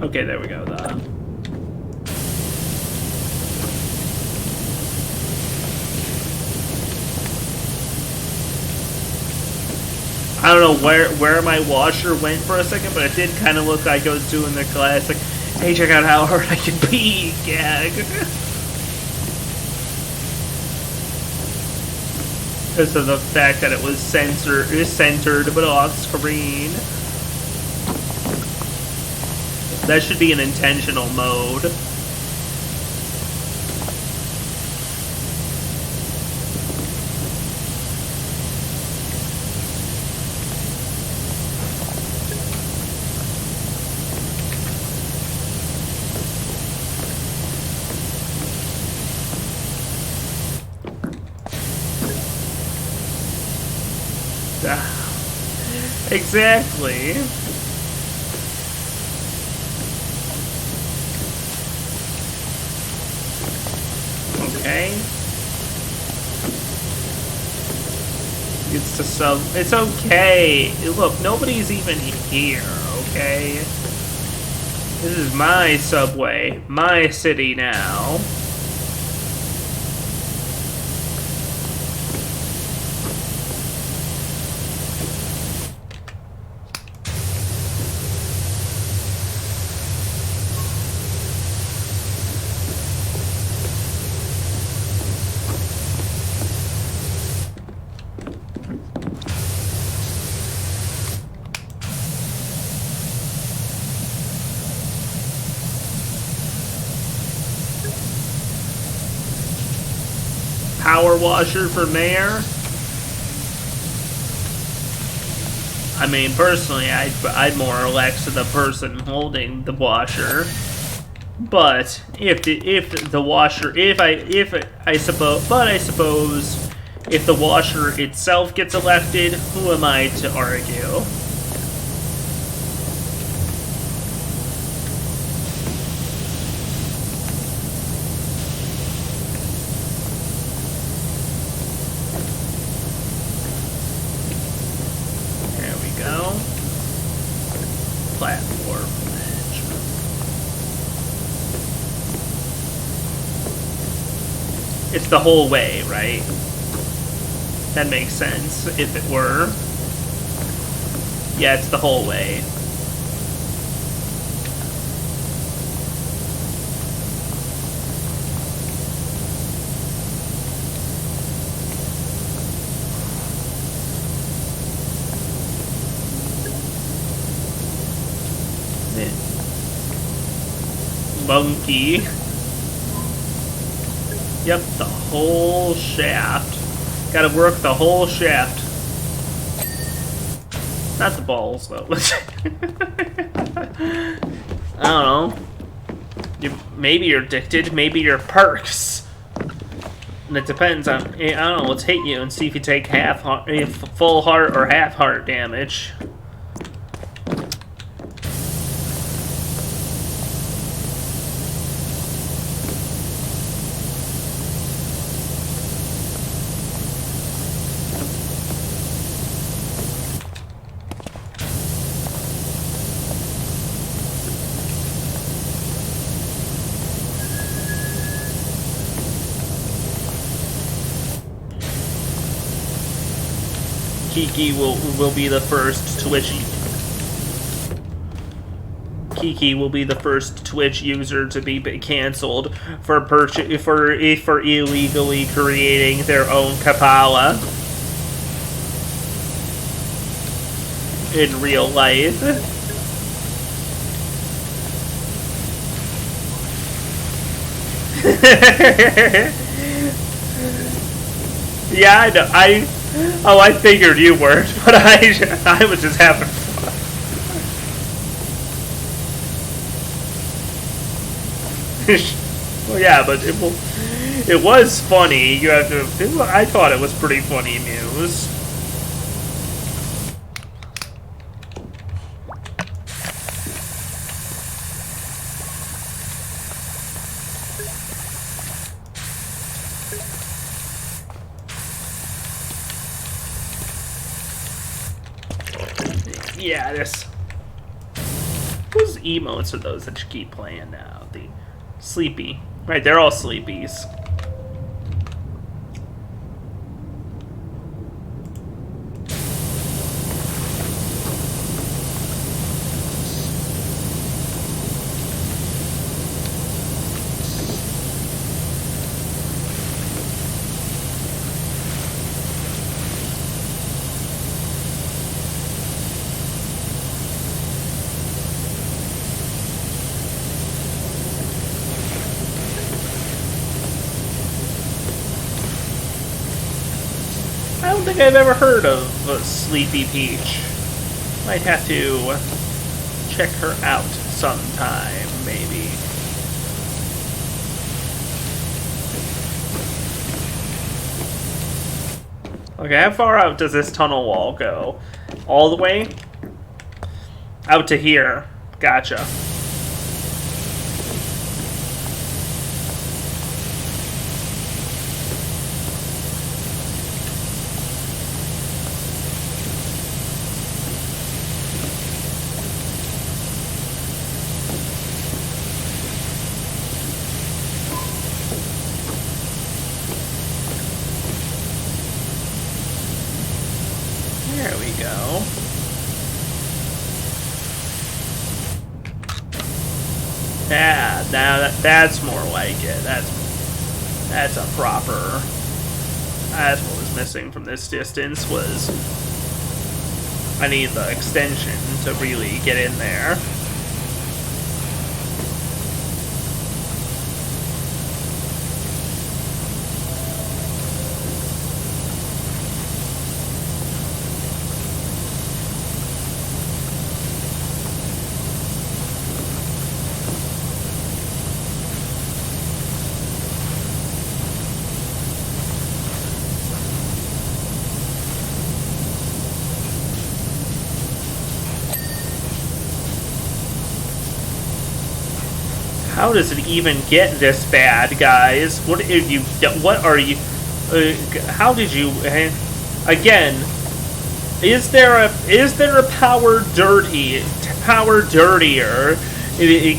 Okay, there we go, though. I don't know where my washer went for a second, but it did kind of look like I was doing the classic, hey, check out how hard I can pee gag. Because of the fact that it was centered but off screen. That should be an intentional mode. Exactly. Okay. It's the sub. It's okay. Look, nobody's even here, okay? This is my subway, my city now. Power washer for mayor? I mean, personally, I'd more elect the person holding the washer. But I suppose if the washer itself gets elected, who am I to argue? Platform edge. It's the whole way, right? That makes sense, if it were. Yeah, it's the whole way. Monkey. Yep, the whole shaft. Gotta work the whole shaft. Not the balls, though. I don't know. Maybe you're addicted, maybe you're perks. And it depends on, I don't know, let's hit you and see if you take full heart or half heart damage. Kiki will be the first Twitch. Kiki will be the first Twitch user to be canceled for illegally creating their own Kapala in real life. Yeah, I know. I figured you weren't, but I was just having fun. Well, yeah, but it was funny. You have to. I thought it was pretty funny news. Yeah, this. Whose emotes are those that you keep playing now? The sleepy. Right, they're all sleepies. I don't think I've ever heard of Sleepy Peach. Might have to check her out sometime, maybe. Okay, how far out does this tunnel wall go? All the way? Out to here. Gotcha. There we go. Yeah, now that's more like it. That's a proper. That's what was missing from this distance was. I need the extension to really get in there. How does it even get this bad, guys? What have you? What are you? How did you? Again, is there a power dirtier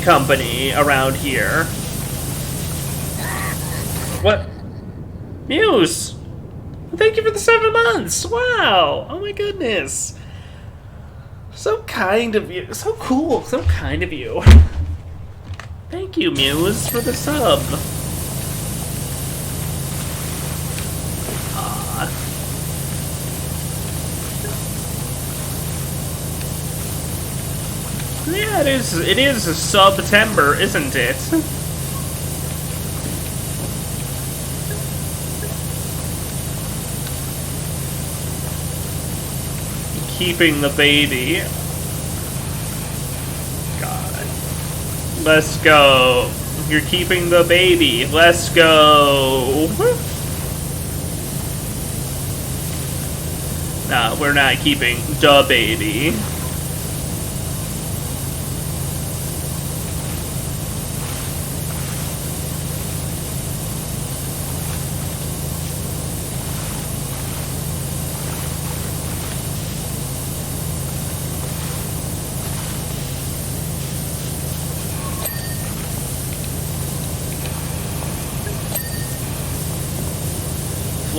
company around here? What? Muse, thank you for the 7 months. Wow! Oh my goodness. So kind of you. So cool. So kind of you. Thank you, Muse, for the sub. Aww. Yeah, it is September, isn't it? Keeping the baby. Let's go. You're keeping the baby. Let's go. No, we're not keeping the baby.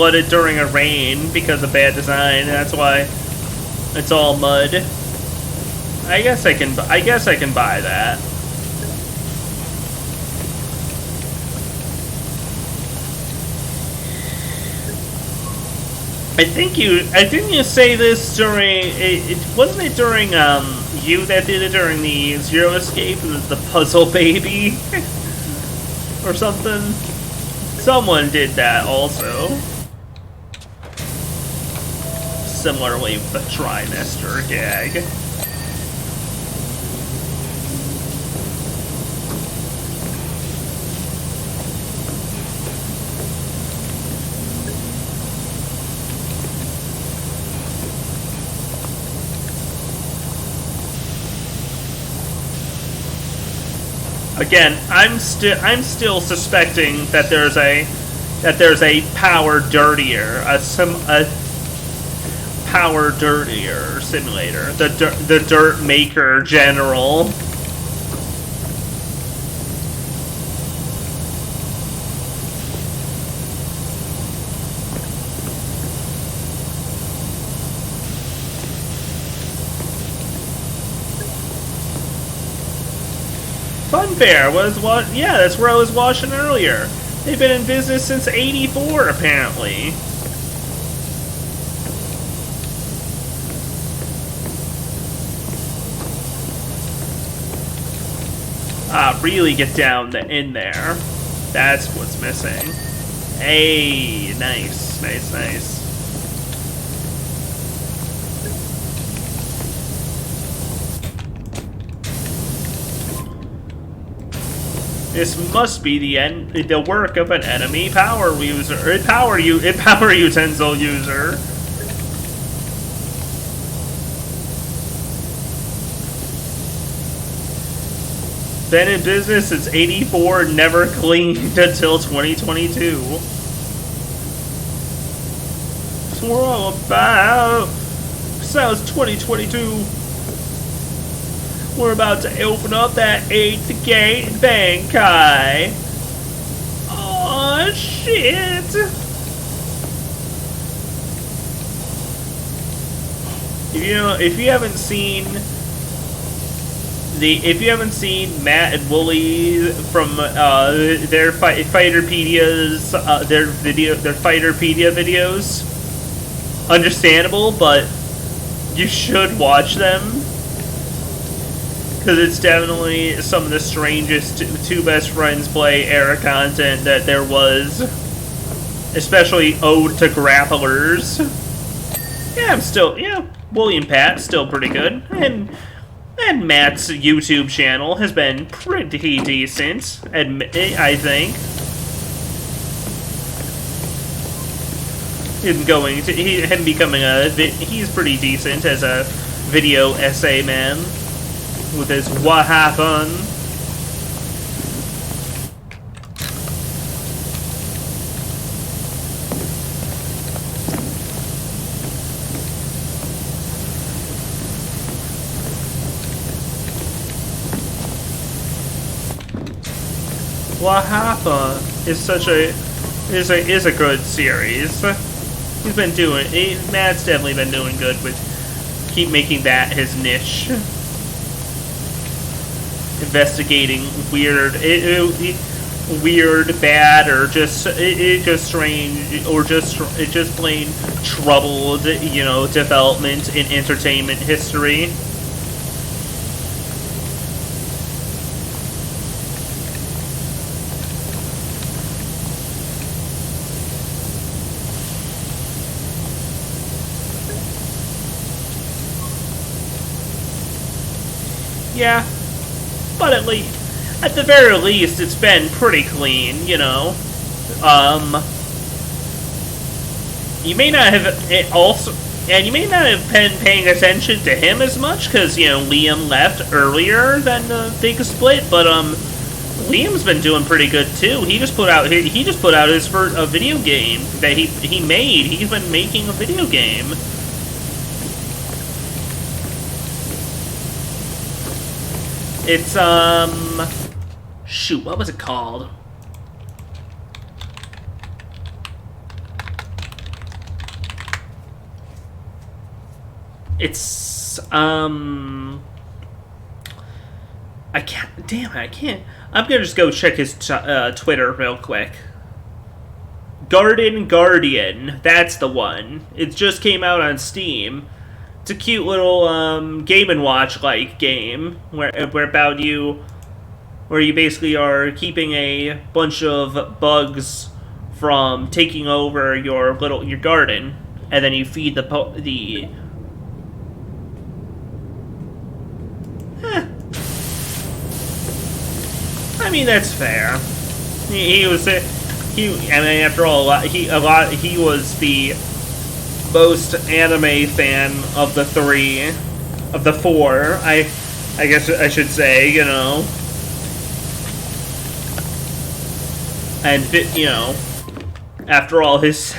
flooded during a rain because of bad design. That's why it's all mud. I guess I can buy that. I think you say this during wasn't it during you that did it during the Zero Escape, the Puzzle Baby or something. Someone did that also. Similarly with the trimester gag. Again, I'm still suspecting that there's a power dirtier, a power dirtier simulator, the Dirt Maker General. Funfair was what? Yeah, that's where I was watching earlier. They've been in business since '84, apparently. Really get down in there. That's what's missing. Hey, nice, nice, nice. This must be the work of an enemy power user, power utensil user. Been in business since '84, never cleaned until 2022. That's what we're all about. Sounds 2022. We're about to open up that 8th gate in Bankai. Oh shit! If you haven't seen Matt and Wooly from their Fighterpedias, their Fighterpedia videos, understandable, but you should watch them. Because it's definitely some of the strangest two best friends play era content that there was. Especially ode to grapplers. Yeah, William Pat, still pretty good. And Matt's YouTube channel has been pretty decent, I think. He's pretty decent as a video essay man. With his what happened. What happened is is a good series. Matt's definitely been doing good with keep making that his niche. Investigating weird, bad, or just strange, or just plain troubled, development in entertainment history. Yeah. But at the very least, it's been pretty clean, You may not have you may not have been paying attention to him as much because Liam left earlier than the big split, but Liam's been doing pretty good too. He just put out his first video game that he made. He's been making a video game. It's, shoot, what was it called? It's I can't. Damn it! I can't. I'm gonna just go check his Twitter real quick. Garden Guardian. That's the one. It just came out on Steam. It's a cute little Game and Watch like game where about you, where you basically are keeping a bunch of bugs from taking over your garden, and then you feed the. I mean, that's fair. He was I mean, after all, he was the most anime fan of the four. I guess I should say, you know. And you know, after all his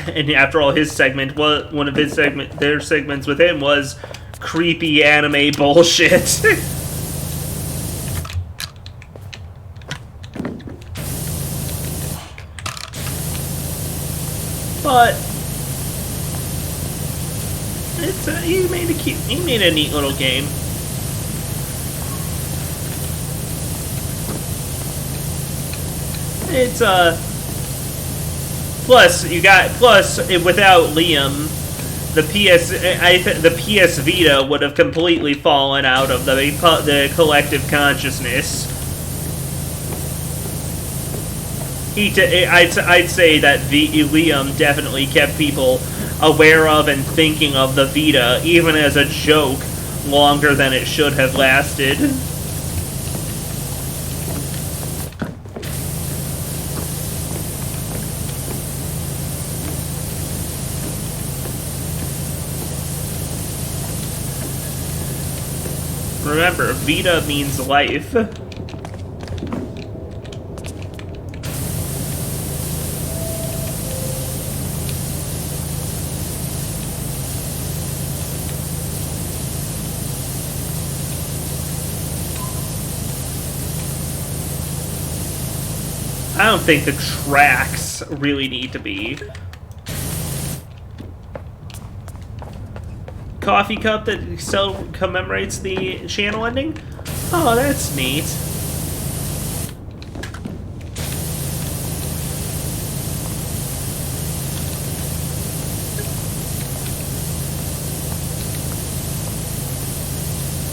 segment was one of their segments with him was creepy anime bullshit. But it's he made a neat little game. It's plus without Liam, the PS Vita would have completely fallen out of the collective consciousness. I'd say that Liam definitely kept people aware of and thinking of the Vita, even as a joke, longer than it should have lasted. Remember, Vita means life. I don't think the tracks really need to be. Coffee cup that commemorates the channel ending? Oh, that's neat.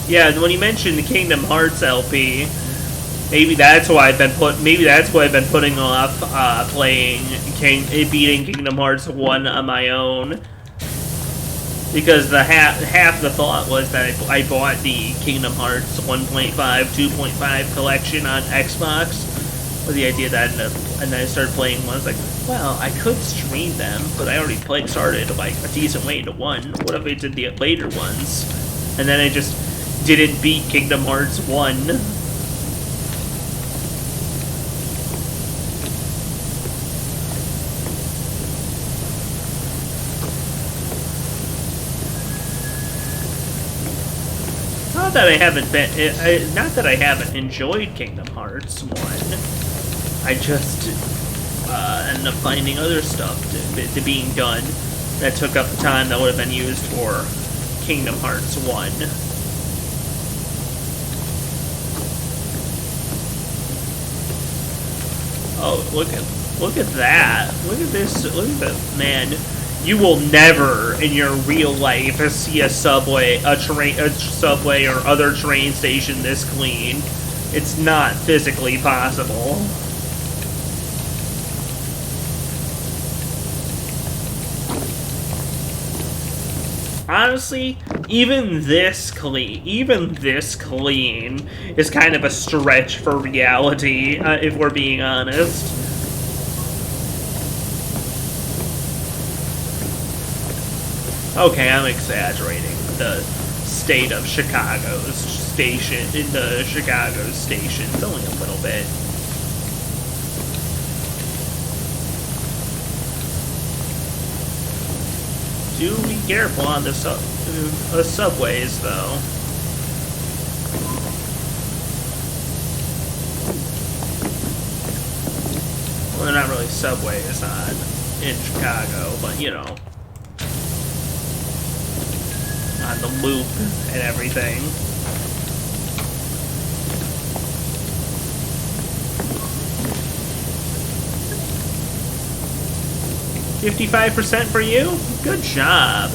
Yeah, when you mentioned the Kingdom Hearts LP, maybe that's why I've been putting off beating Kingdom Hearts 1 on my own. Because the half the thought was that I bought the Kingdom Hearts 1.5, 2.5 collection on Xbox with the idea that and then I started playing one. I was like, well, I could stream them, but I already started like a decent way into one. What if I did the later ones? And then I just didn't beat Kingdom Hearts 1. Not that I haven't enjoyed Kingdom Hearts 1. I just ended up finding other stuff to being done that took up the time that would have been used for Kingdom Hearts 1. Oh, look at that! Look at this! Look at that, man! You will never, in your real life, see a subway or other train station this clean. It's not physically possible. Honestly, even this clean is kind of a stretch for reality, if we're being honest. Okay, I'm exaggerating the state of Chicago's station, the Chicago's stations, only a little bit. Do be careful on the subways, though. Well, they're not really subways in Chicago, but you know. On the loop and everything. $55% for you? Good job.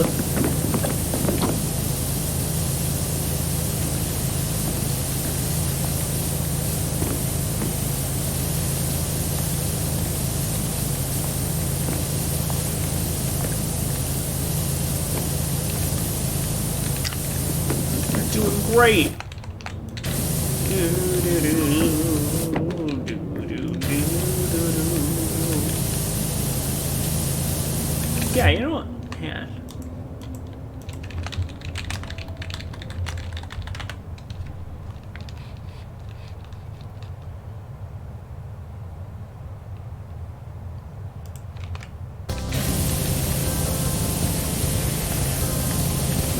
Doing great. Yeah, you know what? Yeah.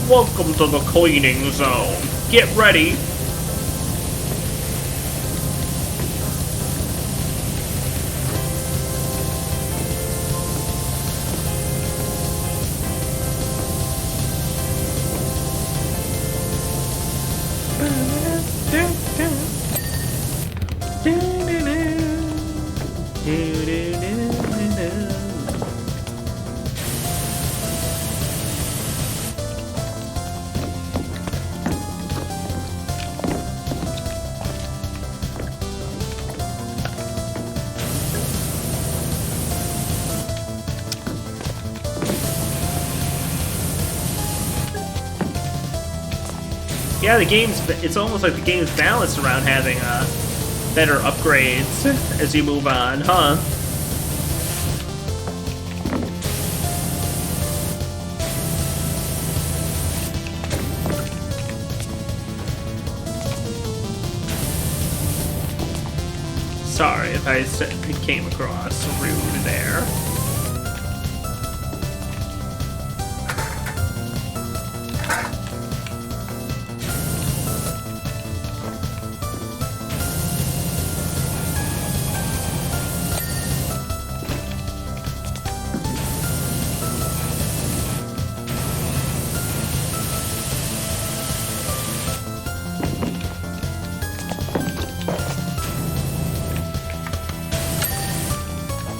Welcome to the cleaning zone. Get ready. Yeah, it's almost like the game's balanced around having better upgrades as you move on, huh? Sorry if I came across rude there.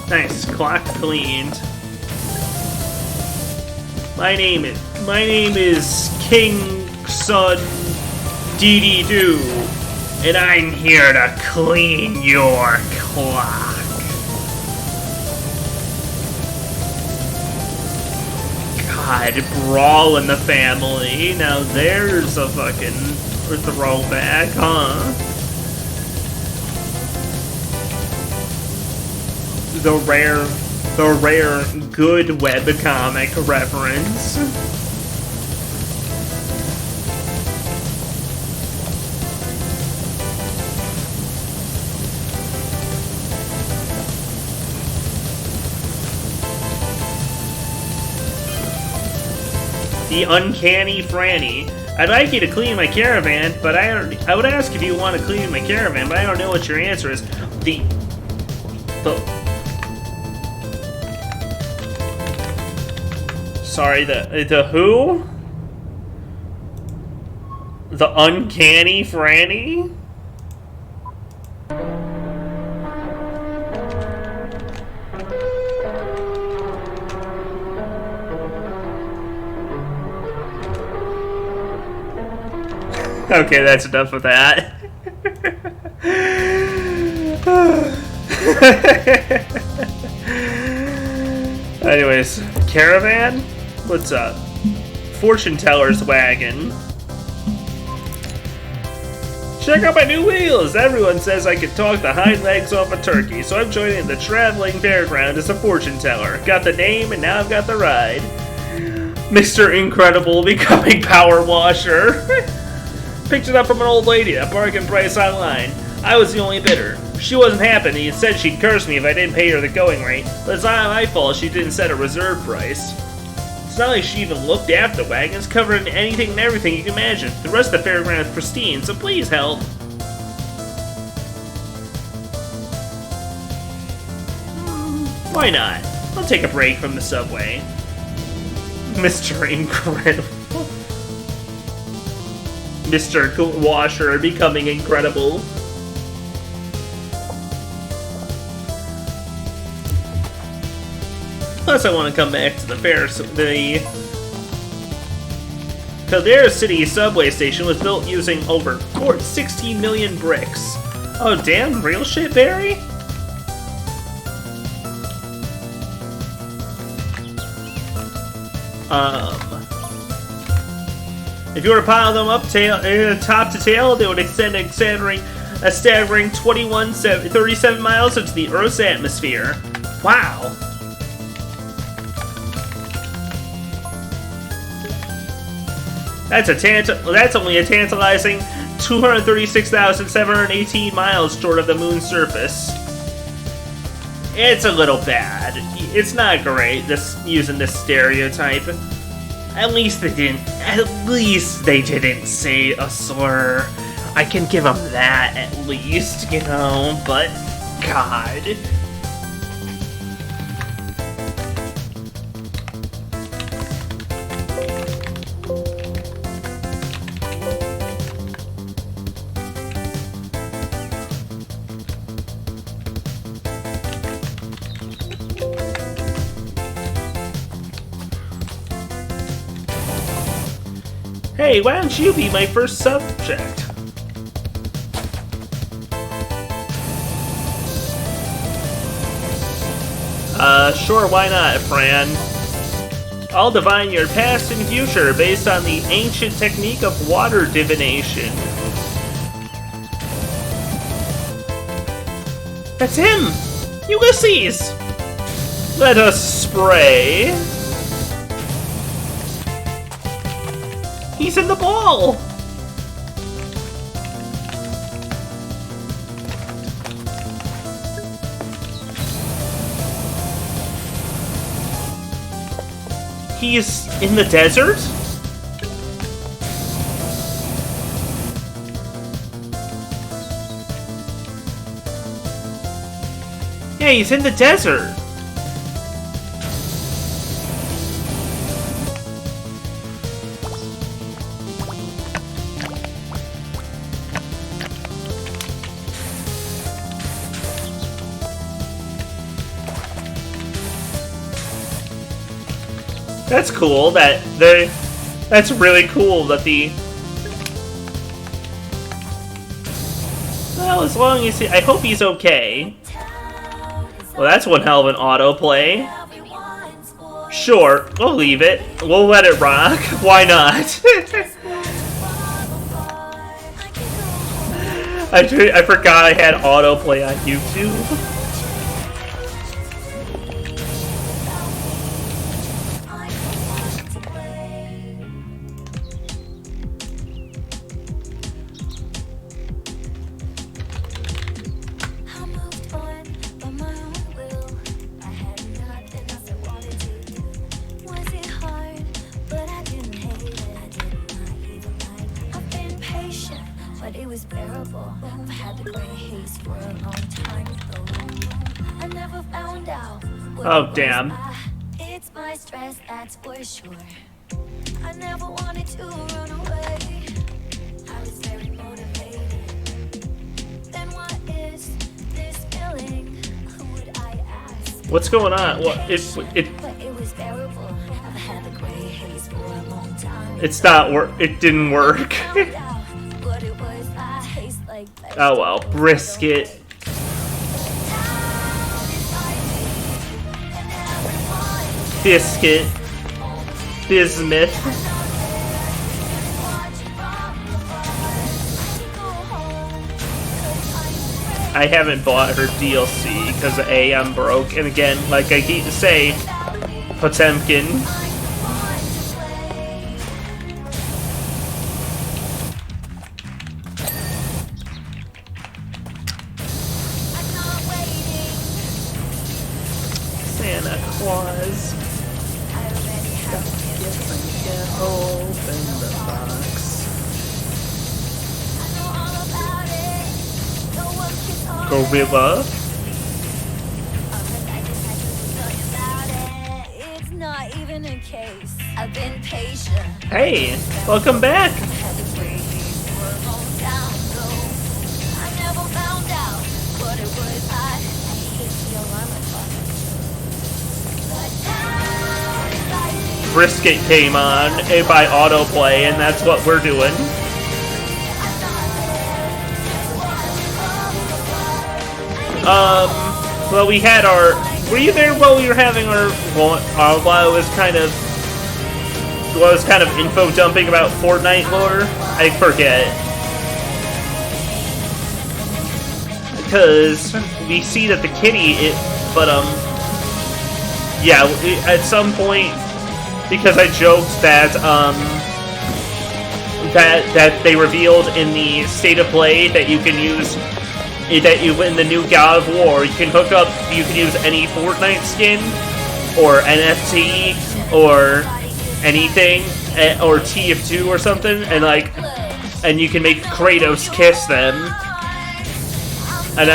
Nice, clock cleaned. My name is King Sun Dee Doo, and I'm here to clean your clock. God, Brawl in the Family. Now there's a fucking throwback, huh? The rare good webcomic reference. The Uncanny Franny. I'd like you to clean my caravan, but I would ask if you want to clean my caravan, but I don't know what your answer is. Sorry, the who? The Uncanny Franny? Okay, that's enough of that. Anyways, caravan? What's up? Fortune teller's wagon. Check out my new wheels! Everyone says I can talk the hind legs off a turkey, so I'm joining the traveling fairground as a fortune teller. Got the name, and now I've got the ride. Mr. Incredible becoming power washer. Picked it up from an old lady at bargain price online. I was the only bidder. She wasn't happy and said she'd curse me if I didn't pay her the going rate, but it's not my fault she didn't set a reserve price. It's not like she even looked after the wagon. It's covered in anything and everything you can imagine. The rest of the fairground is pristine, so please help. Why not? I'll take a break from the subway. Mr. Incredible. Mr. Washer becoming incredible. Plus, I want to come back to the the Caldera City subway station was built using over 16 million bricks. Oh damn, real shit, Barry? If you were to pile them up top to tail, they would extend a staggering 37 miles into the Earth's atmosphere. Wow. That's only a tantalizing 236,718 miles short of the moon's surface. It's a little bad. It's not great, using this stereotype. At least they didn't say a slur. I can give them that at least, you know, but God. Hey, why don't you be my first subject? Sure, why not, Fran? I'll divine your past and future based on the ancient technique of water divination. That's him! Ulysses! Let us spray. He's in the ball! He's in the desert? Yeah, he's in the desert. That's cool that's really cool that well, as long as I hope he's okay. Well, that's one hell of an autoplay. Sure, we'll leave it. We'll let it rock. Why not? I forgot I had autoplay on YouTube. Oh, damn. It's my stress, that's for sure. I never wanted to run away. I was very motivated. Then what is this feeling? Who would I ask? What's going on? What But it was bearable. I've had the gray haze for a long time. It's not work. It didn't work. But it was taste like Oh well, brisket. Biscuit. Bismuth. I haven't bought her DLC because A, I'm broke, and again, like I keep to say, Potemkin. Santa Claus. Open the box. Gorilla. It's not even a case. I've been patient. Hey, welcome back. Had the gray haze was hot. I hate the alarm clock. The town is like Brisket came on by autoplay, and that's what we're doing. Well, we had our. Were you there while we were having our? While it was kind of. Was kind of info dumping about Fortnite lore? I forget. Because we see that the kitty, yeah, at some point, because I joked that, that they revealed in the state of play that you can use, that you, in the new God of War, you can use any Fortnite skin, or NFT, or anything, or TF2 or something, and you can make Kratos kiss them, and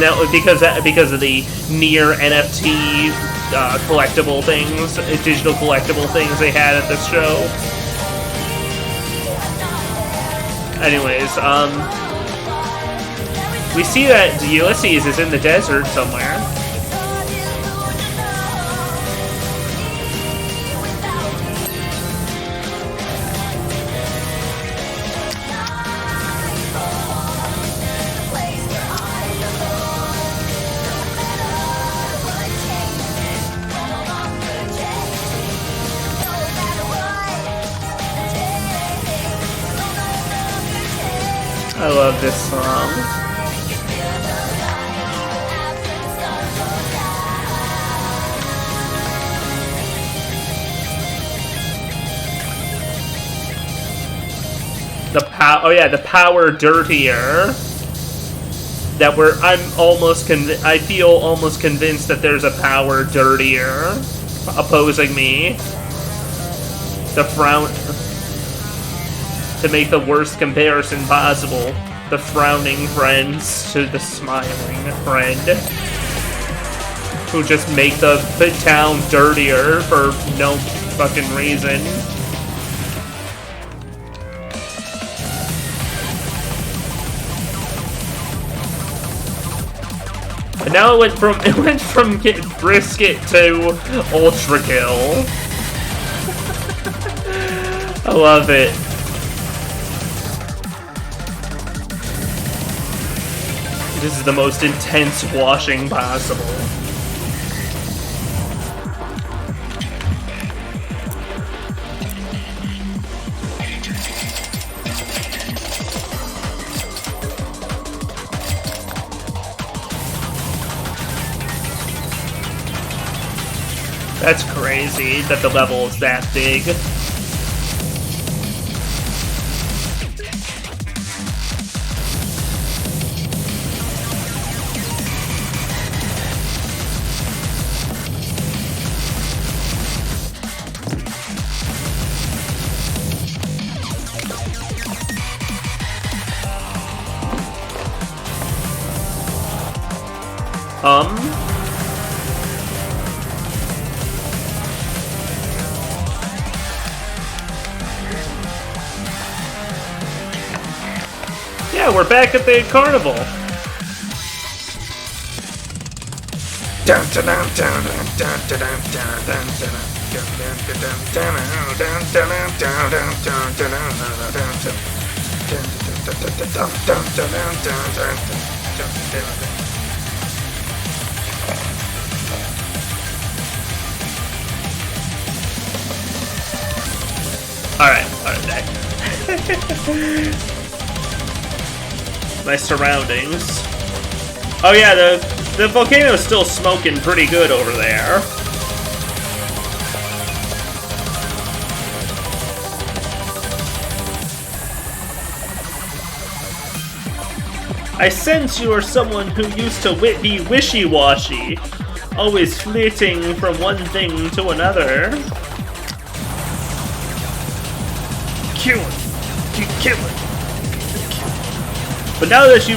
that was because of the near NFT collectible things, digital collectible things they had at this show. Anyways, we see that Ulysses is in the desert somewhere. I love this song. The power dirtier. That I feel almost convinced that there's a power dirtier opposing me. The frown. To make the worst comparison possible, the frowning friends to the smiling friend, who just make the town dirtier for no fucking reason. And now it went from brisket to ultra kill. I love it. This is the most intense washing possible. That's crazy that the level is that big. Yeah, we're back at the carnival. Alright. My surroundings. Oh yeah, the volcano is still smoking pretty good over there. I sense you are someone who used to be wishy-washy, always flitting from one thing to another. Kill it. But now that you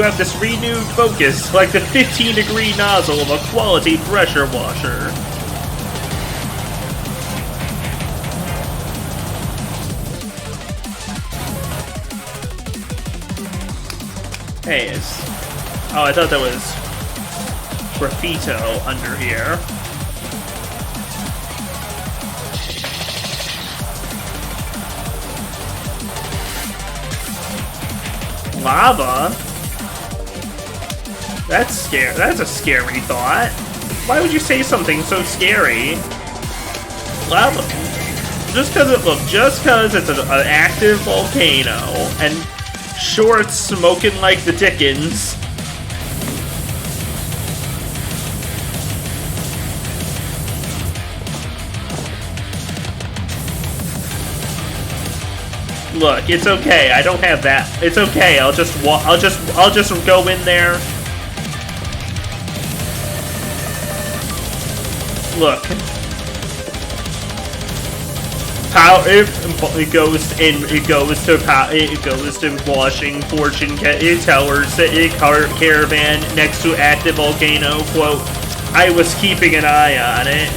have this renewed focus, like the 15-degree nozzle of a quality pressure washer. Hey, it's... Oh, I thought that was graffito under here. Lava? That's scary. That's a scary thought. Why would you say something so scary? Lava. Just because it's an active volcano, and sure, it's smoking like the Dickens. Look, it's okay. I don't have that. It's okay. I'll just go in there. Look. It goes to washing fortune tellers caravan next to active volcano. Quote, I was keeping an eye on it.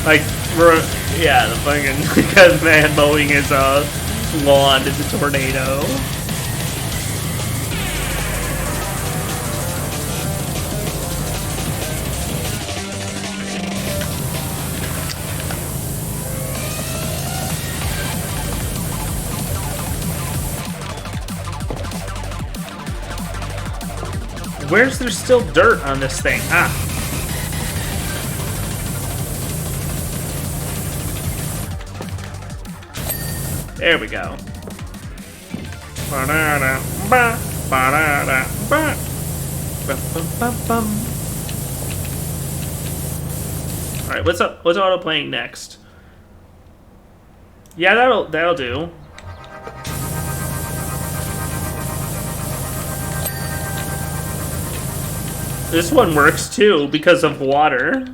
Like, yeah, the fucking man mowing his lawn in the tornado. Where's there still dirt on this thing? Ah. There we go. Alright, what's up? What's auto playing next? Yeah, that'll do. This one works too because of water.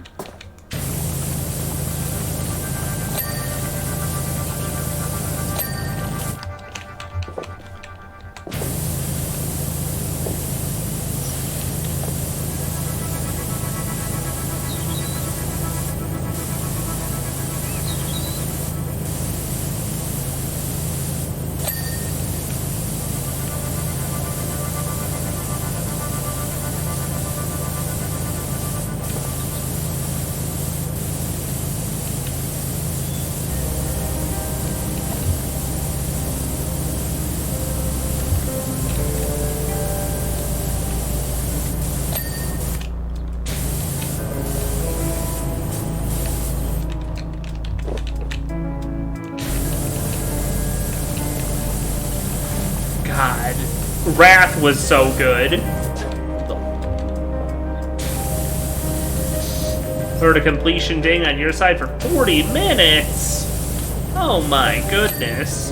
God, Wrath was so good. Third to completion ding on your side for 40 minutes. Oh my goodness.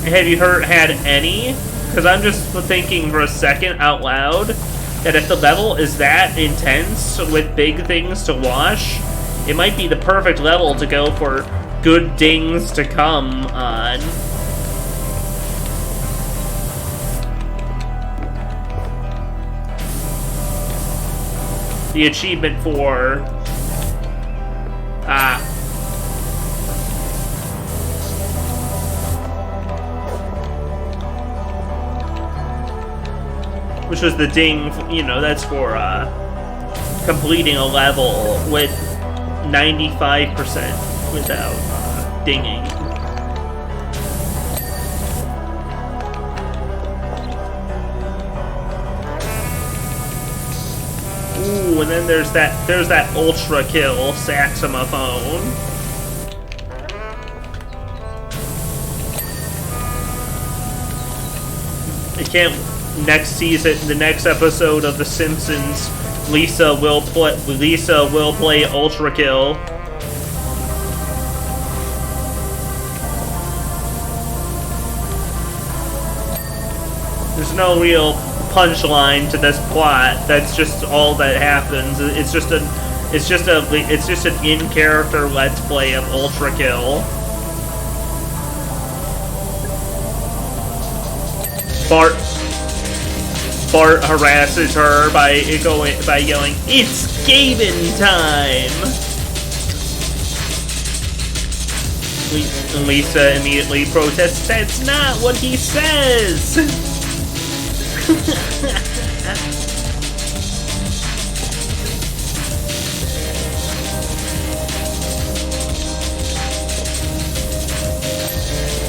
Have you had any? Because I'm just thinking for a second out loud that if the level is that intense with big things to wash, it might be the perfect level to go for good dings to come on. The achievement for which was the ding, you know, that's for completing a level with 95% without dinging. Ooh, and then there's that ultra kill saxophone. I can't. Next season, the next episode of The Simpsons, Lisa will play ultra kill. There's no real punchline to this plot. That's just all that happens. It's just It's just an in-character Let's Play of Ultra Kill. Bart harasses her by yelling, "It's Gaben time!" Lisa immediately protests, "That's not what he says!"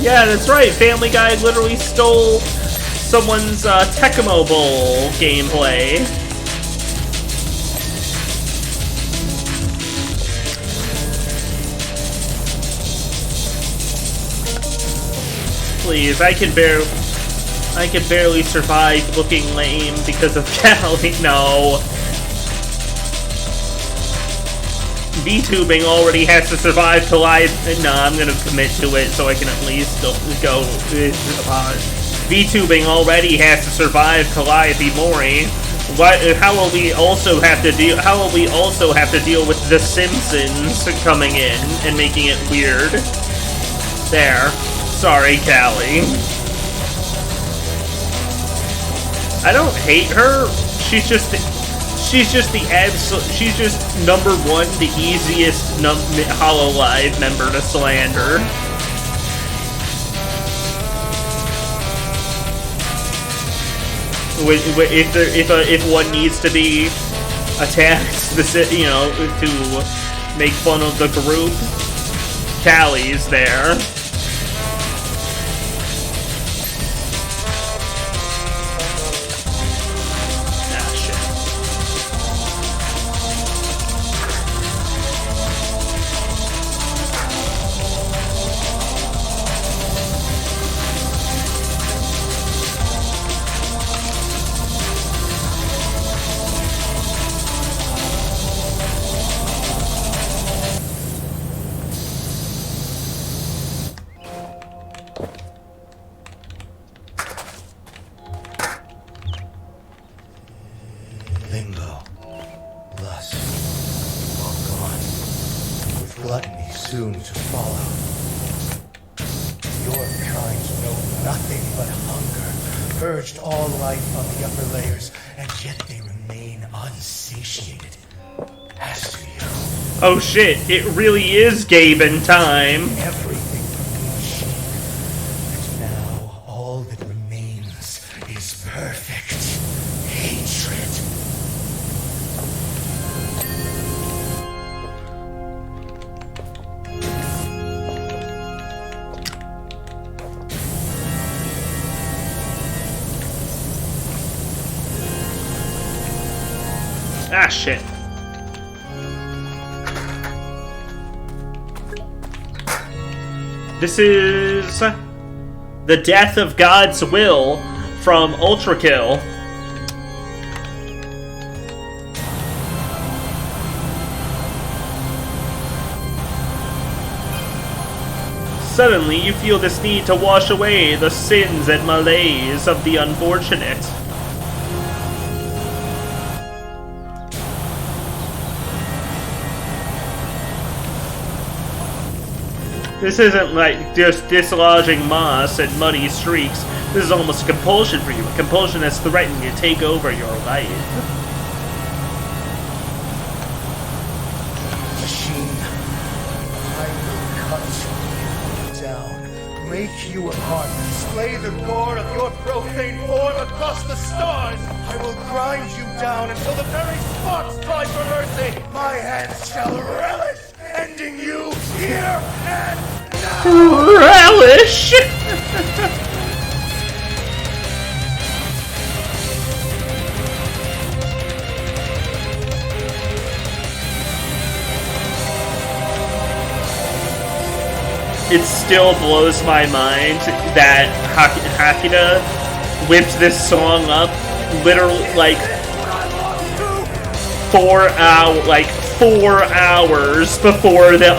Yeah, that's right, Family Guy literally stole someone's Tecmo Bowl gameplay. Please, I can barely survive looking lame because of Callie. No. VTubing already has to survive till no, I'm gonna commit to it so I can at least go. VTubing already has to survive Calliope Mori. How will we also have to deal with The Simpsons coming in and making it weird? There. Sorry, Callie. I don't hate her. She's just number one, the easiest Hololive member to slander. If one needs to be attacked, to make fun of the group, Callie's there. Limbo, lust, all gone, with gluttony soon to follow. Your kind know nothing but hunger, purged all life on the upper layers, and yet they remain unsatiated. As to you, oh shit, it really is Gaben time. everything remains shape, and now all that remains is perfect hatred. Ah, shit. This is The Death of God's Will from Ultra Kill. Suddenly, you feel this need to wash away the sins and malaise of the unfortunate. This isn't like just dislodging moss and muddy streaks. This is almost a compulsion for you. A compulsion that's threatening to take over your life. Machine, I will cut you down, break you apart, display the gore of your profane form across the stars. I will grind you down until the very sparks cry for mercy. My hands shall relish ending you here and now. Relish! It still blows my mind that Hakita whipped this song up literally like 4 hours before the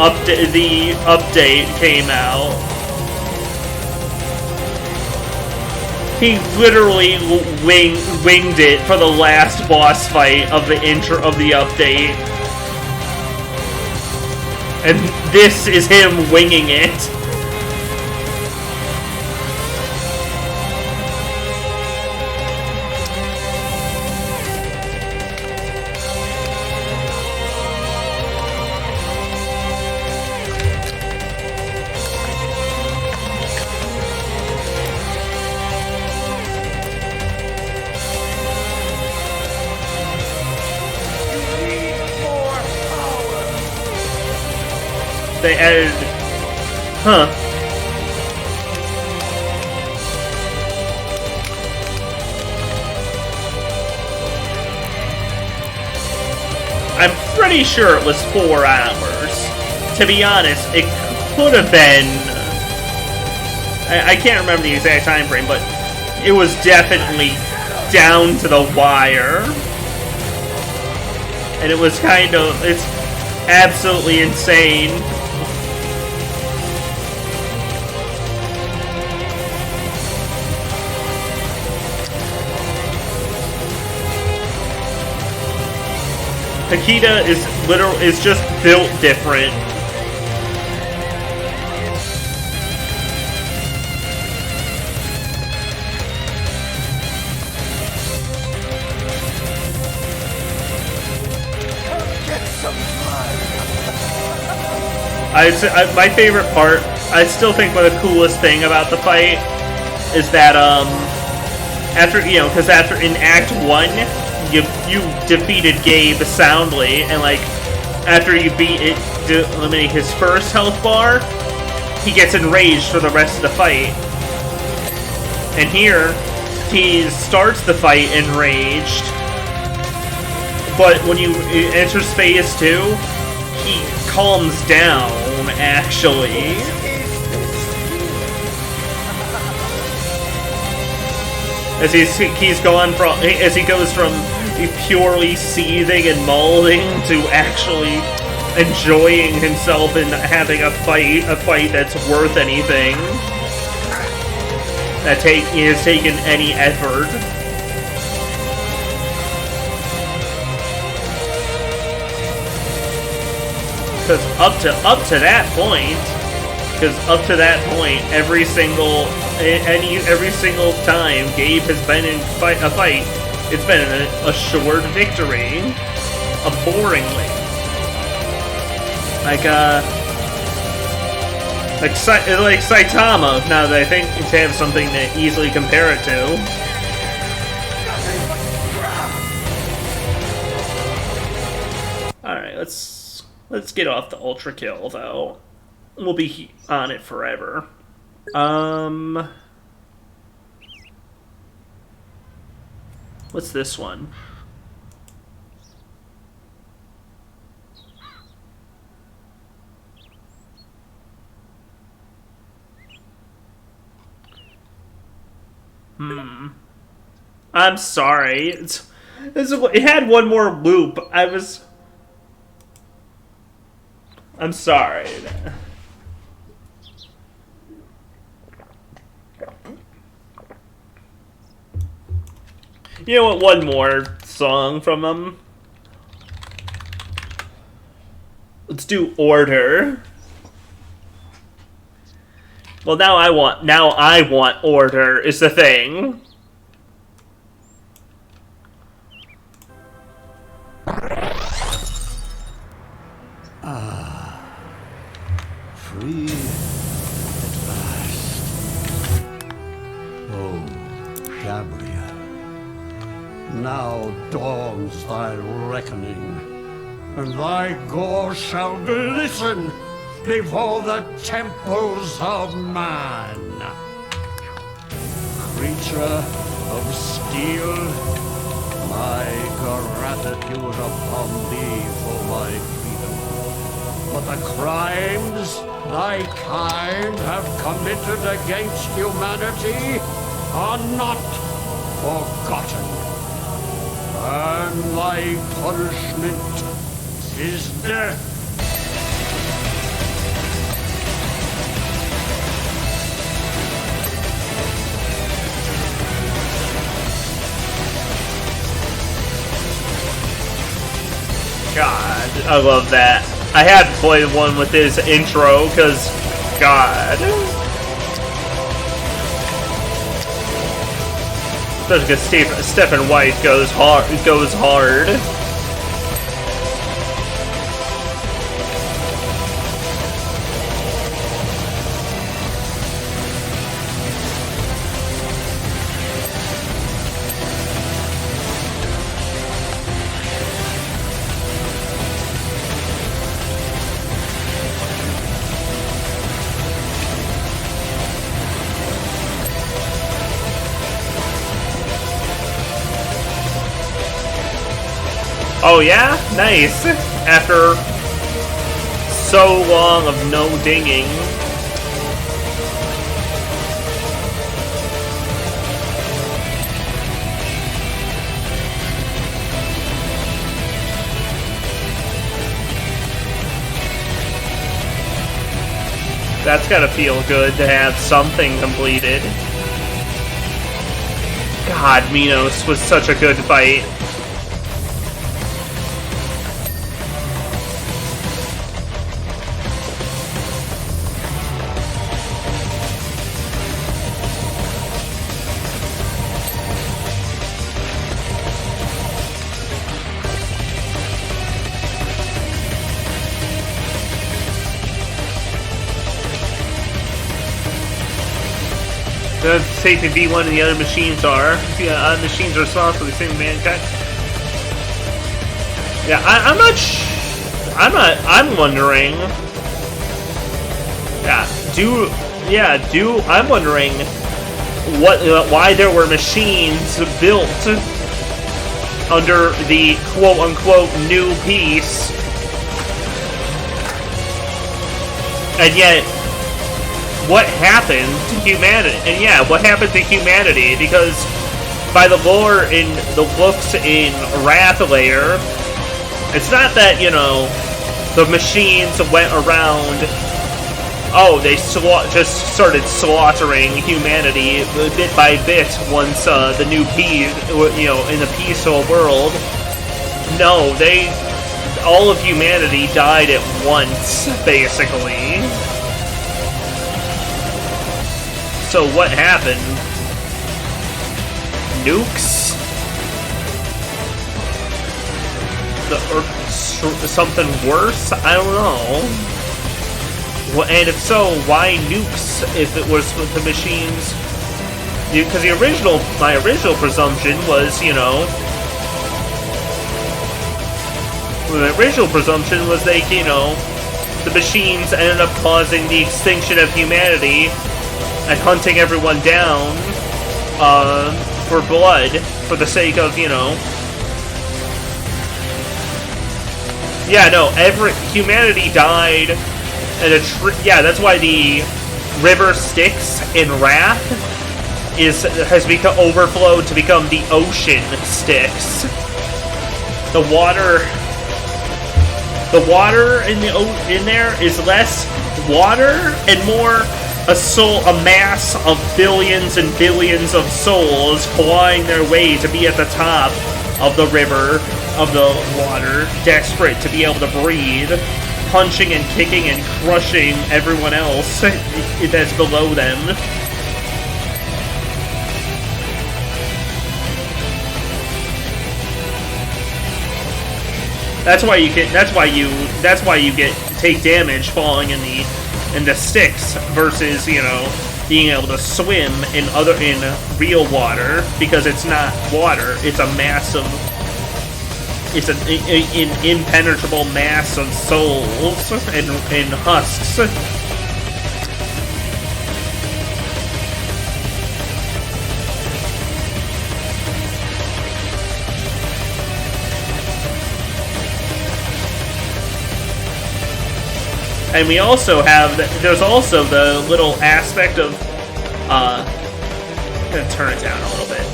update came out. He literally winged it for the last boss fight of the intro of the update. And this is him winging it. They added... Huh. I'm pretty sure it was 4 hours. To be honest, it could have been... I can't remember the exact time frame, but it was definitely down to the wire. And it was kind of... It's absolutely insane. Akita is just built different. My favorite part, I still think one of the coolest thing about the fight is that because after in Act 1 you defeated Gabe soundly, and like after you beat it, eliminate his first health bar, he gets enraged for the rest of the fight. And here, he starts the fight enraged, but when you enter phase 2, he calms down actually. As he goes from purely seething and molding to actually enjoying himself and having a fight that's worth anything, that has taken any effort. Because up to that point, every single time Gabe has been in a fight, it's been an assured victory, abhorrently. Like Saitama. Now that I think to have something to easily compare it to. All right, let's get off the Ultra Kill though. We'll be on it forever. What's this one? I'm sorry. It had one more loop. I'm sorry. You know what? One more song from them. Let's do Order. Well, now I want order is the thing. Free at last. Oh, Gabriel. Now dawns thy reckoning, and thy gore shall glisten before the temples of man. Creature of steel, my gratitude upon thee for thy freedom. But the crimes thy kind have committed against humanity are not forgotten. And thy punishment is death. God, I love that. I had to play the one with his intro, because, God. Especially because Stephen White goes hard. Oh yeah? Nice. After so long of no dinging. That's gotta feel good to have something completed. God, Minos was such a good fight. The safe to be one and the other machines are. Yeah, machines are responsible for the same mankind. Yeah, I'm wondering. I'm wondering why there were machines built under the quote-unquote new peace, and yet what happened to humanity? And yeah, what happened to humanity? Because by the lore in the books in Wrathlayer, it's not that, you know, the machines went around, oh, they just started slaughtering humanity bit by bit once the new peace, you know, in the peaceful world. No, all of humanity died at once, basically. So what happened? Nukes? Something worse? I don't know. Well, and if so, why nukes if it was with the machines? Because my original presumption was, you know, the original presumption was they, you know, the machines ended up causing the extinction of humanity and hunting everyone down for blood, for the sake of, you know... Yeah, no, humanity died, and yeah, that's why the river Styx in Wrath has become overflowed to become the ocean Styx. The water in there is less water and more a mass of billions and billions of souls clawing their way to be at the top of the river, of the water, desperate to be able to breathe, punching and kicking and crushing everyone else that's below them. That's why you take damage falling in the Styx versus, you know, being able to swim in real water, because it's not water, it's a massive, it's an impenetrable mass of souls and husks. And we also have, there's also the little aspect of, I'm gonna turn it down a little bit.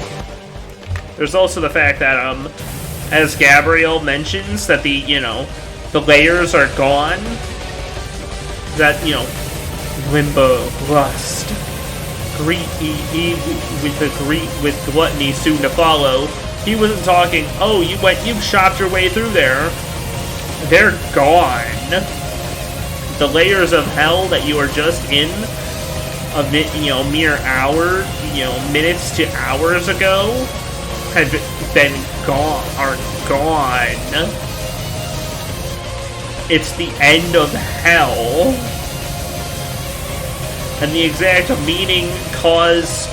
There's also the fact that, as Gabriel mentions, that the layers are gone. That, you know, limbo, lust, greed, with gluttony soon to follow. He wasn't talking, oh, you chopped your way through there. they're gone. The layers of hell that you were just in, mere hour, minutes to hours ago, have been gone, are gone. It's the end of hell. And the exact meaning, cause,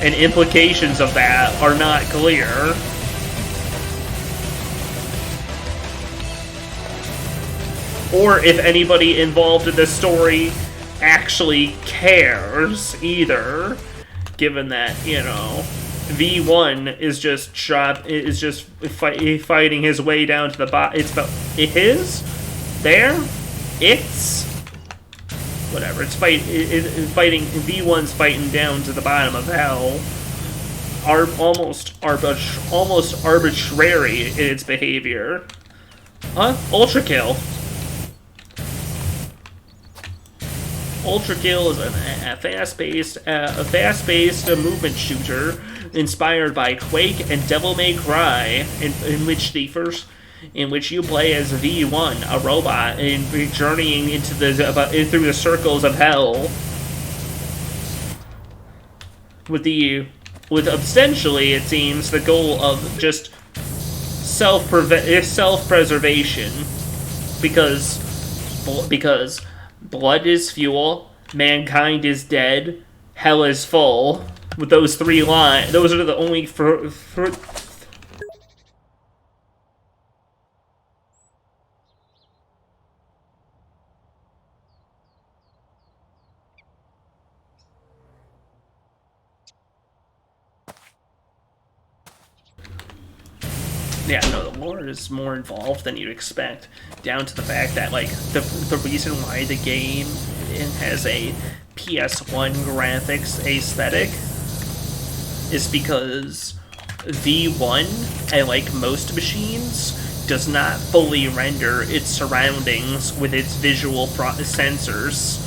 and implications of that are not clear. Or if anybody involved in this story actually cares either, given that, V1 is just fighting his way down to the bottom. It's whatever. It's fighting. V1's fighting down to the bottom of hell. Almost arbitrary in its behavior. Huh? Ultra Kill. Ultra Kill is a fast-paced movement shooter inspired by Quake and Devil May Cry, in which you play as V1, a robot, and journeying through the circles of hell. With essentially, it seems, the goal of just self-preservation, because blood is fuel, mankind is dead, hell is full. With those 3 lines, those are the only Yeah, no, the lore is more involved than you'd expect, down to the fact that, the reason why the game has a PS1 graphics aesthetic is because V1, unlike most machines, does not fully render its surroundings with its visual sensors.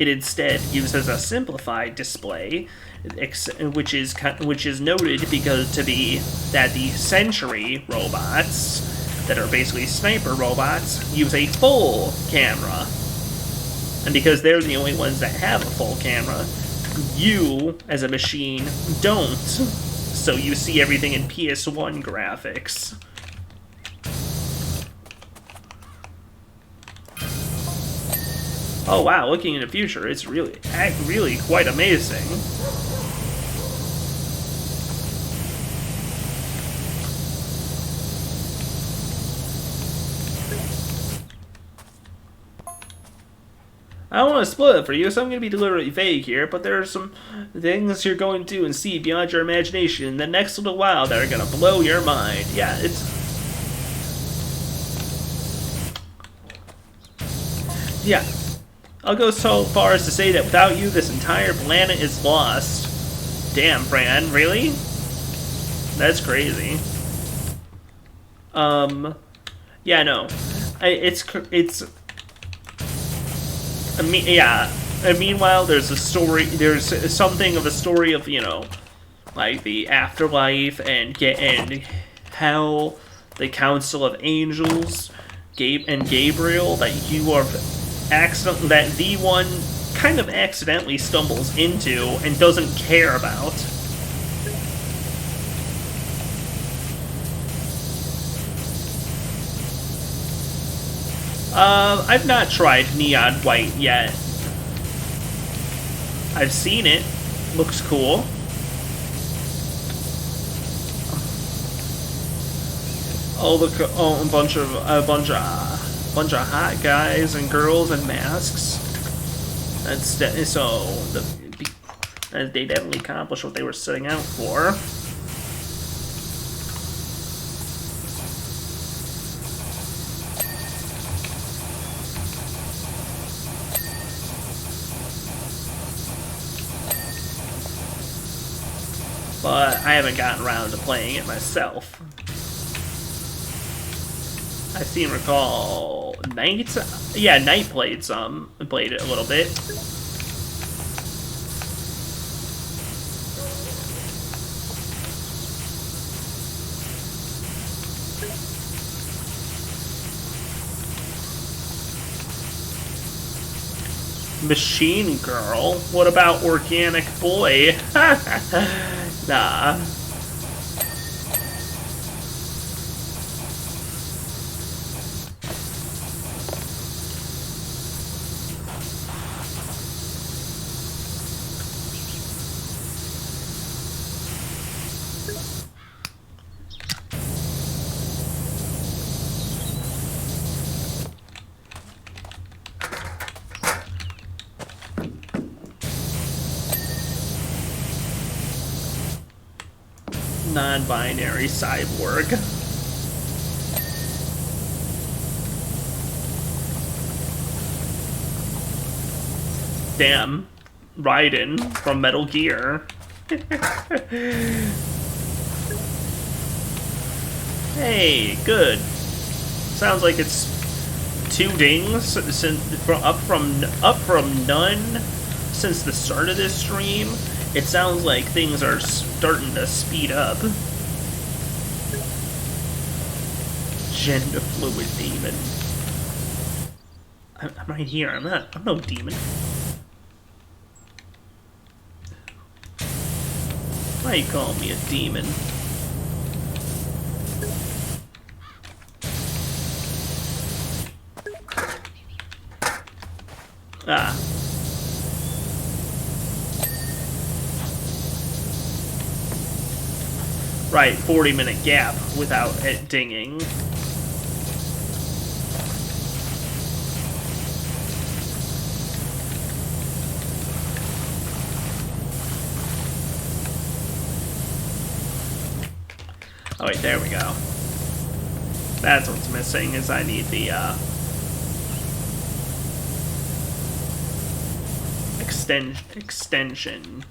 It instead uses a simplified display, which is noted that the Sentry robots, that are basically sniper robots, use a full camera. And because they're the only ones that have a full camera, you, as a machine, don't. So you see everything in PS1 graphics. Oh wow, looking in the future, it's really quite amazing. I don't want to spoil it for you, so I'm going to be deliberately vague here, but there are some things you're going to do and see beyond your imagination in the next little while that are going to blow your mind. Yeah, Yeah. I'll go so far as to say that without you, this entire planet is lost. Damn, Fran, really? That's crazy. Yeah, no. Meanwhile, there's something of a story of, the afterlife and hell, the Council of Angels, and Gabriel, that V1 kind of accidentally stumbles into and doesn't care about. I've not tried Neon White yet. I've seen it. Looks cool. Oh, look! Oh, a bunch of hot guys and girls in masks. They definitely accomplished what they were setting out for. But I haven't gotten around to playing it myself. I seem to recall Knight played it a little bit. Machine Girl? What about Organic Boy? Nah. Non-binary cyborg. Damn. Raiden from Metal Gear. Hey, good. Sounds like it's 2 dings up from none since the start of this stream. It sounds like things are starting to speed up. Gender fluid demon. I'm right here. I'm no demon. Why you calling me a demon? Ah. Right, 40-minute gap without it dinging. Oh wait, there we go. That's what's missing, is I need the extension.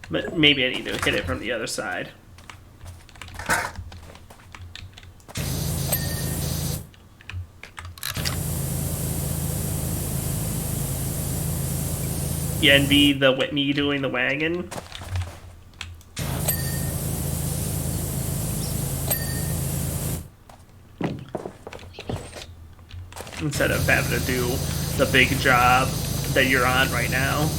But maybe I need to hit it from the other side. You envy me doing the wagon? Instead of having to do the big job that you're on right now.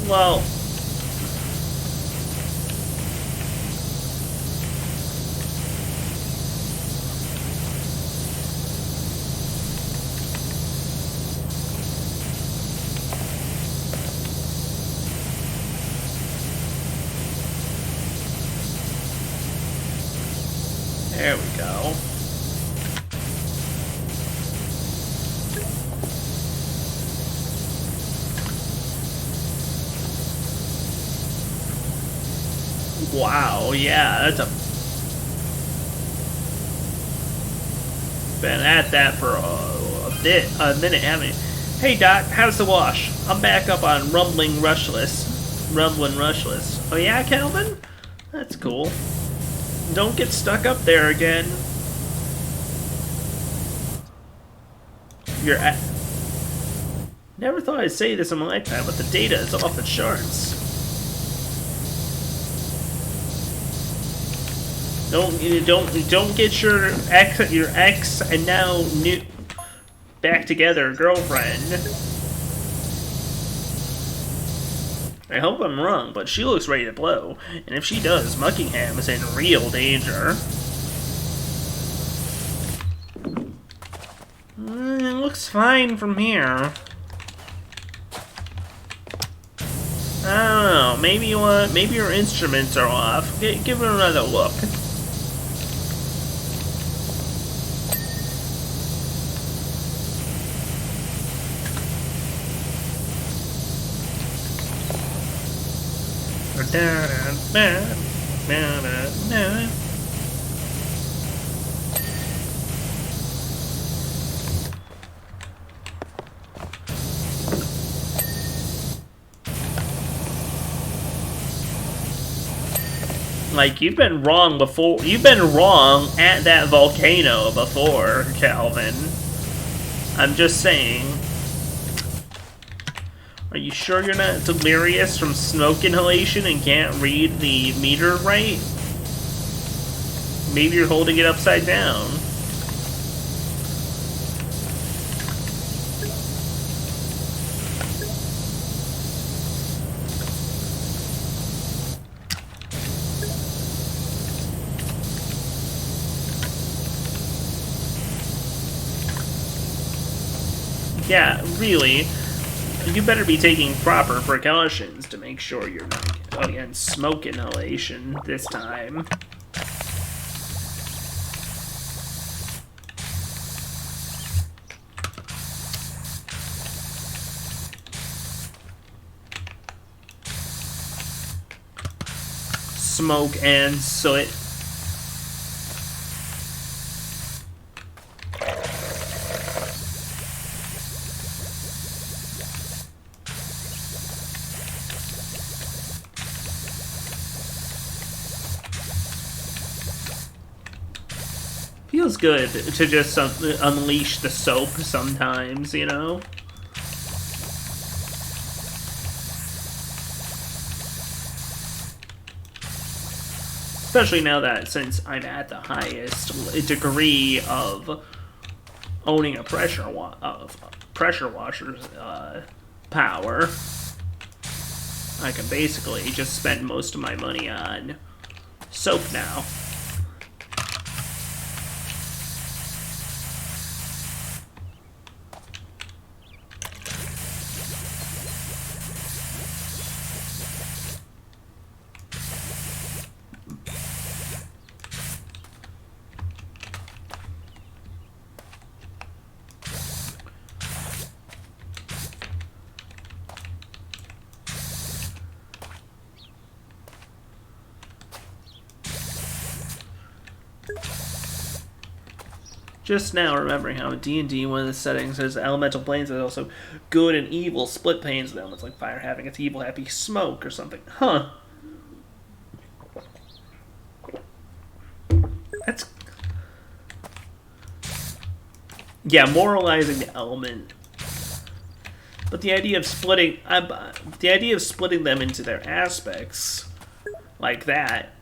Well, there we go. Wow, yeah, that's been at that for a minute, haven't you? Hey Doc, how's the wash? I'm back up on Rumbling Rushless. Oh yeah, Calvin? That's cool. Don't get stuck up there again. Never thought I'd say this in my lifetime, but the data is off the charts. Don't get your ex and now new back together girlfriend. I hope I'm wrong, but she looks ready to blow, and if she does, Muckingham is in real danger. It looks fine from here. I don't know. Maybe your instruments are off. Give it another look. Like, you've been wrong before. You've been wrong at that volcano before, Calvin. I'm just saying. Are you sure you're not delirious from smoke inhalation and can't read the meter right? Maybe you're holding it upside down. Yeah, really. You better be taking proper precautions to make sure you're not against smoke inhalation this time. Smoke and soot. Feels good to just unleash the soap sometimes, you know? Especially now that since I'm at the highest degree of owning a pressure washer's power, I can basically just spend most of my money on soap now. Just now remembering how in D&D, one of the settings is elemental planes, there's also good and evil split planes of them. It's like fire having its evil happy smoke or something. Huh. That's... Yeah, moralizing the element. But the idea of splitting... the idea of splitting them into their aspects, like that...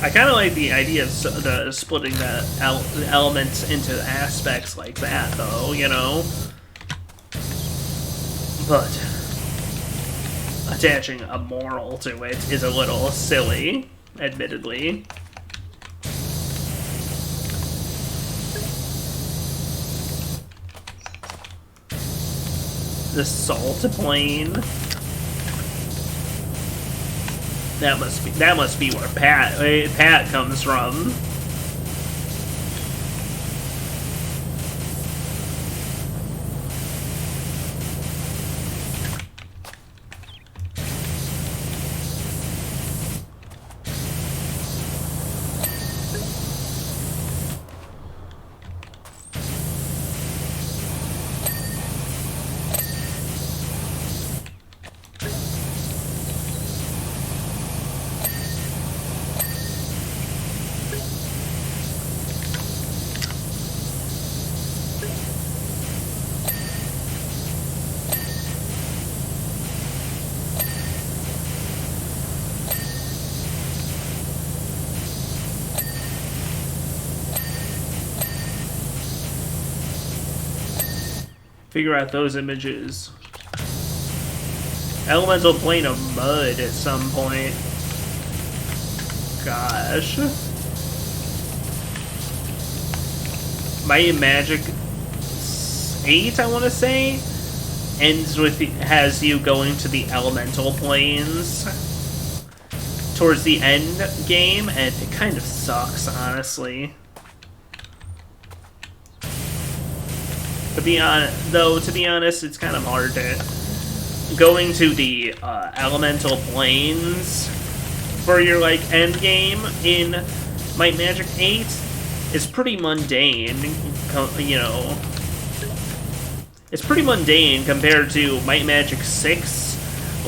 I kind of like the idea of splitting the elements into aspects like that, though, you know? But attaching a moral to it is a little silly, admittedly. The salt plane... That must be where Pat comes from. Figure out those images. Elemental plane of mud at some point. Gosh. Might and Magic 8, I want to say, ends with has you going to the elemental planes towards the end game, and it kind of sucks, honestly. To be honest, it's kind of hard to going to the elemental planes for your like end game in Might Magic 8 is pretty mundane. You know, it's pretty mundane compared to Might Magic 6,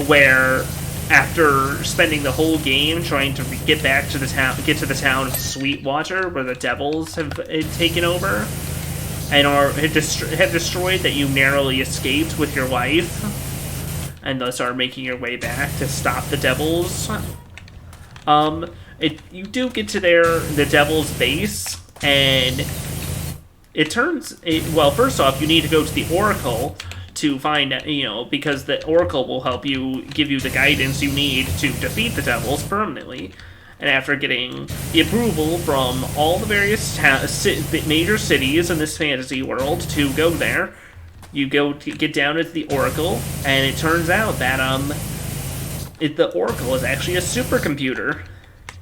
where after spending the whole game trying to get to the town of Sweetwater, where the devils have taken over, and have destroyed, that you narrowly escaped with your wife, and thus are making your way back to stop the devils. You do get to the devil's base, and well, first off, you need to go to the Oracle to find, because the Oracle will help you, give you the guidance you need to defeat the devils permanently. And after getting the approval from all the various major cities in this fantasy world to go there, you get down to the Oracle, and it turns out that the Oracle is actually a supercomputer.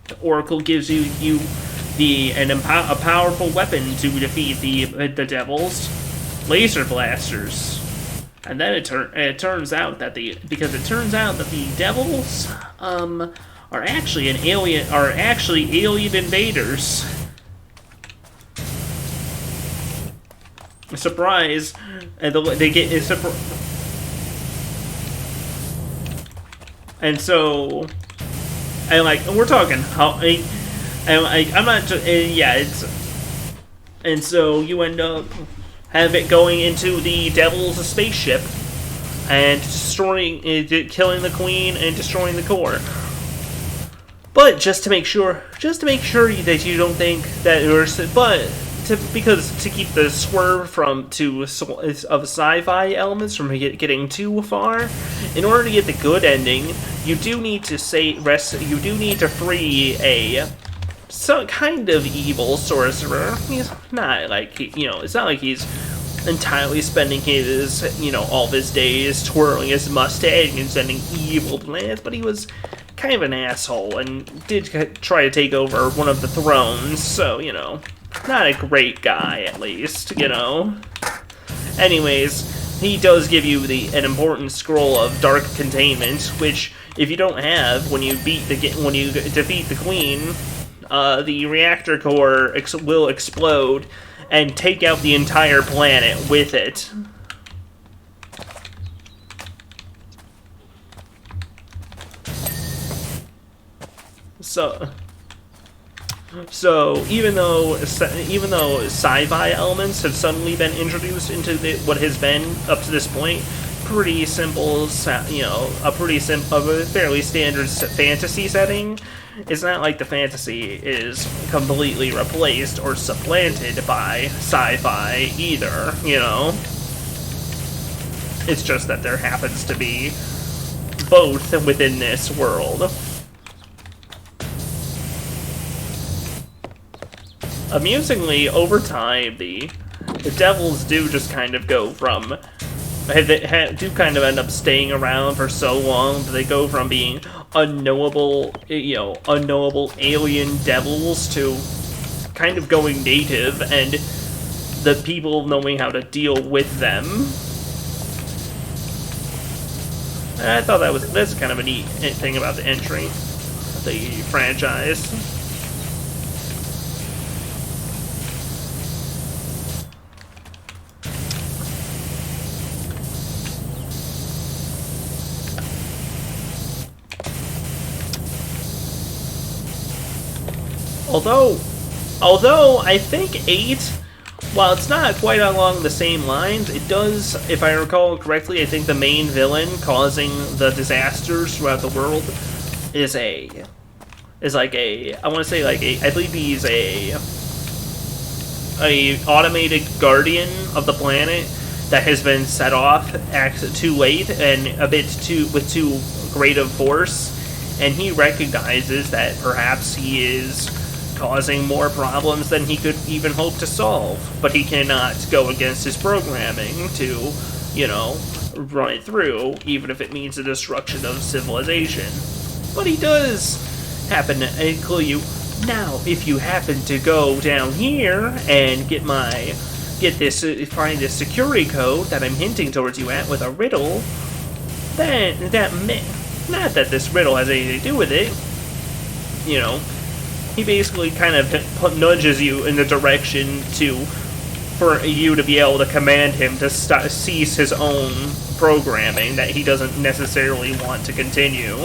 The Oracle gives you a powerful weapon to defeat the devils, laser blasters. And then it turns out that the devils are actually alien invaders. Surprise! And they get and so, and we're talking how, I'm not just, and so you end up going into the devil's spaceship and killing the queen and destroying the core. But just to make sure that you don't think that to keep the swerve of sci-fi elements from getting too far, in order to get the good ending, you do need to free some kind of evil sorcerer. He's not like it's not like he's entirely spending all of his days twirling his mustache and sending evil plans, but he was kind of an asshole and did try to take over one of the thrones, so, not a great guy, at least, Anyways, he does give you an important scroll of dark containment, which, if you don't have, when you defeat the queen, the reactor core will explode and take out the entire planet with it. So even though sci-fi elements have suddenly been introduced into what has been up to this point, pretty simple, a fairly standard fantasy setting, it's not like the fantasy is completely replaced or supplanted by sci-fi either, It's just that there happens to be both within this world. Amusingly, over time, the devils do just kind of go from do kind of end up staying around for so long that they go from being unknowable alien devils to kind of going native and the people knowing how to deal with them. And I thought that's kind of a neat thing about the entry, the franchise. Although I think 8, while it's not quite along the same lines, it does, if I recall correctly, I think the main villain causing the disasters throughout the world I believe he's a automated guardian of the planet that has been set off too late and with too great of force, and he recognizes that perhaps he is causing more problems than he could even hope to solve, but he cannot go against his programming to, run it through, even if it means the destruction of civilization. But he does happen to include you. Now, if you happen to go down here and find this security code that I'm hinting towards you at with a riddle, then not that this riddle has anything to do with it, he basically kind of nudges you in the direction for you to be able to command him to cease his own programming that he doesn't necessarily want to continue.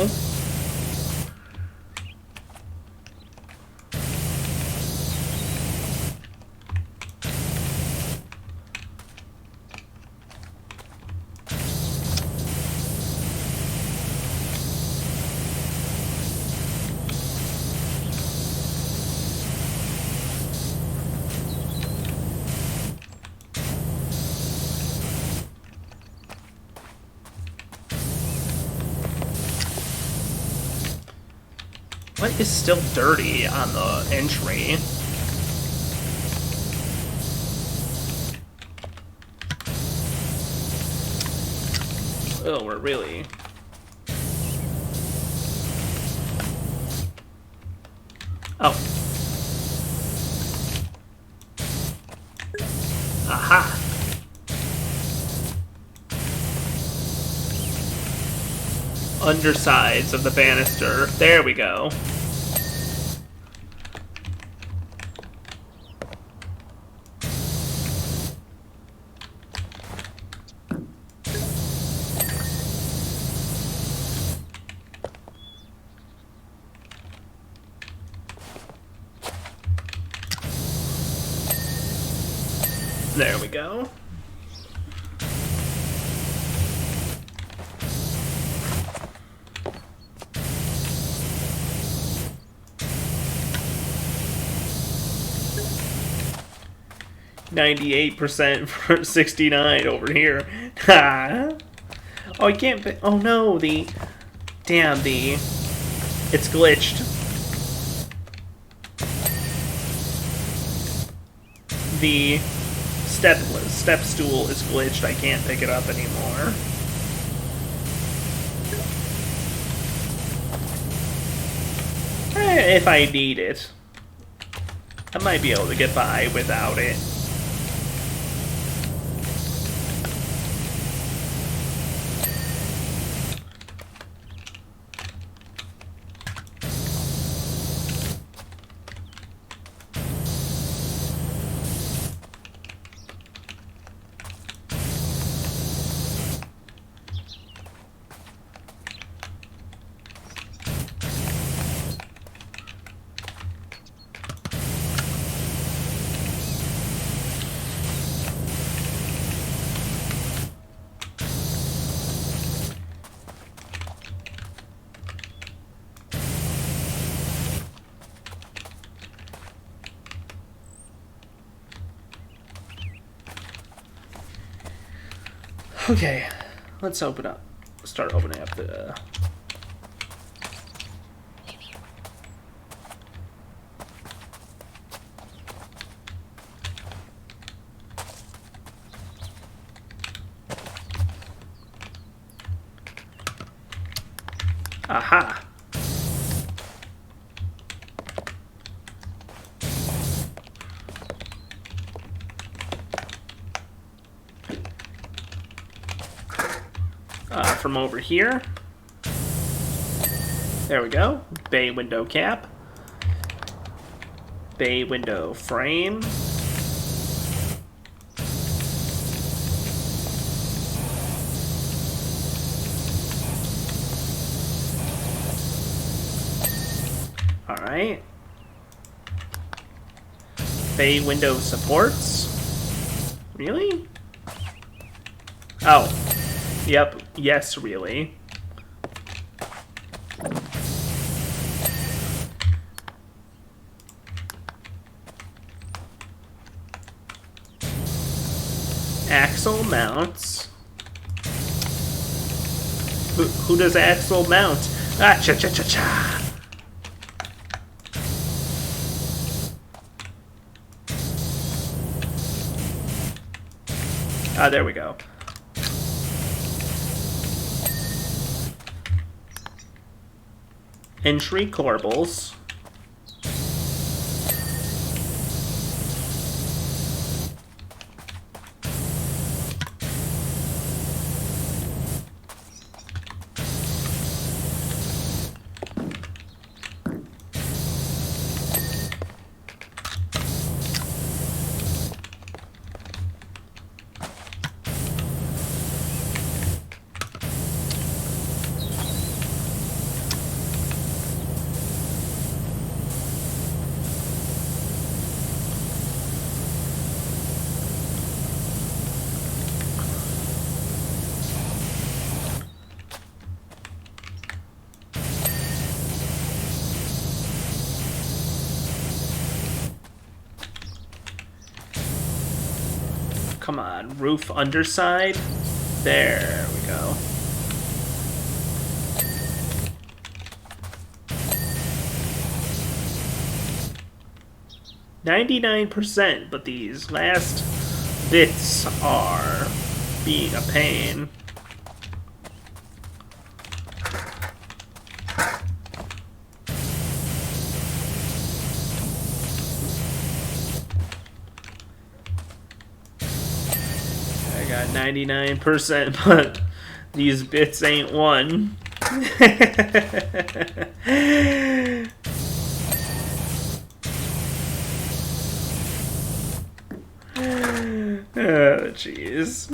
What is still dirty on the entry? Oh, we're really... Oh. Aha. Undersides of the banister. There we go. There we go. %, for 69 over here. Ha! Oh, I can't. Oh no, damn, it's glitched. The step stool is glitched. I can't pick it up anymore. If I need it, I might be able to get by without it. Okay, let's open up. Start opening up the... Aha! From over here. There we go. Bay window cap. Bay window frame. Alright. Bay window supports. Really? Oh. Yep. Yes, really. Axle mounts. Who does axle mount? Ah, cha-cha-cha-cha. Ah, there we go. Entry corbels. Come on, roof underside. There we go. 99%, but these last bits are being a pain. I got 99%, but these bits ain't one. Oh, jeez.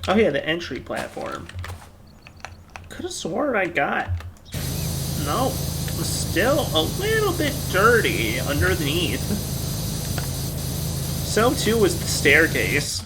Oh yeah, the entry platform. Could have sworn I got... Nope. Still a little bit dirty underneath. So too was the staircase.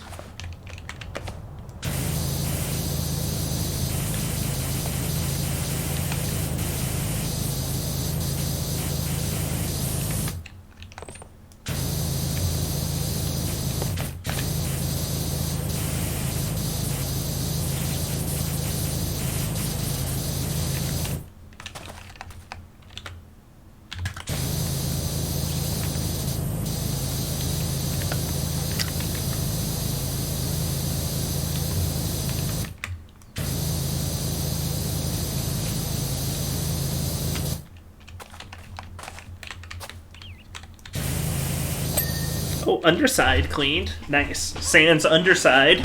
Oh, underside cleaned. Nice. Sans underside.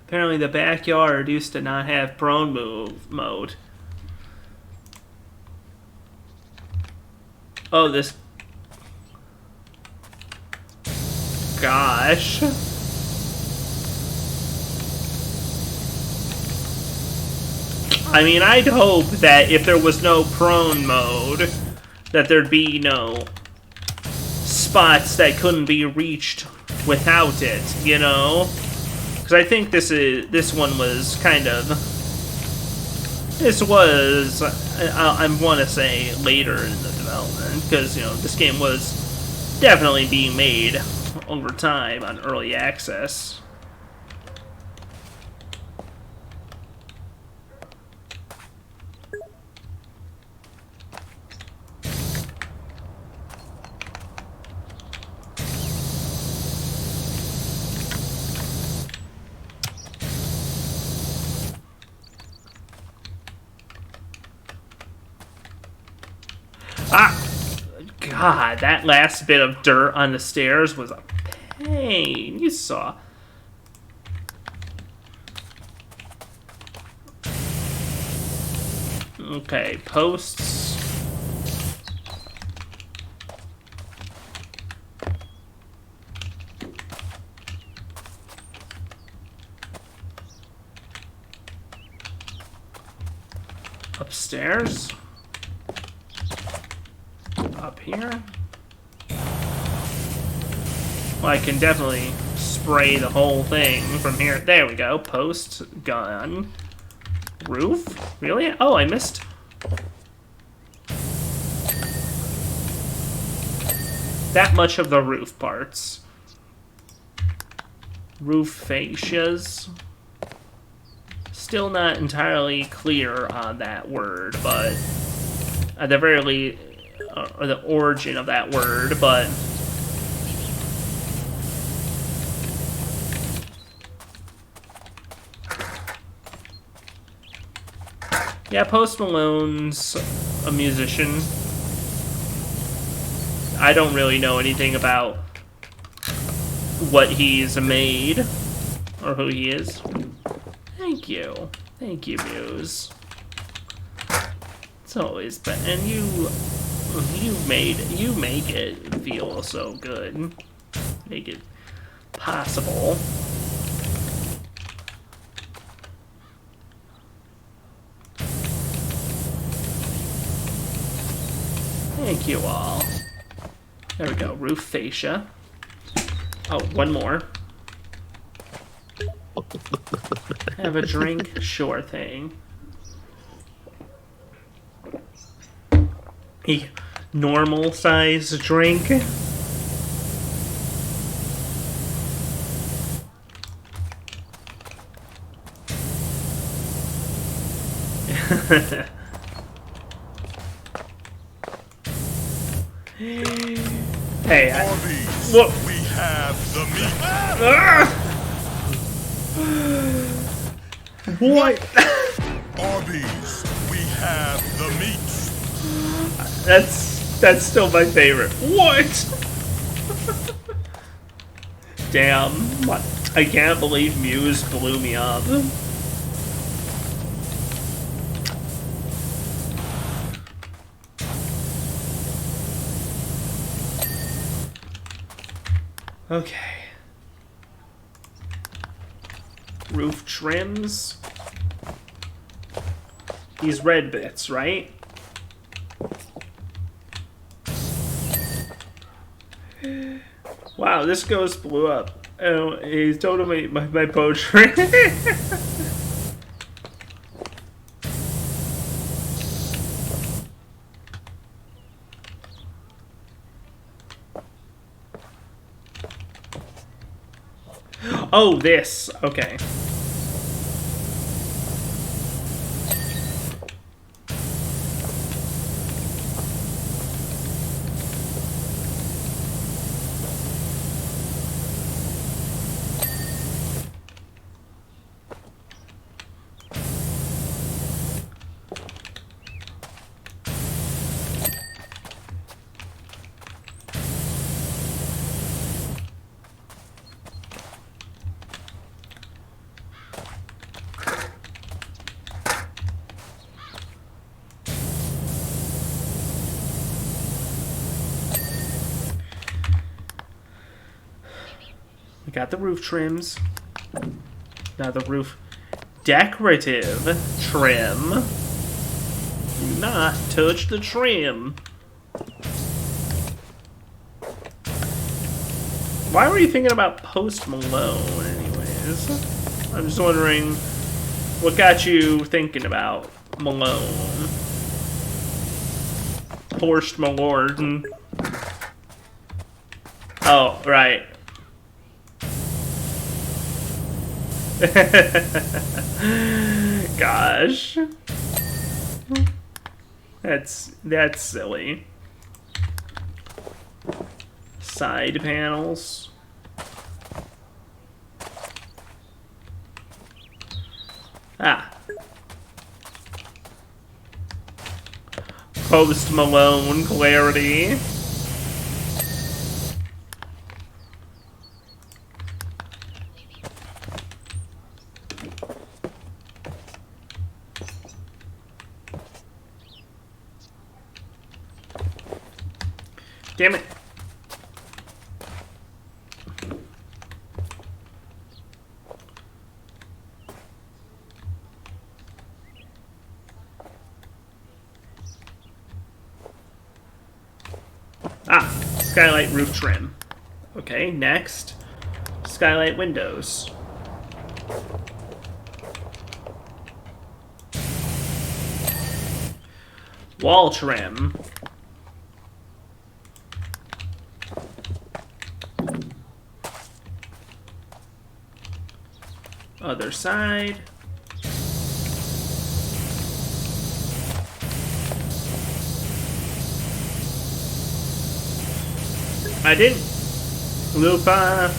Apparently the backyard used to not have prone mode. Oh, this... Gosh. I mean, I'd hope that if there was no prone mode, that there'd be no spots that couldn't be reached without it, you know? Because I think this one was kind of... This was, I want to say, later in the development, because, you know, this game was definitely being made over time on early access. Ah! God, that last bit of dirt on the stairs was a pain. You saw. Okay, posts. Upstairs. Up here. Well, I can definitely spray the whole thing from here. There we go. Post, gun, roof. Really? Oh, I missed. That much of the roof parts. Roof fascias. Still not entirely clear on that word, but at the very least, or the origin of that word, but yeah, Post Malone's a musician. I don't really know anything about what he's made or who he is. Thank you, Muse. It's always been, and you make it feel so good. Make it possible. Thank you all. There we go. Roof fascia. Oh, one more. Have a drink? Sure thing. a normal size drink. Hey, Arby's, what? we have the meat. What? Arby's, we have the meat. That's still my favorite. What? Damn. I can't believe Muse blew me up. Okay. Roof trims. These red bits, right? Wow, this ghost blew up. Oh, he's totally my poetry. Oh, this. Okay. We got the roof trims. Now the roof decorative trim. Do not touch the trim. Why were you thinking about Post Malone anyways? I'm just wondering what got you thinking about Malone. Post Malone. Oh, right. Gosh. That's silly. Side panels. Ah. Post Malone clarity. Damn it. Ah, skylight roof trim. Okay, next. Skylight windows. Wall trim. Other side. I didn't. Lupin,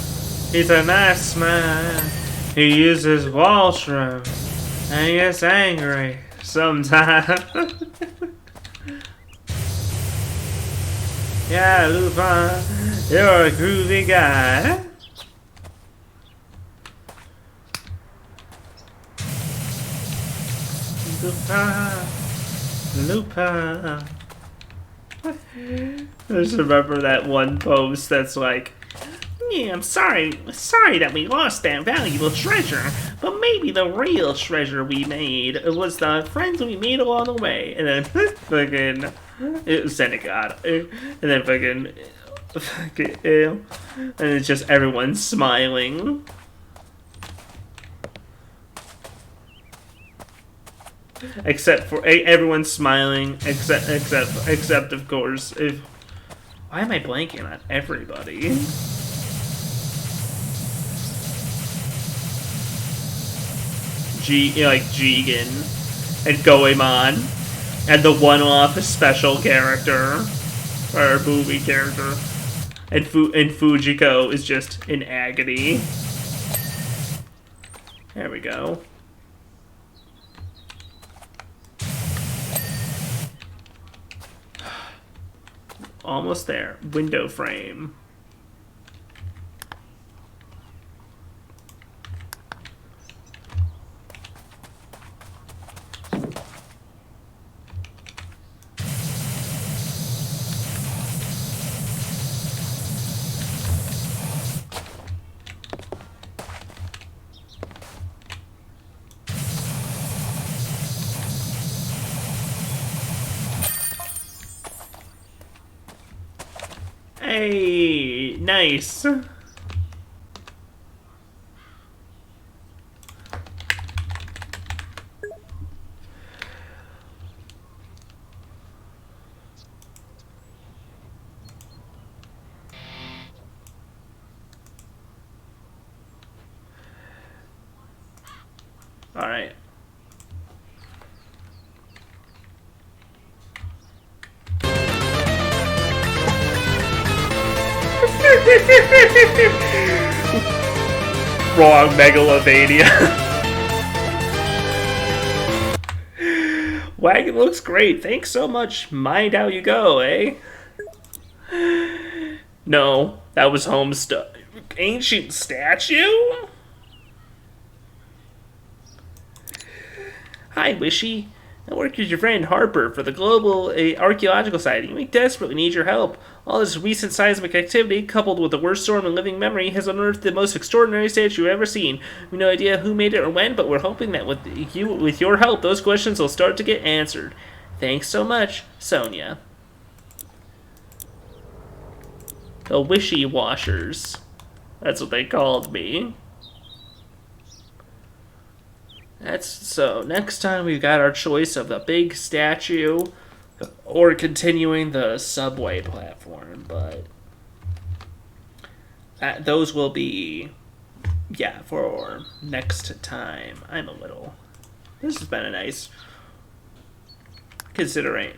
he's a nice man. He uses wall trim and he gets angry sometimes. Yeah, Lupin, you're a groovy guy. Lupin. I just remember that one post that's like, yeah, I'm sorry that we lost that valuable treasure, but maybe the real treasure we made was the friends we made along the way. And then fucking, it was Senegad. And then fucking, and it's just everyone smiling. except for everyone's smiling, except of course. If why am I blanking on everybody? Like Jigen and Goemon and the one-off special character or movie character, and Fujiko is just in agony. There we go. Almost there. Window frame. Hey, nice. All right. Wrong Megalovania. Wagon looks great. Thanks so much. Mind how you go, eh? No, that was Homestuck. Ancient statue? Hi, Wishy. I work with your friend Harper for the Global Archaeological Society. We desperately need your help. All this recent seismic activity, coupled with the worst storm in living memory, has unearthed the most extraordinary statue you've ever seen. We have no idea who made it or when, but we're hoping that with your help, those questions will start to get answered. Thanks so much, Sonia. The Wishy Washers. That's what they called me. So next time we've got our choice of the big statue or continuing the subway platform, but those will be, yeah, for next time. This has been a nice, considering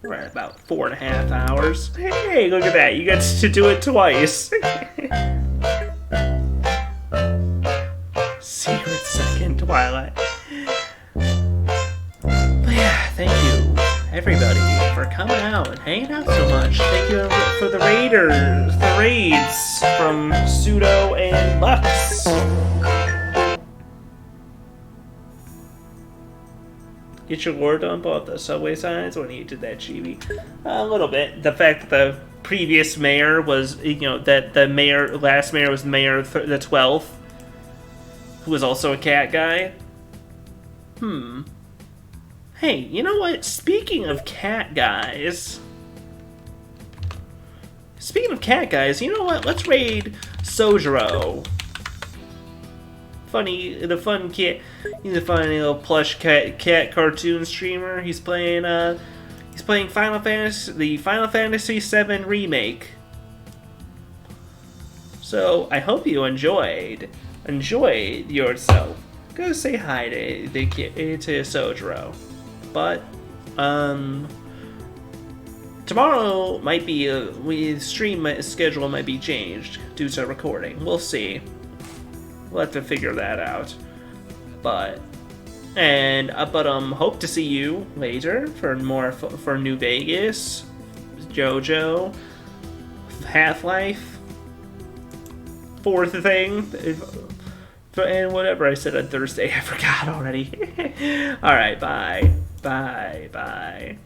we're at about 4.5 hours. Hey, look at that, you get to do it twice. Secret Second Twilight. But yeah, thank you everybody for coming out and hanging out so much. Thank you for the raids from Pseudo and Lux. Get your lore dump off the subway signs when you did that, Chibi. A little bit. The fact that the previous mayor was, that the last mayor was Mayor the 12th. Who was also a cat guy. Hey, you know what? Speaking of cat guys, you know what? Let's raid Sojiro. The fun cat. He's a funny little plush cat cartoon streamer. He's playing Final Fantasy, the Final Fantasy VII remake. So I hope you enjoyed yourself. Go say hi to Sojiro. But tomorrow might be stream schedule might be changed due to recording. We'll see. We'll have to figure that out. But hope to see you later for more for New Vegas, JoJo, Half-Life, fourth thing. And whatever I said on Thursday, I forgot already. Alright, bye. Bye.